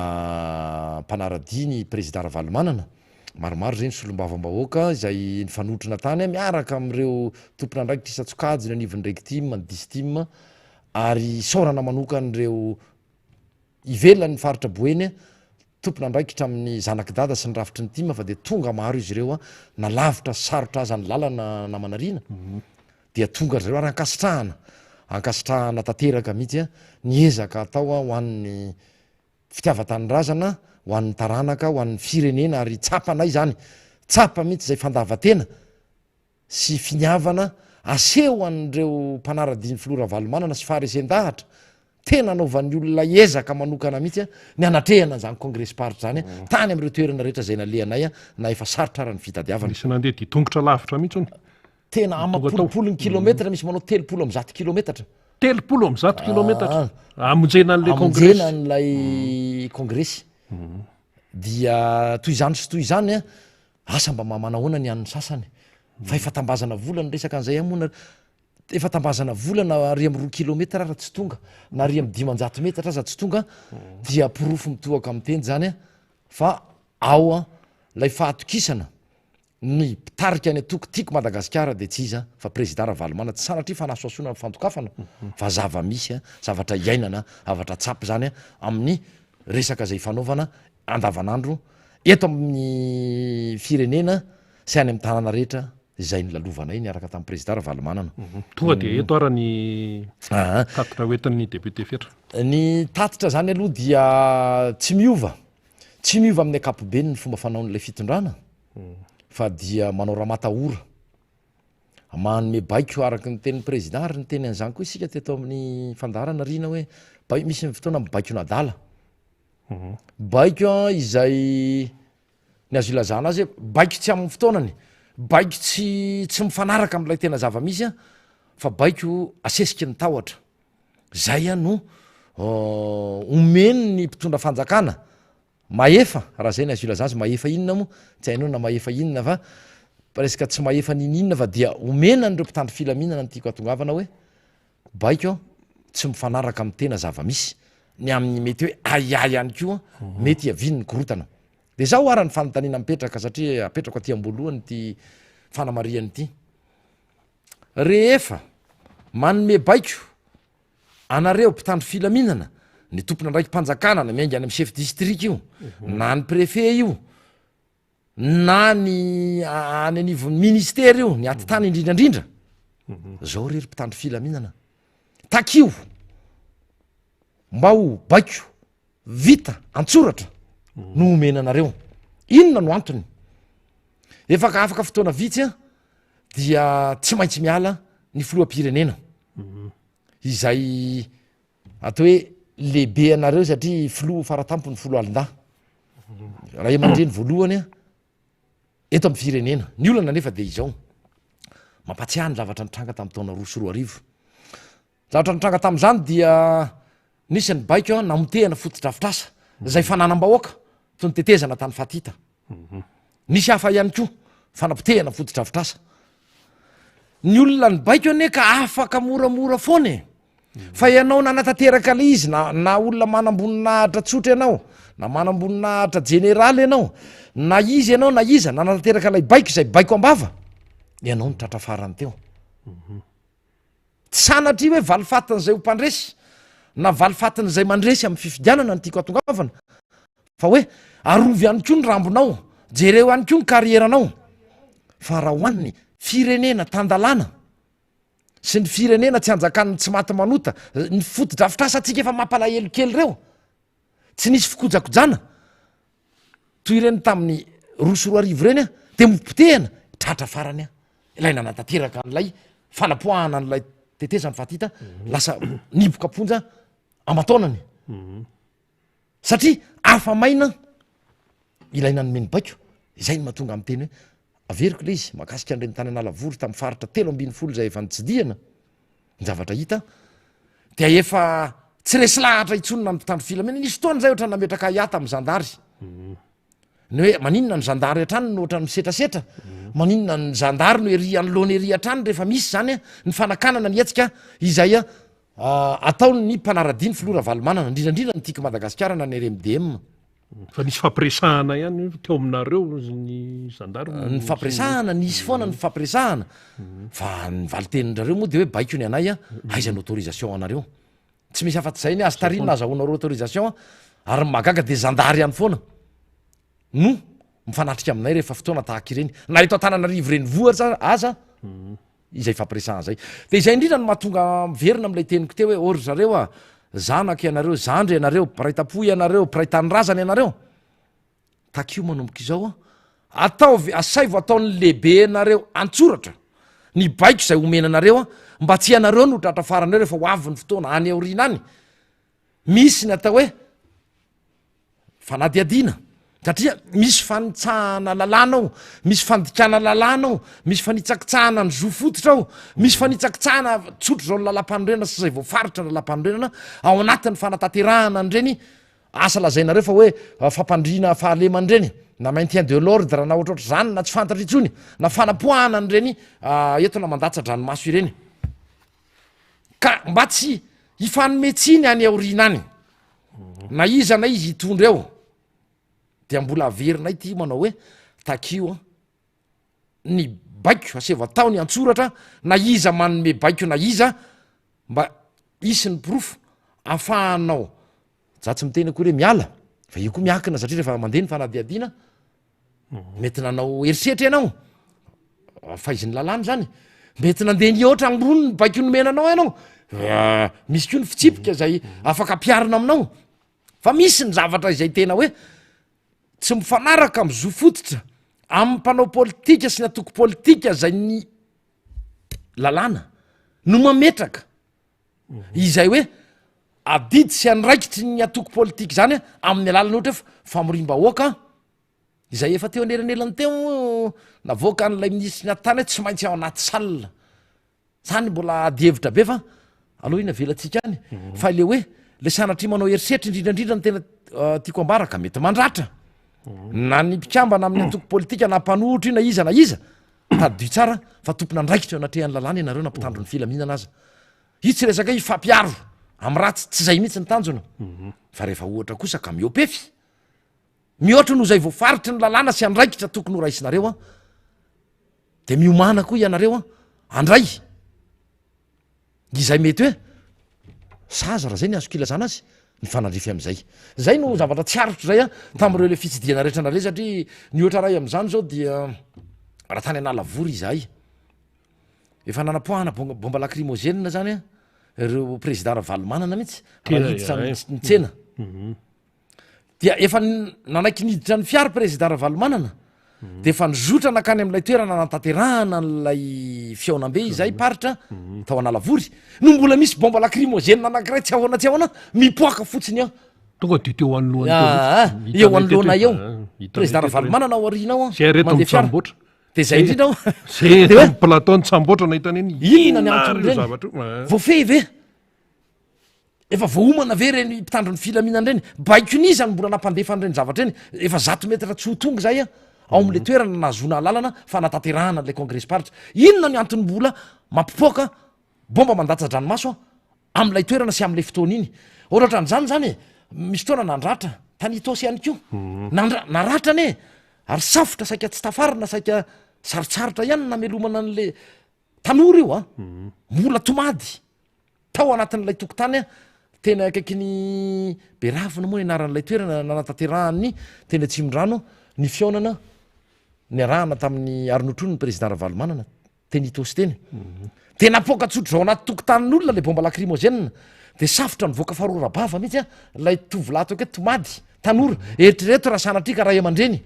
mpanaradia ny président Ravalomanana maromaro zay ny solombavam-bahoaka izay nifanotrona tany miaraka amin'ireo tompona andraikitra isa-tsokajy ny anivon'ny rectime ny distime ary saorana manokan'ireo ivelan'ny faritra boeny tompona andraikitra amin'ny zanakidada sy ny rafitry ny tima fa dia tonga maro izy ireo nalavitra sarotra aza ny lalana namanarina dia tonga ry reo ary ankasitrahana tanteraka mihitsy niezaka atao ho an'ny fitiavatanyrazana ho an'ny taranaka ho an'ny firenena ary tsapanay zany tsapa mihitsy zay fandavatena sy finiavana aseho an'ireo mpanaradiany filora Valomanana sy faharesen-dahatra tena naovan'ny olona ezaka manokana mihitsy ny anatrehana zany congrès party zany tany amin'ireo toerana rehetra zay nalehanay na efa sarotra ara ny fitadiavana isy nandeha ditongotra lavitra mihitsy tena amapolopolony kilometatra misy manao 30 kilometatra 30 kilometatra amonjena an'le amonjena n'lay congrès dia toy izany sy toy izany asa mba mamanahoana ny an'ny sasany fa efa tambazana volana resaka an'izay amona efa tambazana volana ary amin'ny 2 kilometatra raha tsy tonga na ary amin'ny 500 metatra aza tsy tonga dia pirofo mitohaka amin'ny teny zany fa ao lay fahatokisana ny pitarika any atoko tiako Madagasikara dia tsy iza fa président Ravalomanana tsy sanatria fa nasoasona ny fantokafana fa zava-misy zavatra iainana zavatra tsapy zany amin'ny resaka zay fanaovana andavanandro eto amin'ny firenena sy any amin'ny tanàna rehetra zay ny lalovanay niaraka tamin'ny président Ravalomanana tonga dia eto ara ny tatitra hoentin'ny député fetra ny tatitra zany aloha dia tsy miova amin'ny ankapobeny ny fomba fanaon'ilay fitondrana fa dia manao raha matahora manome baiko araka ny tenin'ny président ary ny teny an'izany koa isika teto amin'ny fandarana rina hoe misy ny fotoana mibaiko nadala baiko izay ny azo ilazana azy baiko tsy amin'ny fotoanany baiko tsy mifanaraka amin'ilay tena zava-misy fa baiko asesiky ny tahotra zay no omeny ny mpitondra fanjakana maefa raha zay ny azo ilazana azy maefa inona moa tsy hainao na maefa inona fa presque tsy maefa nininona fa dia omena n'ireo mpitandro filaminana ny tiako atongavana hoe baiko tsy mifanaraka amin'ny tena zava-misy ny amin'ny mety hoe aya ihany koa mety aviny ny korotana dia zaho ara ny fanontaniana mipetraka satria apetrako aty amboalohany ty fanamariany ity rehefa manome baiko anareo mpitandro filaminana ny tompona ndraiky mpanjakana na miainga any amin'ny chef district io na ny préfet io na ny any anivon'ny ministère io ny atitany indrindrandrindra zao rery mpitandro filaminana takio mba ho baiko vita antsoratra no omena anareo inona no antony efa afaka fotoana vitsy dia tsy maintsy miala ny filoham-pirenena izay atao hoe lehibe anareo satria filoha faratampo ny folo alin-dah raha emandreny voalohany eto amin'ny firenena ny olana nefa dia izao mampatsiahy ny zavatra nitranga tamin'ny taona 2024 zavatra nitranga tamin'izany dia nisy ny baiko namotehana fotodrafitrasa zay fananam-bahoaka toy ny tetezana tany fatita nisy hafa ihany koa fanapotehana fotodrafitrasa ny olona ny baiko ane ka afaka moramora foana fa ianao nanatanteraka le izy na olona manamboninahitra tsotra ianao na manamboninahitra jeneraly ianao na izy ianao na iza nanatanteraka lay baiko izay baiko ambava ianao ny tratra farany teo tsy sanatria hoe valifatin'izay ho mpandresy na valifatin'izay mandresy amin'ny fifidianana ny tiako atongavana fa hoe arovy ihany koa ny rambonao jereo ihany koa ny karieranao fa raha ho an'ny firenena tandalana sy ny firenena tsy anjakanny tsy maty manota ny fotodrafitrasa atsika efa mampalahelo kely reo tsy nisy fikojakojana toy ireny tamin'ny 2024 reny dia mopotehana tratra farany ilay nanatanteraka an'ilay fanapoahana an'ilay tetezany fatita lasa niboka ponja amataonany satria afa-maina ilay nanomeny baiko izay ny mahatonga amin'ny teny hoe averiko le izy makasika an'ireny tany analavory tamin'ny faritra 3 zay efa nitsidiana ny zavatra hita dia efa tsy resy lahatra itsonona ny mpitandro filamena nisy fotoana zay ohatra nametraka hiata amin'ny zandary ny hoe maninona ny zandary hatrany no ohatra ny misetrasetra maninona ny zandary no ery anyloana ery atrany rehefa misy zany ny fanakanana ny etsika izay ataony ny mpanara-diny filora valomanana indrindrandrindra nytiako madagasikara na ny RMDM fa nisy fampiresahana ihany teo aminareo ny zandary ny fampiresahana nisy foana ny fampiresahana fa ny valiteninareo moa de hoe baiko ny anay aizany autorisation anareo tsy misy afaty zay ny azy tarinina azahoanareo autorisation ary magaga de zandary ihany foana no mifanatrika aminay rehefa fotoana tahaka ireny na eto an-tananarivo reny vohatra aza izay fampiresahana zay de izay indrindra no mahatonga miverina am'lay teniko teo hoe ory zareo zanaka ianareo zandry ianareo piraitam-po ianareo piraitan'razana ianareo takio manomboka izao asay vo ataon'ny lehibe anareo antsoratra ny baiko zay omenanareo mba tsy ianareo no tratrafaranareo rehefa ho avy ny fotoana any aorina any misy ny atao hoe fanadiadiana satria misy fanitsahana lalàna ao misy fandikana lalàna ao misy fanitsakitsahana ny zo fototra ao misy fanitsakitsahana tsotro zao ny lalam-panorenana sy zay voafaritra ny lalam-panorenana ao anatin'ny fanatanterahana an'ireny asa lazainareo fa hoe fampandriana fahalemandreny na maintien de l'ordre na ohatroatra zany na tsy fantatra itsony na fanapoahana an'ireny entona mandatsa-dranomaso ireny ka mba tsy hifanometsiny any aorina any na iza na izy hitondra eo dia mbola averinay ty manao hoe takio ny baiko asevo atao ny antsoratra na iza manome baiko na iza mba isy ny profo afahanao za tsy miteny akory hoe miala fa io koa miakina satria rehefa mandeha ny fanadiadiana mety nanao erisetra ianao fa izy ny lalàna zany mety nandeha ny ohatra ambony ny baiko nomenanao ianao misy koa ny fitsipika zay afaka ampiarina aminao fa misy ny zavatra izay tena hoe tsy mifanaraka amy zo fototra amy mpanao politika sy ny atoko politika zay ny lalàna no mametraka izay hoe adidy sy anraikitry ny atoko politika zany amin'ny alalany ohatra fa famorim-bahoaka izay efa teo anelanelany teo navoaka an'lay minisy ny atany hoe tsy maintsy ao anaty salina zany mbola adihevitra be fa aloha ina velatsika any fa le hoe le sanatry manao erisetra indrindrandrindra ny tena tiako ambaraka mety mandratra na ny mpikambana amin'ny atoko politika na mpanohitra io na iza taddio tsara fa tompona andraikitra eo anatrehan'ny lalàna ianareo na mpitandro ny filaminana aza io tsy resaka ifampiaro amy ratsy tsy zay mihitsy ny tanjona fa rehefa ohatra kosa ka miopefy mihoatra no zay voafaritry ny lalàna sy andraikitra tokony ho raisinareo de miomana koa ianareo andray izay mety hoe saza raha zay ny azo kilazana azy ny fanandrify am'zay zay no zavatra tsy arotro zay tam'ireo le fitsidiana rehetra nare satria ny ohatra ray am'zany zao dia raha tany analavory izahay efa nanapoahana bomba lacrimogène zany ireo président ravalomanana mihitsy raha ny tsena dia efa nanaiky niditra ny fiary président ravalomanana de efa nizotra nakany am'lay toerana nantanterahana n'lay fiaonam-be izay paritra tao analavory no mbola misy bomba lacrimogène anankiray tsy ahoana tsy ahoana mipoaka fotsiny ao tonga de teo anoloana eo anoloana eo président ravalomanana ao arinao zay reto mitsamboatra de zay indrindra ao zay plateau nitsamboatra nahitany eny inona ny antony reny voafeh ve efa voaomana ve reny mpitandro ny filaminana reny baikoniza ny mbola nampandefan'ireny zavatra eny efa 100 metra tsy ho tonga zay ao am'le toerana nazona lalana fa natanterahana le congrès paritra inona ny antony mbola mampipoaka bomba mandatsa-dranomaso am'lay toerana sy am'le fotoana iny ohatra n'zany zany misy fotoana nandratra tany tosy ihany ko naratra ane ary safotra saika tsy tafarina saika sarotsarotra ihany namelomana an'le tanora io mbola tomady tao anatin'lay tokotany tena akaikiny beravina moa ianaran'lay toerana nanatanterahany tena tsimon-drano ny fiaonana ny arahana tamin'ny aronotrony ny président ravalomanana teny itosy teny de napoaka tsotro zao anaty tokotanin'olona le bomba lacrimogène de safotra nyvoaka farorabava mihitsy lay tovolato ake tomady tanora eritrereto raha sanatria ka ray aman-dreny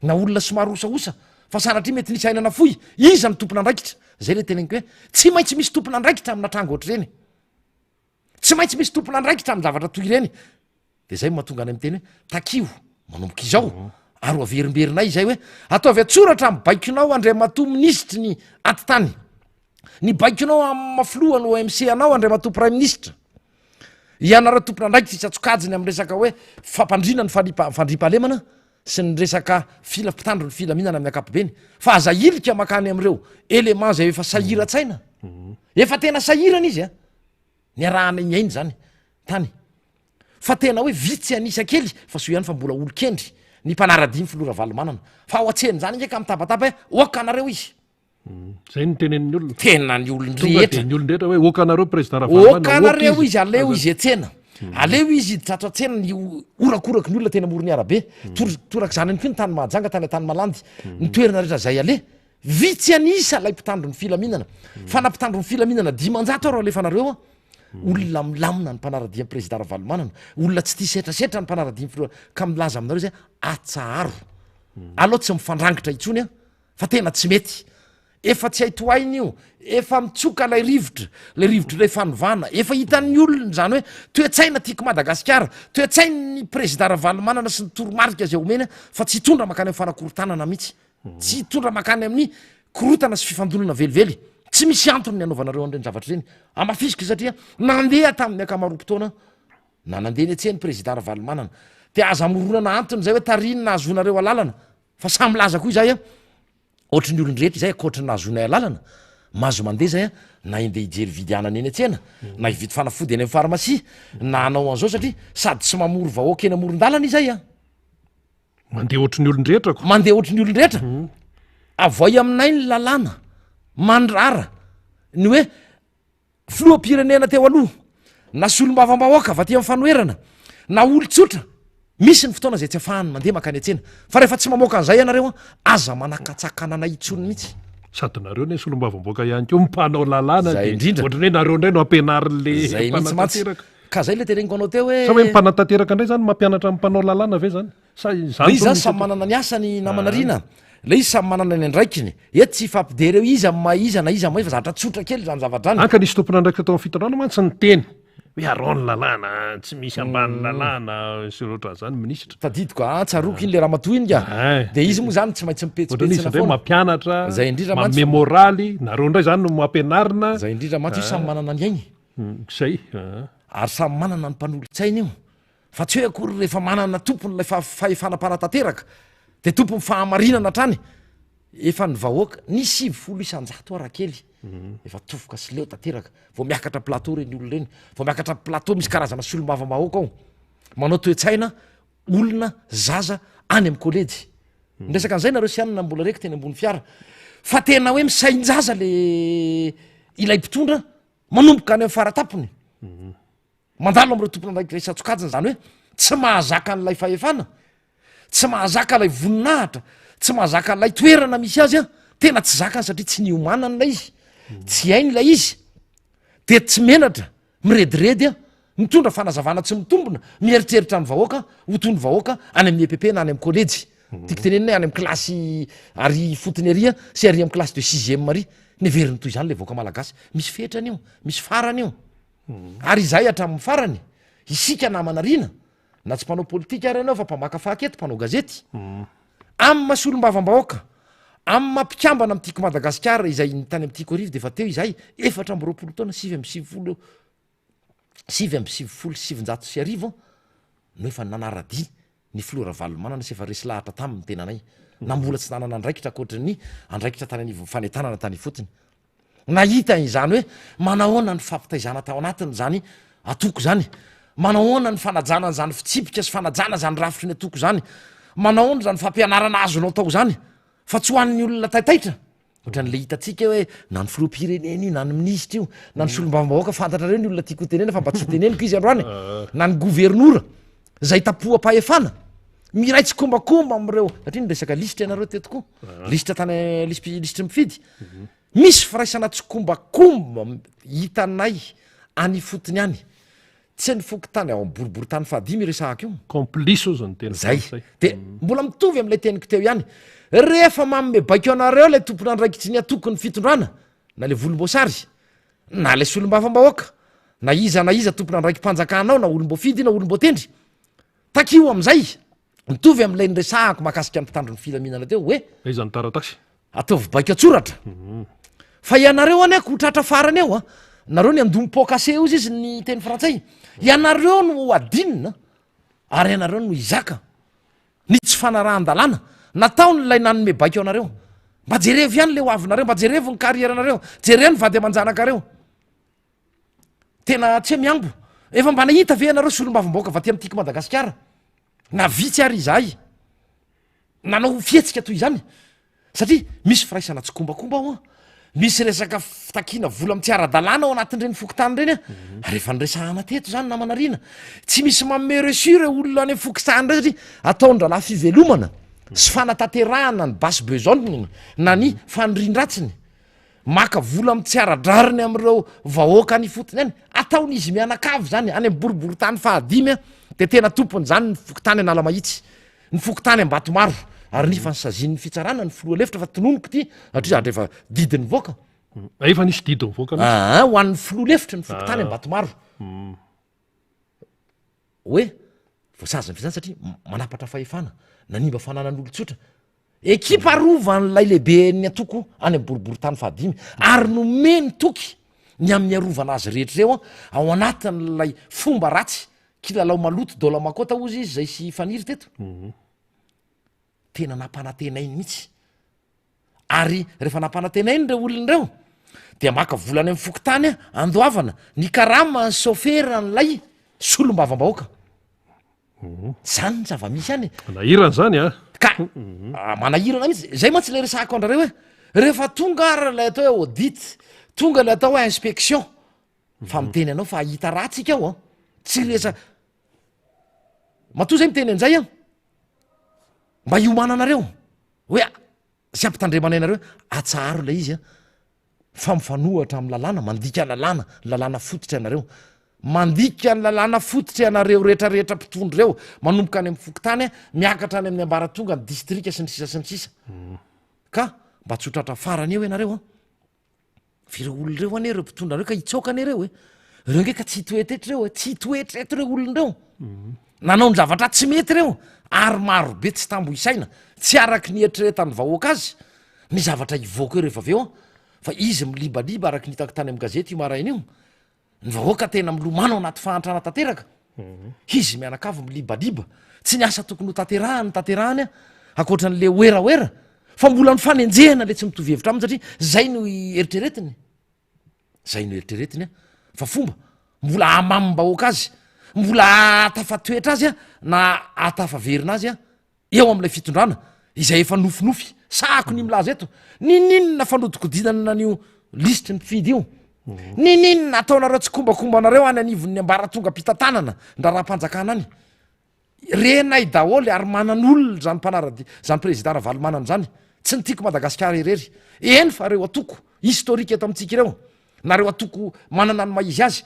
na olona somary osaosa fa sanatria mety nisy ainana foy iza ny tompona andraikitra zay le teneniko hoe tsy maintsy misy tompona andraikitra amina tranga ohatra reny tsy maintsy misy tompona andraikitra amin'ny zavatra toy ireny de zay mahatonga any am'teny hoe takio manomboka izao ary averimberinay zay hoe ataovy atsoratra amy baikonao andriamato minisitra ny atitany ny baikonao am'mafloa ny OMC anao andriamato prime ministre ianareo tompona andraikitra tsy atsokajiny am resaka hoe fampandrina ny fandripahalemana sy ny resaka mpitandro ny filaminana amin'ny akapobeny fa aza ilika makany am'ireo élément zay efa sahiratsaina efa tena sahirana izy a ny arahana iainy zany tany fa tena hoe vitsy anisa kely fa so ihany fa mbola olo kendry ny mpanara-dimy filora valomanana fa ao atseny zany ndraiky am'tabataba hoe oka anareo izy zay ny tenen'ny olona tena ny olondrehetra ny olondrehetra hoe okanareo président oka anareo izy aleo izy atsena aleo izy trato atsena ny orakoraky ny olona tena morony arabe toraky zany any ko ny tany mahajanga tany atany malandy ny toerana rehetra zay ale vitsy anisa lay mpitandro ny filaminana fa na mpitandro ny filaminana 10 aro alefa anareo a olona milamina ny mpanara-dia président ravalomanana olona tsy tia setrasetra ny mpanara-dimy ka milaza aminareo zay atsaharo aloha tsy mifandrangitra itsony a fa tena tsy mety efa tsy haitoainy io efa mitsoka lay rivotra lay fanovana efa hitan'ny olona zany hoe toetsaina tiako madagasikara toetsainy président ravalomanana sy ny toromarika zay omeny fa tsy hitondra makany amin'ny fanakorotanana mihitsy tsy hitondra makany amin'ny korotana sy fifandonana velively tsy misy antony ny anaovanareo an'ireny zavatra reny amafisiky satria nandeha tamin'ny akamaroam-potoana na nandeha ny atseny président ravalomanana de aza moronana antony zay hoe tarinina azonareo alalana fa samy laza koa izay a ohatrany olondrehetra izay akoatrany nazonay alalana mazo mandeha zay a na indeha hijery vidianana eny atsena na hividy fanafody eny amin'ny pharmacie na anao an'izao satria sady tsy mamory vahoaka eny amoron-dalana izay a mandeha ohatrany olondrehetra ko mandeha ohatrany olondrehetra avoay aminay ny lalàna mandrara ny hoe filoam-pirenena teo aloha na solom-bavambahoaka va ty amin'ny fanoerana na olo-tsotra misy ny fotoana zay tsy afahany mandeha makany atsena fa rehefa tsy mamoaka an'izay ianareo a aza manakatsakanana itsony mihitsy sady nareo ne solom-bavamboaka ihany ko mpanao lalàna Zay indrindra. ohatrany hoe nareo indray no ampianarin'le zay mihitsy mantsy ka zay le tereniko anao teo sa hoe hoe mpanantanteraka indray zany mampianatra amin'ny mpanao lalàna ve zany sa le zany izy zany samy manana ny asany namanarina le izy samy manana ny andraikiny eto tsy fampidera eo iza maiza na iza mai fa zavatra tsotra kely zany zavatra any anka nisy tompona andraikitra tao amin'ny fitondrana mantsy ny teny hoe arao ny lalàna tsy misy ambany lalàna sy loatra zany minisitra tadidiko tsaroky iny le raha matoy iny ka Ay. de izy moa zany tsy maintsy ohatrany izy mipetsipetsina ndray foana mampianatra Zay indrindra mantsy. mamemoraly nareo indray zany no mampianarina zay indrindra mantsy io samy manana ny ainy zay ary samy manana ny mpanolotsaina io fa tsy hoe akory rehefa manana tompony lay fahefana-panatateraka de tompony fahamarinana trany efa ny vahoaka ny 70 isanjato ara kely efa tofoka sy leo tateraka vao miakatra plateau reny olo reny vao miakatra plateau misy karazana solom-bavambahoaka ao manao toetsaina olona zaza any amin'ny kolejy ndresaka an'izay nareo sy anina mbola reky teny ambony fiara fa tena hoe misain-jaza le ilay mpitondra manomboka any amin'ny faratapony mandalo am'ireo tompona andraiky resatsokajiny zany hoe tsy mahazaka an'lay fahefana tsy mahazaka lay voninahitra tsy mahazaka lay toerana misy azy a tena tsy zakany satria tsy niomanany lay izy tsy hainy lay izy de tsy menatra mirediredy a mitondra fanazavana tsy mitombona mieritreritra ny vahoaka hotony vahoaka any amin'ny EPP na any amin'ny kolejy tiako tenenina hoe any amin'ny klasy ary fotony aria sy ary amin'ny klasy de 6e ary neveriny toy izany le vahoaka malagasy misy fetrany io misy farany io ary izay hatramin'ny farany isika namanarina na tsy mpanao politika ary anao fa mpamaka fahaketo mpanao gazety amin'ny masolom-bavambahoaka amin'ny mampikambana am'tiako madagasikara izay nytany am'tiako arivo de efa teo izay 420 taona 7 7 sy arivo no efa nanaradi ny filora valomanana sy efa resy lahatra tamin'ny tenanay na mbola tsy nanana andraikitra akoatrany andraikitra tany anivo fanentanana tany fotiny nahita izany hoe manahoana ny fampitaizana tao anatiny zany atoko zany manahoana ny fanajana zany fitsipika sy fanajana zany rafitry ny atoko zany manahoana zany fampianarana azonao tao zany fa tsy hoan'ny olona taitaitra ohatran'le hitatsika hoe na ny filoam-pirenena io na ny minisitra io na ny solom-bavambahoaka fantatra reo ny olona tiako tenena fa mba tsy teneniko izy androany na ny gouvernoura zay tapoam-pahefana miray tsy kombakomba am'ireo satria nyresaka lisitra ianareo teto koa lisitra tany lisitra mifidy misy firaisana tsy kombakomba hitanay any fotony any tsy nifoky tany ao amboribory tany fahadimy resahaka io complice o zany tena zay de mbola mitovy am'lay teniko teo ihany rehefa mamme baiko anareo lay tompona andraikitsy ny atokony fitondrana na le volomboasary na le solom-bavambahoaka na iza tompona andraiky mpanjakanao na olomboafidy na olomboatendry takio am'izay mitovy am'lay nyresahako mahakasika ny mpitandro ny filaminana teo hoe izany taratasy ataovy baiko atsoratra fa ianareo any ako hotratra farany eo a nareo ny andomi-pokase io izy ny teny frantsay ianareo no adinina ary ianareo no izaka ny tsy fanarahan-dalàna nataony lay nanome baika ao anareo mba jerevo ihany le ho avinareo mba jerevo ny karieranareo jereo ny vady aman-janakareo tena tsy miambo efa mba nahita ve anareo solom-bavim-baoaka va ty am'tiako madagasikara na vitsy ary izahay nanao fietsika toy izany satria misy firaisana tsy kombakomba ao a misy resaka fitakiana vola am-tsy ara-dalàna ao anatin'ireny fokotany reny a rehefa nyresahana teto zany namanarina tsy misy mamme reçu re olona any fokotany rey satria ataondralahy fivelomana sy fanatanterahana ny basy besogne na ny fanindrindratsiny maka vola am-tsy ara-drariny am'ireo vahoaka ny fotony any ataon'izy mianakavy zany any am'boribory tany fahadimy a de tena tompony zany ny fokotany anala mahitsy ny fokotany ambatomaro ary ny fansazian'ny fitsarana ny filoa lefitra fa tononoko ty atria zany rehefa didiny voaka efa nisy didiny voaka ho an'ny filoa lefitra ny fokotany ambatomaro hoe voasazy ny fizany satria manapatra fahefana nanimba fananan'olo-tsotra ekipa arovany lay lehibe ny atoko any am'boribory tany fahadimy ary nomeny toky ny amin'ny arovana azy rehetra reo a ao anatin'lay fomba ratsy kilalao maloto dola makota ozy izy zay sy faniry teto tena nampanatenainy mihitsy ary rehefa nampanatenainy re olony reo de maka volany am'ny fokotany a andoavana ny karama ny sofera n'lay solom-bavambahoaka zany ny zava-misy any nahirana zany a ka manahirana mihitsy zay mantsy le resahako andrareo hoe rehefa tonga ara lay atao hoe audit tonga lay atao hoe inspection fa miteny anao fa ahita ratsika ao a tsy resa matoa zay miteny an'izay a mba iomananareo hoe sy ampitandremana anareo atsaharo lay izy a fa mifanohatra amy lalàna mandika lalàna fototra anareo mandika ny lalàna fototra anareo rehetrarehetra mpitondro reo manomboka any am'y fokotany a miakatra any amin'ny ambaratonga ny distrika sy ny sisa sy ny sisa ka mba tsotratra farany eo ianareo a fireo olon reo ane reo mpitondra reo ka hitsoka ane reo e reo ngeka tsy hitoetretra reo e tsy hitoetreto reo olonreo nanao ny zavatra tsy mety reo ary marobe tsy tambo isaina tsy araky ny eritreretany vahoaka azy ny zavatra ivoaka eo rehefa aveo a fa izy milibaliba araky nitako tany am'y gazety io maraina io ny vahoaka tena milomano anaty fahantrana tanteraka izy mianakavy milibaliba tsy ny asa tokony ho tanterahany tanterahany a akoatra n'le oeraoera fa mbola ny fanenjehana le tsy mitovy hevitra aminy satria zay no eritreretiny a fa fomba mbola amamim-bahoaka azy mbola atafatoetra azy a na atafaverina azy a eo am'lay fitondrana izay efa nofinofy sahako ny milaza eto nininona fanodikodinana nan'io listry ny mpifidy io nininona ataonareo tsy kombakombanareo any anivon'ny ambaratonga mpitantanana ndra raha-mpanjakana any renay daholy ary manan'olona zany mpanarady zany président ravalomanana zany tsy nitiako madagasikara irery eny fa reo atoko historika eto amintsika ireo nareo atoko manana ny maizy azy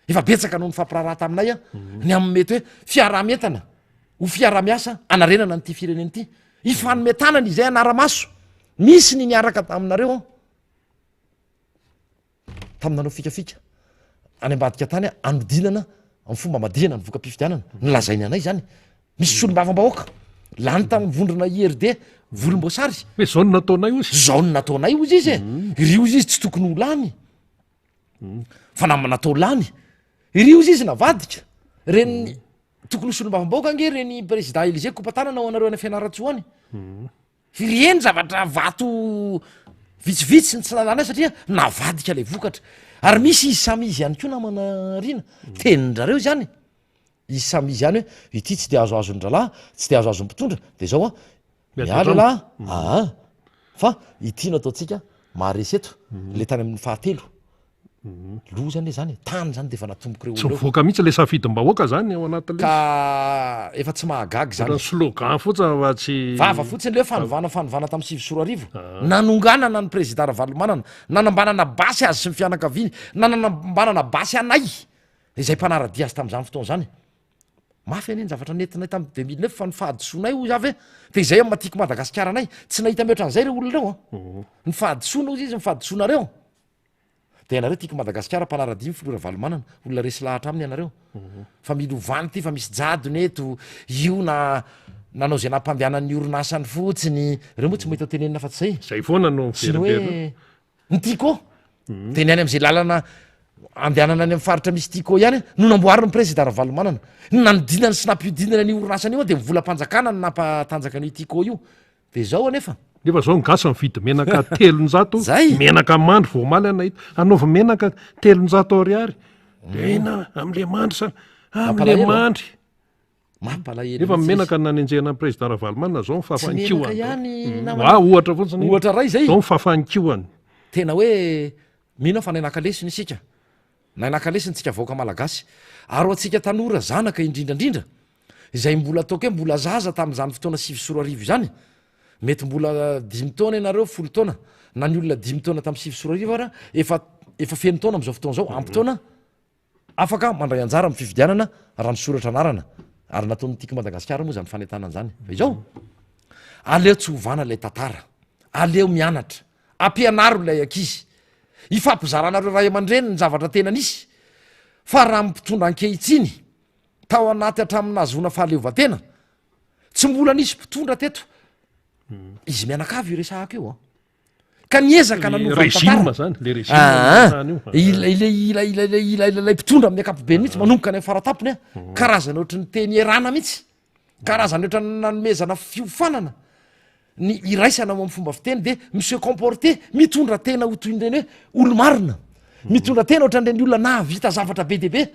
efa betsaka noho ny fampirarata aminay a ny amy mety hoe fiarametana ho fiara-miasa anarenana nyty fireneny ty ifanometanana izay anara-maso misy ny niaraka aminareo taminanao fikafika any ambadika tany a anodinana amy fomba madihana ny voka-pifidianana nylazainy anay zany misy solom-bavambahoaka lany tamin'ny vondrona IRD volomboasary hoe zao no nataonay ozy zao no nataonay ozy izy e rio izy tsy tokony ho lany fa natao lany rio izy navadika reny tokony solom-bavambahoaka ange reny président Élysée kompatanana ao anareo any fianaratsoany fireny zavatra vato vitsivitsy ny tsy lalàna satria navadika lay vokatra ary misy izy samy izy ihany koa namana rina tenindrareo zany izy samy izy ihany hoe ity tsy de azoazondralahy tsy de azoazon'ny mpitondra de zao a miala lahy fa ity no ataotsika maharesy eto le tany amin'ny fahatelo lo zany le zany tany zany de efa natomboko reo tsy mivoaka mihitsy le safidim-bahoaka zany ao anatin'le ka efa tsy mahagagy zany slogan fotsiny fa tsy vava fotsiny le hoe fanovana tamy sivy soroarivo nanonganana ny président ravalomanana nanambanana basy azy sy ny fianakaviany nanambanana basy anay izay mpanaradia azy tam'zany fotoana zany mafy any ny zavatra netinay tamy 2009 fa ny fahadisoanay ozy avy de izay amy matiako madagasikara anay tsy nahita mihoatra an'izay re olona reo ny fahadisoana ozy izy ny fahadisoanareo de anareo tiako madagasikara mpanaradia filoha ravalomanana olona resy lahatra aminy anareo fa milovany ty fa misy jadony eto io na nanao zay nampandehanan'ny orinasany fotsiny reo moa tsy mahita tenenina fa tsy zay zay foana no sy ny hoe ny tiako de ny any am'izay lalana andehanana any amin'ny faritra misy tiko ihany no namboariny ny président Ravalomanana nanodinany sy nampidinana ny orinasany io de volam-panjakana ny nampatanjaka ny tiko io de zao anefa nefa zao ngasa mividy menaka 300 Zay. menaka mandry voamaly anahita anaova menaka 300 ariary de ina am'le mandry sa am'le Mampalahelo. mandry mampalahelo nefa mihitsy menaka nanenjehana président Ravalomanana zao izy. Tsy menaka mifafankihoany ihany namana ohatra fotsiny ohatra ray zay zao mifafankihoany tena hoe mino fa nainakalesiny isika nainakalesiny tsika vaoaka malagasy aro atsika tanora zanaka indrindrandrindra izay mbola ataoko hoe mbola zaza tamin'izany fotoana 7 zany mety mbola 10 taona ianareo 10 taona na ny olona 10 taona tamin'ny 7 ara efa feno taona am'izao fotoana zao ampytaona afaka mandray anjara amin'ny fifidianana raha ny soratra anarana ary nataony tiako Madagasikara moa zany fanentanana zany fa izao aleo tsy hovana lay tantara aleo mianatra ampianaro lay ankizy ifampizaranareo ray aman-dreny ny zavatra tena nisy fa raha mipitondra ankehitsiny tao anaty hatraminazona fahaleovatena tsy mbola nisy mpitondra teto izy mianakavy io resahako io ka niezaka régime zany le régime ilay mpitondra amin'ny akapobeny mihitsy manomboka any faratapony karazana ohatry ny teny erana mihitsy karazana oatra nanomezana fiofanana ny iraisana mo amin'ny fomba fiteny de monsieur comporté mitondra tena ho toindreny hoe olo-marina mitondra tena ohatrandreny olona nahavita zavatra be deabe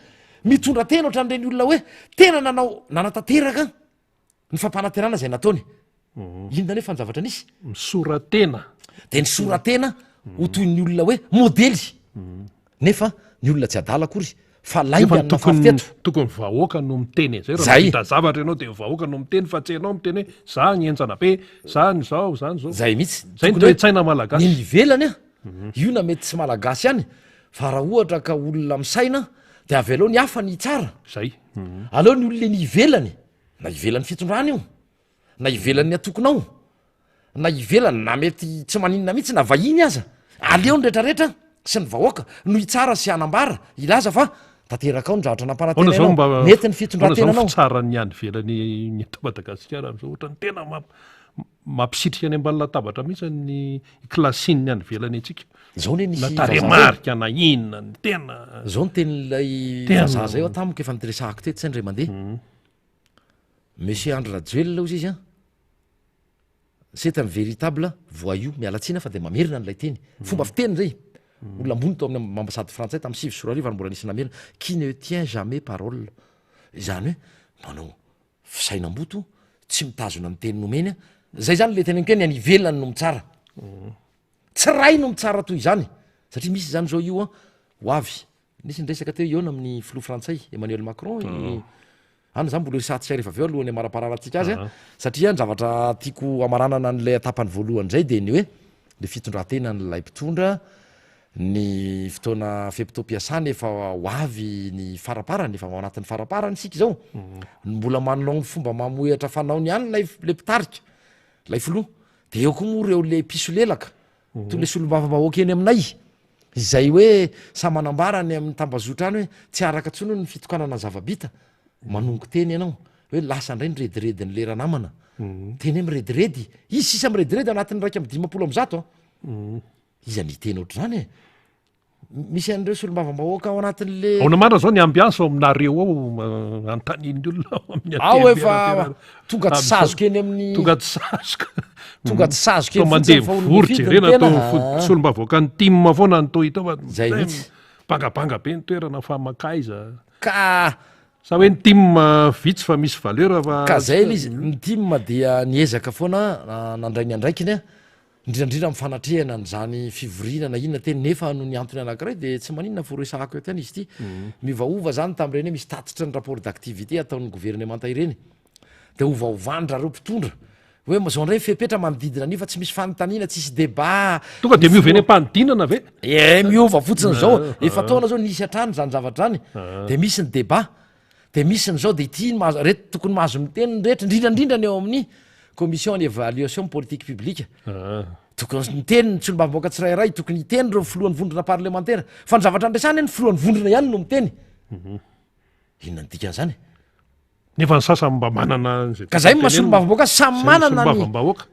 mitondra tena ohatrandreny olona hoe tena nanatanteraka ny fampanantenana zay nataony inona nefa ny zavatra nisy misoratena de ny soratena ho toy ny olona hoe modely nefa ny olona tsy adala akory fa lainga ny mafafiteto tokony vahoaka no miteny zay Zay. raha vita zavatra ianao de vahoaka no miteny fa tsy ianao miteny hoe za ny enjana be za ny zao zany zao zay mihitsy zay ny Tokony hoe toe-tsaina malagasy ny nivelany io na mety tsy malagasy ihany fa raha ohatra ka olona misaina de avy aleo ny hafa ny tsara zay aleo ny olona ny ivelany na ivelan'ny fitondrana io na ivelan'ny atokonao na ivelany na mety tsy maninona mihitsy na vahiny aza aleo ny rehetrarehetra sy ny vahoaka no itsara sy anambara ilaza fa tanteraka ao ny zavatra ona zao mba nampanantenanao mety ny fitondrantenanao fitsara ny any velany ny eto Madagasikara am'zao ohatra ny tena mampisitrika any ambany latabatra mihitsy ny klasiny ny any velany atsika zao ne nisy na taremarika na inona ny tena zao ny tenin'ilay Tena. vazaha zay ao tamiko efa niresahako teto tsy ndray mandeha monsieur André Rajoelina ozy izy c'est un véritable voyou mialatsina fa de mamerina n'lay teny fomba fiteny zay olona ambony tao amin'ny ambassade français tamin'ny 6 ary mbola nisy namerina qui ne tient jamais parole zany hoe manao fisainam-boto tsy mitazona ny teny nomeny zay zany le teny ke ny anivelany no mitsara tsy ray no mitsara toy izany satria misy zany zao io ho avy nisy nyresaka teo iona amin'ny filoha frantsay Emmanuel Macron any zany mbola resatsika rehefa aveo alohan'ny amara-pararatsika azy satria ny zavatra tiako amaranana n'lay etapany voalohany zay de ny hoe le fitondratena n'lay mpitondra ny fotoana feptom-piasany efa ho avy ny faraparany efa ao anatin'ny faraparany sika zao mbola manao ny fomba mamoehatra fanaony ihany le pitarika lay filoha de eo koa moa reo le pisolelaka to le solom-bava-bahoaka eny aminay izay hoe samanambarany amin'ny tambazotra any hoe tsy araka tsony ny fitokanana zava-bita manongo teny ianao hoe lasa ndray ny redirediny lera namana teny hoe mirediredy izy sisa mirediredy anatin'ny raika amin'ny 500 izy aniteny ohatr' zany misy an'ireo solom-bava-bahoaka ao anatin'le aona marina zao ny ambianso aminareo ao antaniny olona ao amin'ny ao efa tonga tsy sazoka eny amin'ny tonga tsy sazoka tonga tsy sazoka to eny mandeha fotsiny fa olo voritry mifidy ny rena tena. to solom-bavoaka ny timma foana ny to hitao fa Zay mihitsy. bangabanga be ny toerana famakaiza ka sa hoe ny timma vitsy fa misy valeur fa ka zay izy ny timma dia niezaka foana nandray ny andraikiny indrindrandrindra mifanatrehana n'zany fivorinana inona teny nefa no ny antony anankiray de tsy maninona foresahako eo tany izy ty mivaova zany tam'ireny hoe misy tatitra ny rapport d'activité ataon'ny gouvernementa ireny de ovaovandra reo mpitondra hoe zao ndray fepetra manodidina an'io fa tsy misy fanontaniana tsisy débat tonga de miova eny am-panodinana ve miova fotsiny zao efa taona zao nisy atrany zany zavatra zany de misy ny débat de misy ny zao de ity reto tokony mahazo miteny ny rehetra indrindrandrindra ny eo amin'ny commission ny évaluation politique publique tokony miteny ny solom-bavoaka tsirairay tokony hiteny reo filohan'ny vondrona parlementaire fa ny zavatra andresany ny filohan'ny vondrona ihany no miteny inona ny dikan'zany nefa ny sasany mba manana ka zay masolom-bavoaka samy manana ny solom-bavambahoaka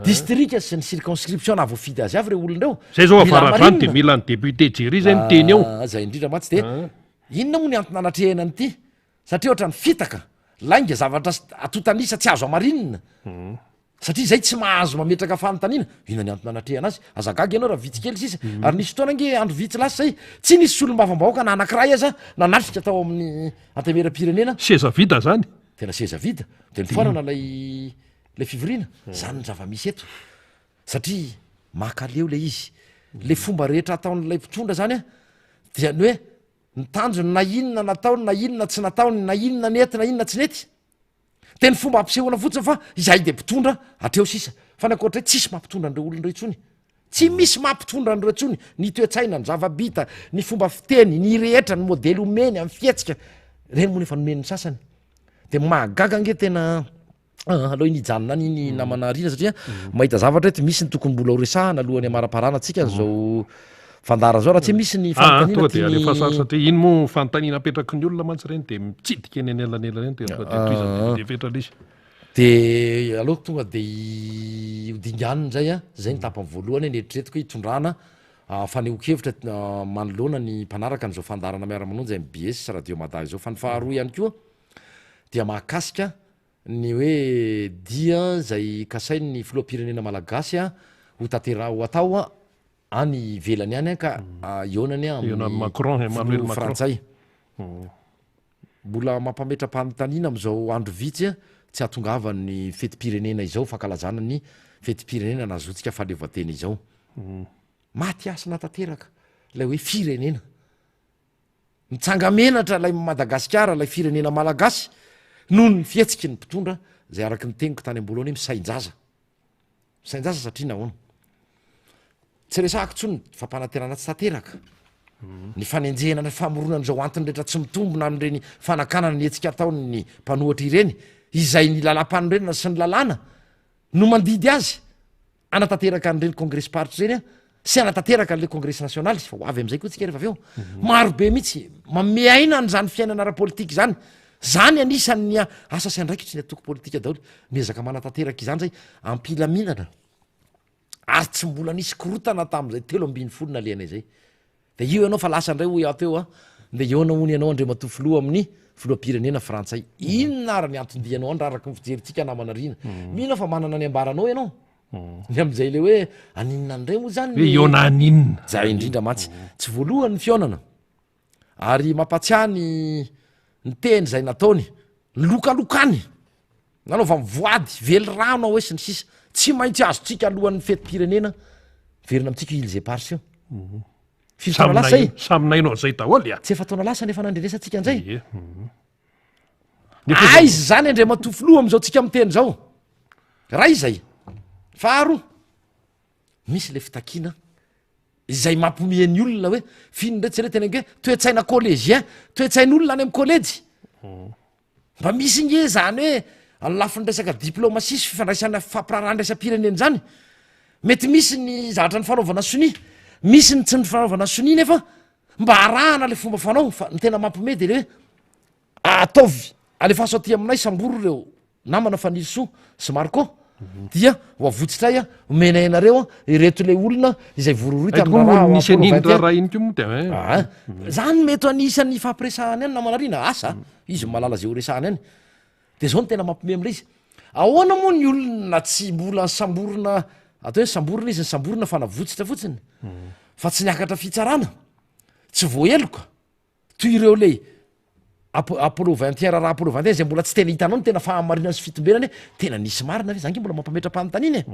distrika sy ny circonscription na voafity azy avy reo olonareo zay zao avarafany de mila ny député jery zay ny teny eo zay indrindra matsy de inona moa ny antony anatrehana nyity satria ohatra ny fitaka lainga zavatra atotanisa tsy azo amarinina satria zay tsy mahazo mametraka fanontaniana ina ny antony anatrehana azy azagagy ianao raha vitsy kely sisa ary nisy fotoana nge andro vitsy lasa zay tsy nisy solom-bavambahoaka na anankiray aza nanatrika tao amin'ny antemera-pirenena seza vita zany tena seza vita de nifoanana lay fivoriana zany ny zava-misy eto satria makaleo le izy le fomba rehetra ataon'lay mpitondra zany a dia ny hoe nitanjony na inona nataony na inona tsy nataony na inona nety na inona tsy nety de ny fomba ampisehoana fotsiny fa izahay de mpitondra atreo sisa fa nakoatra hoe tsisy mampitondra an'ireo olonireo intsony tsy misy mampitondra an'ireo intsony ny toetsaina ny zavabita ny fomba fiteny ny rehetra ny modely omeny amin'ny fietsika reny moa nefa nomeny ny sasany de mahagaga nge tena aloha inijanona any iny namana rina satria mahita zavatra ety misy ny tokony mbola ho resahana alohan'ny amara-parana atsika zao fandara zao raha tsy misy ny tonga de alefa sary satria iny moa fantanina apetraky ny olona mantsy reny de mitsidika eny anelanela reny toetra lesy de aloha tonga de hodinganiny zay a zay ny tapany voalohany neritreretiko hitondrana fanehonkevitra manoloana ny mpanaraka n'zao fandarana miara-manonjy MBS radio Mada zao fa ny faharoa ihany koa dia mahakasika ny hoe dia zay kasainy ny filoam-pirenena malagasy a ho tatera ho atao a any velany any a ka ionany a Macron Emmanuel Macron frantsay mbola mampametra-panontaniana am'izao andro vitsy a tsy ahatongavany feti-pirenena izao fankalazana ny feti-pirenena nazotsika fahaleovatena izao maty asina tanteraka lay hoe firenena mitsangamenatra lay Madagasikara lay firenena malagasy noho ny fihetsiky ny mpitondra zay araky ny teniko tany ambolohany misainjaza satria nahoana tsy resahako tsony fampanaterana tsy tanteraka ny fanenjehana ny famoronana zao antony rehetra tsy mitombona am'ireny fanakanana ny hetsika ataony ny mpanohatra ireny izay ny lalam-panorenana sy ny lalàna no mandidy azy anatanteraka an'ireny congrès party reny a sy anatanteraka an'le congrès national fa ho avy am'izay koa tsika rehefa aveo marobe mihitsy mameaina n'zany fiainana ara-politika zany anisan'ny asa sy andraikitry ny atoko politika daholy miezaka manatanteraka izany zay ampilaminana ary tsy mbola nisy korotana tam'zay 3 naleanay zay de io ianao fa lasa ndray ho ateo a de iona ony ianao andre matofoloha amin'ny filoam-pirenena frantsay inona ara ny antondianao any raha araky ny fijeritsika namana rina mihina fa manana ny ambaranao ianao ny am'izay le hoe aninona andray moa zany hoe iona aninona zay indrindra matsy tsy voalohany fionana ary mampatsiany ny teny zay nataony lokalokany nanaova mivoady vely rano hoe sy ny sisa tsy maintsy azotsika alohan'ny feti-pirenena verina amitsika ilze parse io fitona lasa i saminainao zay daholy a tsy efa taona lasa nefa nandrenesantsika an'izay aizy zany andre matofoloha am'izao tsika miteny zao raha izay faharoa misy le fitakiana izay mampomeny olona hoe finondratsy re tena nge toetsaina collégien toetsain'olona any amy collèjy mba misy nge zany hoe anlafiny resaka diplomatie sy fifandraisana fampiarahandraisam-pireneny zany mety misy ny zavatra ny fanaovana soni misy ny tsy ny fanaovana soni nefa mba arahana le fomba fanao fa ny tena mampome de le hoe ataovy alefaso aty aminay samboro reo namana fanilso sy marco dia ho avotsitray a omenainareo ireto le olona izay vororoita raha iny ko moa de zany mety anisan'ny fampiresahany any namanarina asa izy malala zay ho resahany any de zao ny tena mampime am'le izy ahoana moa ny olona tsy mbola samborona atao hoe samborona izy ny samborona fa navotsitra fotsiny fa tsy niakatra fitsarana tsy voaeloka toy ireo le apollo 21 raha apollo 21 zay mbola tsy tena hitanao ny tena fahamarinana sy fitombenany tena nisy marina ve zange mbola mampametra-panontaniana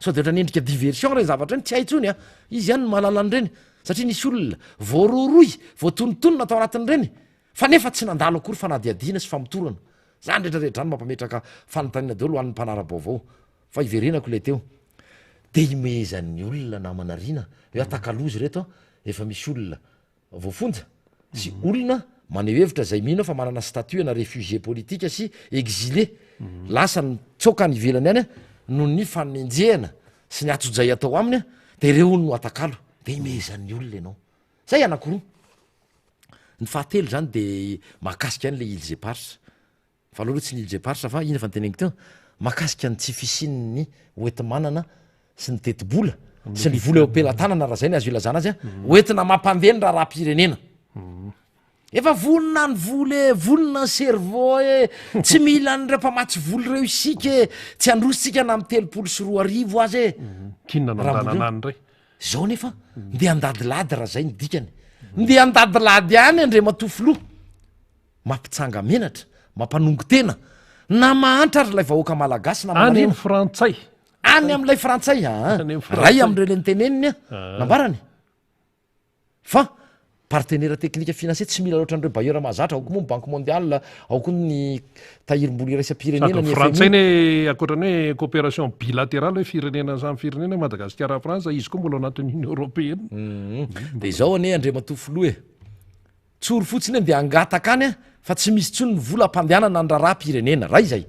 sao de ohatra ny endrika diversion reny zavatra reny tsy haitsony a izy ihany ny mahalala any reny satria nisy olona voaroroy voatonontonona atao anatin' reny fa nefa tsy nandalo akory fa nadiadiana sy famotorana zany rehetrarehetra zany mampametraka fanontaniana daholo ho an'ny mpanara-baovao fa iverenako le teo de imezan'ny olona namanarina hoe atakalozy reto efa misy olona voafonja sy olona maneho hevitra zay mihina fa manana statut na réfugié politique sy exilé lasa ny tsoka ny ivelany any a no ny fanenjehana sy ny atsojay atao aminy a de reo no atakalo de imezan'ny olona ianao zay anakoroa ny fahatelo zany de mahakasika any le ilze parse fa aloha loha tsy ny ilze parse fa ina fa ny teneniko teo mahakasika ny tsy fisinyny oentimanana sy ny tetibola sy ny vola eo ampelantanana raha zay ny azo ilazana azy a oentina mampandeny raha raha-pirenena efa volona ny volona ny cerveau tsy mila nyreo mpamatsy voly reo isika tsy andrositsika na amin'ny 3 azy kinona nandananany ray zao nefa ndeha andadilady raha zay ny dikany ndeha andadilady any andre matofoloha mampitsanga menatra mampanongo tena na mahantra ary lay vahoaka malagasy na any amin'ny frantsay any amin'ilay frantsay amin'ny Frantsay. ray am'ireo le niteneniny nambarany fa partenaire teknika financier tsy mila loatra an'ireo bailleur mahazatra ao koa moa ny banque mondiale ao koa ny tahirim-bola iraisam-pirenena ny frantsay ny akoatrany hoe coopération bilatérale hoe firenena samy firenena madagasikara frantsa izy koa mbola ao anatin'ny union européenne de zao ane andre matofoloha tsory fotsiny hoe de angataka any fa tsy misy tsony ny vola ampandehanana ny raharaha-pirenena raha izay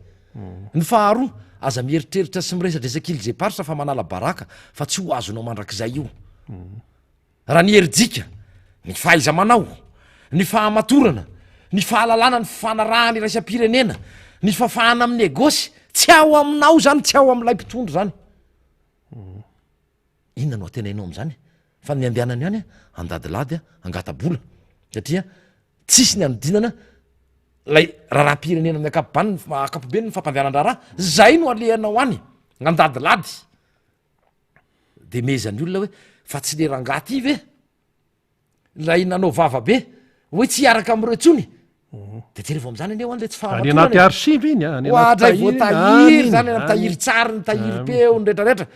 ny faharoa aza mieritreritra sy miresadresakily ze paritra fa manala baraka fa tsy ho azonao mandrak'izay io raha ny herijika ny fahaiza manao ny fahamatorana ny fahalalana ny fanarahany iraisam-pirenena ny fafahana amin'ny negosy tsy ao aminao zany tsy ao amin'ilay mpitondro zany inona no atenainao am'zany fa ny andehanany any andadilady angatabola satria tsisy ny anodinana lay raharaha-pirenena amin'ny akapobe ny fampandehanan-draharaha zay no alehanao any andadilady de mezany olona hoe fa tsy le rangaty i ve lay nanao vava be hoe tsy hiaraka am'ireo tsony de terevo am'zany aneo any le tsy any anaty archive iny oadray voatahiry zany tahiry tsary ny tahiry peo ny rehetrarehetra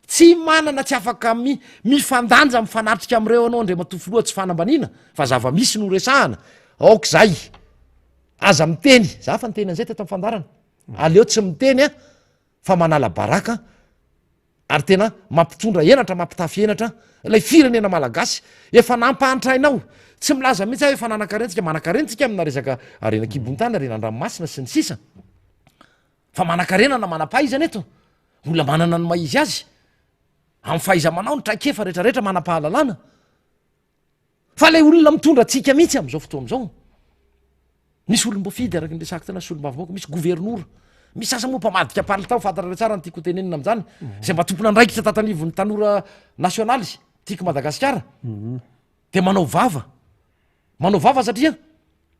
tsy manana tsy afaka mifandanja mifanatrika am'ireo anao andre matofoloha tsy fanambanina fa zava-misy no resahana aoka zay aza miteny za fa niteny an'izay teto am'fandarana aleo tsy miteny fa manala baraka ary tena mampitondra enatra mampitafy enatra lay firenena malagasy efa nampahantrainao tsy milaza mihitsy efa nanakarentsika manakarentsika amina resaka arena kibontany arena andranomasina sy ny sisa fa manakarenana manam-pahaizana eto olona manana ny maizy azy amin'ny fahaiza manao ny traikefa rehetrarehetra manam-pahalalana fa lay olona mitondra tsika mihitsy am'izao fotoa am'izao misy olom-bo fidy araky nresaka tena sy olom-bavoaka misy gouvernoura misy asa moa mpamadika palitao fantarare tsara ny tiako tenenina am'zany zay mba tompona andraikitra tatanivon'ny tanora nasionaly tiako madagasikara de manao vava satria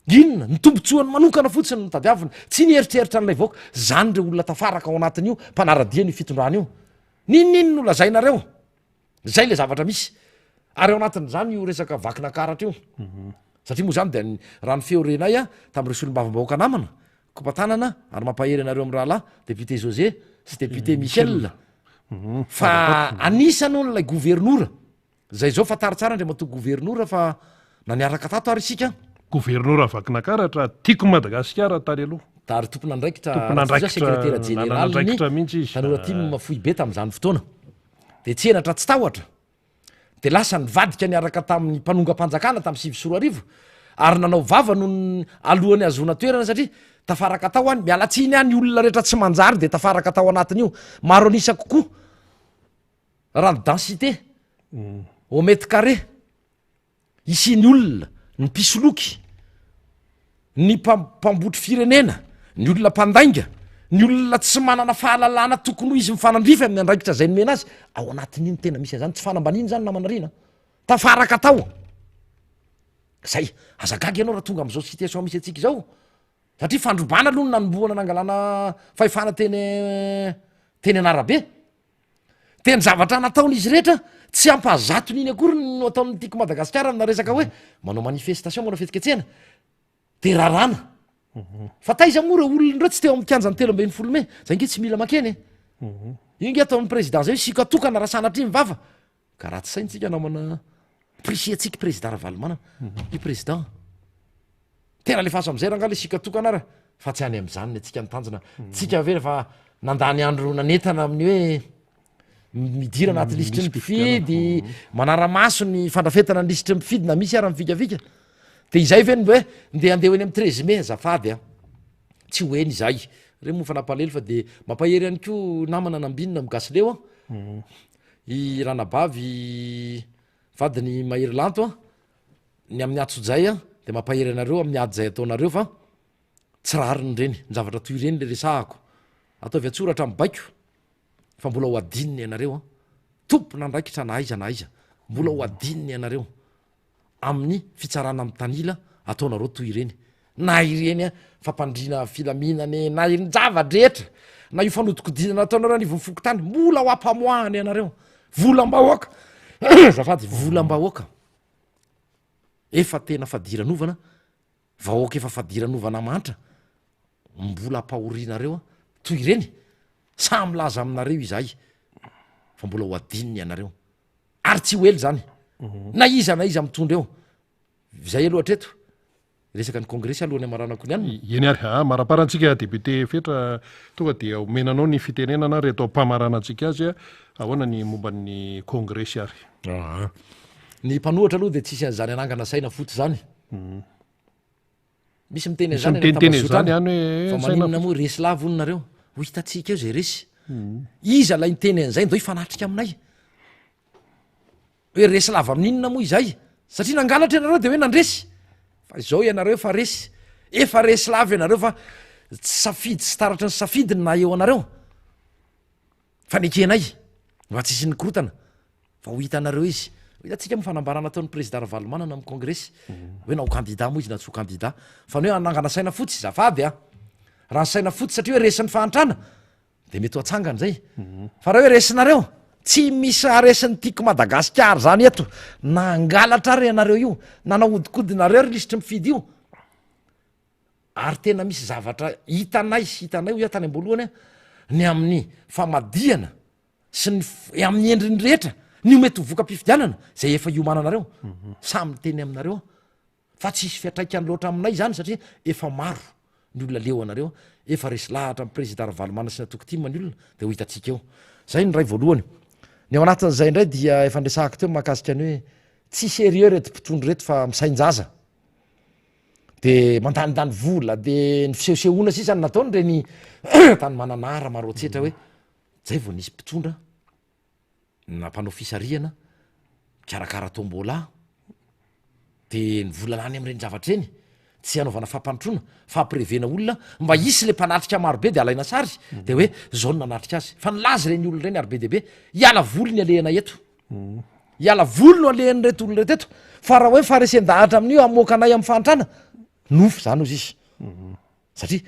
inona ny tombotsoany manokana fotsiny no tadiavina tsy nieritreritra n'lay vaoaka zany re olona tafaraka ao anatin'io mpanaradia ny fitondrany io ninonino no lazainareo zay le zavatra misy ary ao anatin'zany io resaka vakina karatra io satria moa zany de raha ny feorenay tam'ireo solom-bavambahoaka namana kompatanana ary mampahery anareo am' rahalahy député José sy député Michel fa anisany onylay gouvernoura zay zao fa taritsara andre mato gouvernoura fa naniaraka tato ary isika gouvernoura vakina karatra tiako madagasikara tary aloha tary tompona andraikitra secrétaire général mihitsy izy tanora tia mafoy be tam'zany fotoana de tsy enatra tsy tahotra de lasa nivadika niaraka tamin'ny mpanonga-panjakana tam'y 2024 ary nanao vava no alohany azona toerana satria tafaraka tao any mialatsiny any olona rehetra tsy manjary de tafaraka tao anatin'io maro anisa kokoa rano densité au mètre carré isiny olona ny pisoloky ny mpambotry firenena ny olona mpandainga ny olona tsy manana fahalalana tokony ho izy mifanandrify amin'ny andraikitra zay nomena azy ao anatin'iny tena misy an'zany tsy fanambaniny zany namanarina tafaraka tao zay azagagy ianao raha tonga am'izao situation misy atsika izao satria fandrobana aloha no nanomboana nangalana fahefana teny anarabe teny zavatra nataon'izy rehetra tsy ampahazatony iny akory no ataon'ny tiako madagasikara amina resaka hoe manao manifestation manao fetiketsena de rarana fa taiza moa reo olonreo tsy teo am'kianjany 3 zay nge tsy mila makeny io nge ataon'ny président zay sika tokana raha sanatry mivava ka raha tsy saintsika namana prisiatsika président ravalomana i président tena le faso am'zay ranga le sika tokana ara fa tsy any am'zany atsika nitanjona tsika ve refa nandany andro nanetana amin'ny hoe midira anaty lisitry ny mpifidy manaramaso ny fandrafetana ny lisitry mpifidy na misy ara mivikavika de izay ve ny hoe ndeha andeha eny amy 13 mai azafady tsy hoeny izay re moa fa nampalelo fa de mampahery ihany ko namana nambinina migasileo i ranabavy vadiny maherylanto ny amin'ny atsojay de mampahery anareo amin'ny ady zay ataonareo fa tsy rariny reny ny zavatra toy ireny le resahako ataovy atsoratra mibaiko fa mbola ho adininy ianareo tompona ndraikitra na aiza na aiza mbola ho adininy ianareo amin'ny fitsarana amin'ny tanila ataonareo toy ireny na ireny fampandrina filaminany na ireny javadrehetra na io fanodikodinana ataonareo anivon'ny fokotany mbola ho ampamoahany ianareo volam-bahoaka zafady volam-bahoaka efa tena fadiranovana vahoaka efa fadiranovana mantra mbola ampahorianareo toy ireny samy laza aminareo izay fa mbola ho adininy ianareo ary tsy ho ely zany na iza mitondra eo zay aloha hatreto resaka ny kongresy alohany amaranako ny any eny ary maraparantsika député fetra tonga dia omenanao ny fitenenana ry atao mpamaranantsika azy ahoana ny momba ny kongresy ary ny mpanohatra aloha de tsisy an'zany anangana saina foty zany misy miteny zany zany any fa maninona moa resy lava ononareo ho hitatsika eo zay resy iza lay niteny an'zay ndo ifanatrika aminay hoe resy lava amin'inona moa izay satria nangalatra ianareo de hoe nandresy fa zao ianareo efa resy lava ianareo fa safidy sy taratra ny safidiny na eo anareo fa nekenay mba tsisy nikorotana fa ho hitanareo izy hitatsika mifanambarana ataon'ny président Ravalomanana amin'ny kongresy hoe na ho candidat moa izy na tsy ho candidat fa ny hoe anangana saina fotsy zafady raha ny saina fotsy satria hoe resin'ny fahantrana de mety ho atsangany zay fa raha hoe resinareo tsy misy aresin'ny tiako Madagasikara zany eto na angalatra ary ianareo io na nahodinkodinareo ary lisitry mifidy io ary tena misy zavatra hitanay ho tany amboalohany ny amin'ny famadiana sy ny amin'ny endriny rehetra ny mety ho voka-pifidianana zay efa iomananareo samy teny aminareo fa tsisy fiatraikany loatra aminay zany satria efa maro ny olona leo anareo efa resy lahatra amin'ny président Ravalomanana sy natokotimo ny olona de ho hitatsika eo zay ny ray voalohany ny ao anatin'izay indray dia efa ndresahako teo mahakasika ny hoe tsy sérieux reto mpitondro reto fa misainjaza de mandanindany vola de ny fisehosehoana sisa ny nataony reny tany mananara maro tsetra hoe zay vao nisy mpitondra na mpanao fisarihana mikarakara tombola de ny vola lany am'ireny zavatra reny tsy anaovana fampanotrona fampirevena olona mba isy le mpanatrika marobe de alaina sary de hoe zao no nanatrika azy fa nilazy reny olona reny ary be deabe hiala voly ny alehana eto hiala voly no alehan'ny reto olona reto eto fa raha hoe faresendahatra amin'io amoaka anay amin'ny fahantrana nofo zany ozy izy satria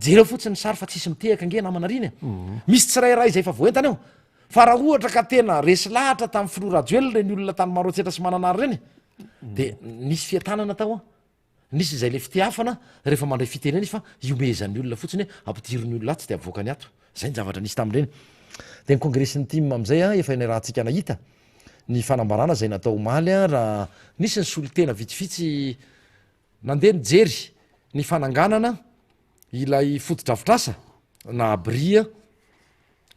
jereo fotsiny sary fa tsisy mitehaka nge namanariny misy tsirairay zay fa voentana eo fa raha ohatra ka tena resy lahatra tamin'ny filorajoely reny olona tany maro tsetra sy mananary reny de nisy fiatanana tao nisy zay le fitiafana rehefa mandray fitenena izy fa iomezan'ny olona fotsiny hoe ampidirony olona tsy de avoakany ato zay ny zavatra nisy tam'ireny de ny kongresin'ny tim am'izay efa ny rahantsika nahita ny fanambarana zay natao maly raha nisy ny solotena vitsivitsy nandeha nijery ny fananganana ilay fotodrafitrasa na bria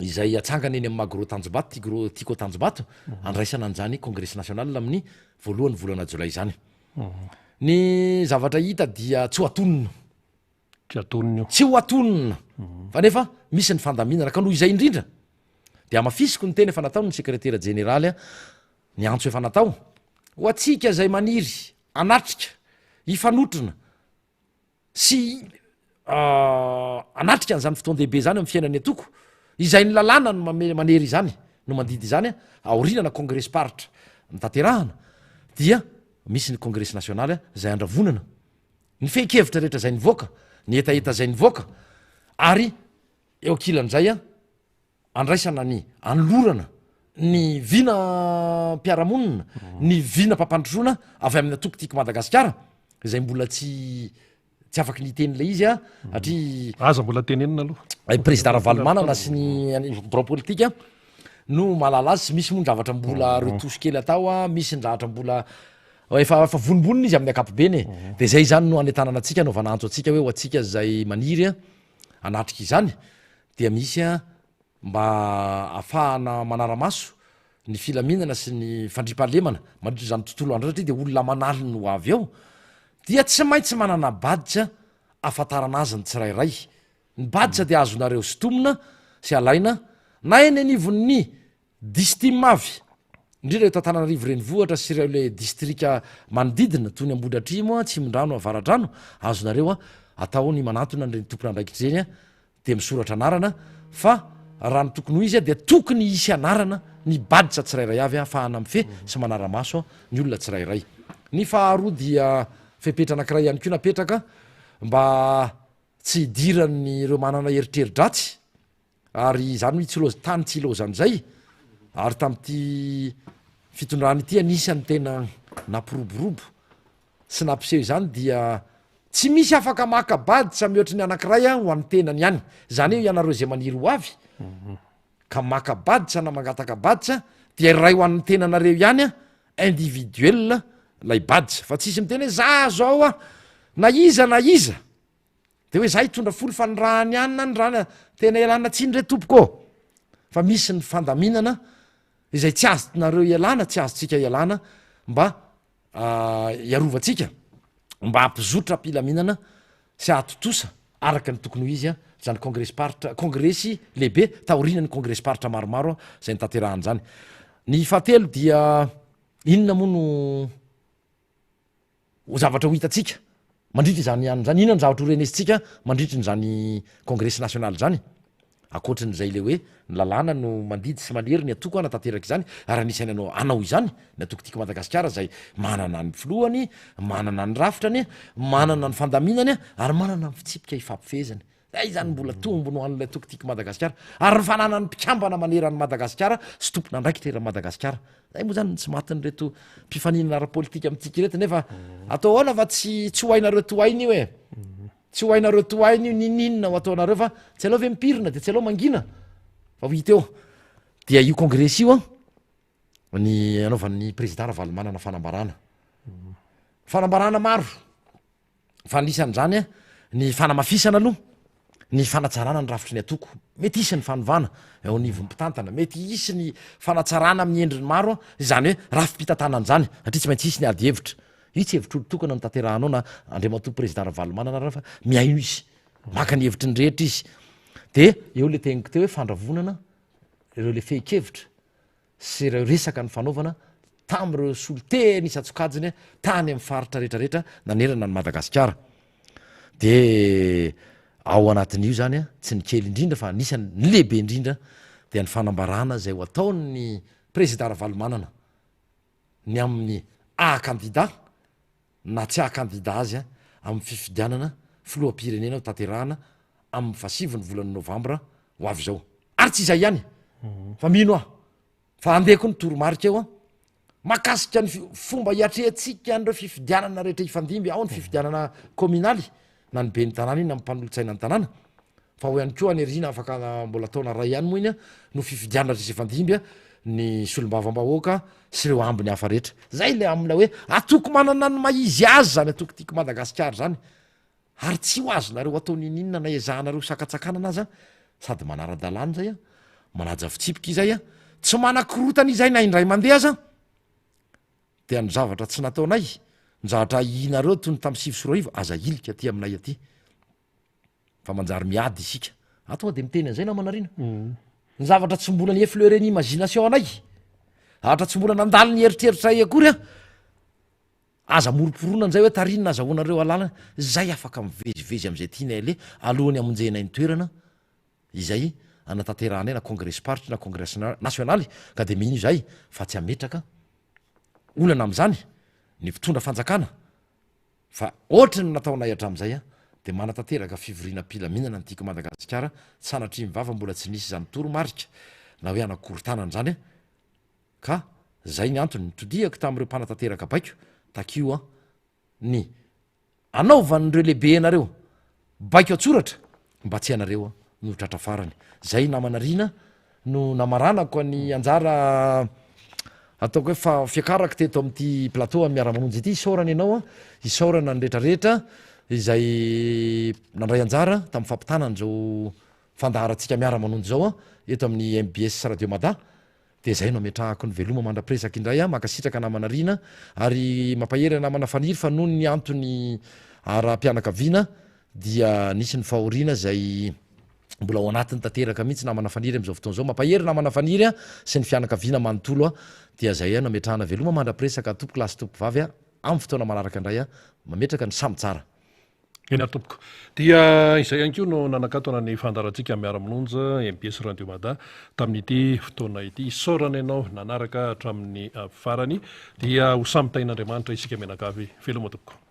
izay atsangana eny amin'ny magro tanjobato tiako tanjobato andraisana an'zany kongresy national amin'ny voalohany volana jolay zany ny zavatra hita dia tsy ho atonona tsy ho atonona fa nefa misy ny fandaminana ka noho izay indrindra de amafisiko ny teny efa natao ny sekretera jeneraly ny antso efa natao ho atsika zay maniry anatrika ifanotrona sy anatrika an'zany fotoan-dehibe zany amin'ny fiainany atoko izay ny lalàna no manery izany no mandidy izany aorinana kongresy paritra nytanterahana dia misy ny kongresy nasionaly zay andravonana ny feikevitra rehetra zay nivoaka ny etaeta zay nivoaka ary eo akilan'izay andraisana ny anolorana ny vina mpiaramonina ny vina mpampandrosoana avy amin'ny atoko tiako Madagasikara zay mbola tsy afaky niten'la izy satria aza mbola tenenina aloha président Ravalomanana sy ny bro politika no malala azy sy misy moa ny zavatra mbola retouche kely atao misy ny zavatra mbola efa vonibonina izy amin'ny akapobeny de zay zany no anetanana atsika naovana antso atsika hoe ho atsika zay maniry anatrika izany dia misy mba afahana manaramaso ny filaminana sy ny fandripahalemana mandritra zany tontolo andro satria de olona manaly no avy eo dia tsy maintsy manana badja afantarana azy ny tsirairay ny badja de azonareo sitomina sy alaina na eny anivon'ny distimavy indrindra eto Antananarivo renivohitra sy ireo le distrika manodidina toy ny Ambohidratrimo Tsimondrano Avaradrano azonareo atao ny manatona reny tompona andraikitra reny de misoratra anarana fa raha ny tokony ho izy a dia tokony isy anarana ny baditra tsirairay avy a fahana amin'ny fe sy manara-maso ny olona tsirairay. Ny faharoa dia fepetra anankiray ihany koa napetraka mba tsy hidiran'ny ireo manana eritreri-dratsy ary zany hoe tsy tany tsy ilozan'izay ary tamin'ity fitondrany ity anisan'ny tena nampiroborobo sy nampiseho izany dia tsy misy afaka makabaditra mihoatra ny anankiray a ho an'ny tenany ihany. Zany hoe ianareo zay maniry ho avy ka makabaditra na mangatakabaditra dia ray ho an'ny tenanareo ihany a individuel lay baditra fa tsisy miteny hoe za zao a na iza de hoe za hitondra folo fa ny rahany ihany na ny rana tena ialana tsiny re tompoko fa misy ny fandaminana izay tsy azonareo ialana tsy azotsika ialana mba iarovantsika mba hampizotra ampilaminana sy ahatotosa araka ny tokony ho izy a zany kongresy lehibe taorinany kongresy paritra maromaro zay nytanterahan' zany. Ny fahatelo dia inona moa no zavatra ho hitatsika mandritry zany any zany, inona ny zavatra ho renesitsika mandritry n'zany kongresy nasionaly zany akoatrin'zay le hoe ny lalàna no mandidy sy manery ny atoko anatanteraka izany ary anisany anao izany ny atoko tiako Madagasikara zay manana ny filohany, manana ny rafitrany, manana ny fandaminany ary manana ny fitsipika ifampifezany. Zay zany mbola tombony ho an'ilay atoko tiako Madagasikara ary ny fanana ny mpikambana maneran'ny Madagasikara sy tompona andraikitra eran'ny Madagasikara. Zay moa zany tsy matin'reto mpifaninana ara-politika amintsika reto nefa atao ahoana fa tsy hoainareo toainy io e. Tsy hoainareo toainy io nininona ho ataonareo fa tsy aleo ve mipirina de tsy aleo mangina fa ho hita eo dia io kongresy io a ny anaovan'ny président Ravalomanana fanambarana maro fa anisan'izany a ny fanamafisana aloha ny fanatsarana ny rafitry ny atoko mety isy ny fanovana eo anivon'mpitantana mety isy ny fanatsarana amin'ny endriny maro zany hoe rafim-pitantanan'zany satria tsy maintsy isy ny ady hevitra io tsy hevitra olotokana no tanterahanao na andriamatoa président Ravalomanana raha fa miaino izy maka ny hevitry ny rehetra izy de eo le teniko teo hoe fandravonana ireo le fehi-kevitra sy ireo resaka ny fanaovana tam'ireo soloteny isatsokajiny tany amin'ny faritra rehetrarehetra nanerana ny Madagasikara de ao anatin'io zany a tsy ny kely indrindra fa anisany ny lehibe indrindra dia ny fanambarana zay ho ataon'ny président Ravalomanana ny amin'ny a-kandida na tsy a-kandida azy a amin'ny fifidianana filoham-pirenena ho tanterahana amin'ny fasivy ny volany novambra ho avy zao ary tsy izay ihany fa mino ah fa andehako ny toromarika eo a makasika ny fomba hiatrehantsika an'ireo fifidianana rehetra ifandimby ao ny fifidianana communaly na ny be ny tanàna iny na mpanolotsaina ny tanàna fa ho ihany koa anerina afaka mbola taona ray ihany moa iny a no fifidianana rehetra ifandimby a ny solombavam-bahoaka sy ireo ambiny hafa rehetra zay le amina hoe atoko manana ny maizy azy zany atoko tiako Madagasikara zany ary tsy ho azonareo atao nininona na ezahanareo sakatsakanana azy a sady manara-dalàna zay a manaja fitsipika izay a tsy manakorotana izay na indray mandeha aza dia ny zavatra tsy nataonay ny zavatra inareo tony tamin'ny sivy sy roa arivo aza ilika aty aminay aty fa manjary miady isika atonga de miteny an'izay na manarina ny zavatra tsy mbola ny effleurer ny imagination anay zavatra tsy mbola nandalo ny eritreritra akory a aza moroporona an'izay hoe tarinina azahoanareo alàna zay afaka mivezivezy am'izay tianay le alohany amonjenay ny toerana izay anatanterahana na congrès party na congrès nasionaly ka de mino izay fa tsy ametraka olana am'zany ny mpitondra fanjakana fa ohatra ny nataonay hatramin'izay a de manatanteraka fivoriana pilaminana ny tiako Madagasikara sanatria mivava mbola tsy nisy zany toromarika na hoe anakorontanana zany a ka zay ny antony nitodiako tamin'ireo mpanatanteraka baiko takio a ny anaovan'ireo lehibe anareo baiko atsoratra mba tsy anareo a no tratra farany zay namanarina no namaranako ny anjara ataoko hoe fiakaraka teto amin'ity plateau amin'ny miara-manonjy ity isaorana ianao a isaorana ny rehetrarehetra izay nandray anjara tamin'ny fampitanany zao fandaharantsika miara-manonjy zao a eto amin'ny MBS Radio Mada de zay no ametrahako ny veloma mandrapresaka indray a makasitraka namanarina ary mampahery namana faniry fa noho ny antony ara-pianakaviana dia nisy ny fahoriana zay mbola ao anatiny tanteraka mihitsy namana faniry am'izao fotoana zao mampahery namana faniry a sy ny fianakaviana manontolo a dia zay a nametrahana veloma mandrapresaka tompoko lasy tompo vavy a amin'ny fotoana manaraka indray a mametraka ny samy tsara eny atompoko dia izay ihany koa no nanakatona ny fandarantsika miara-mononja MBS Radio Mada tamin'ity fotoana ity isaorana ianao nanaraka hatramin'ny farany dia ho samy tain'Andriamanitra isika menakavy veloma tompoko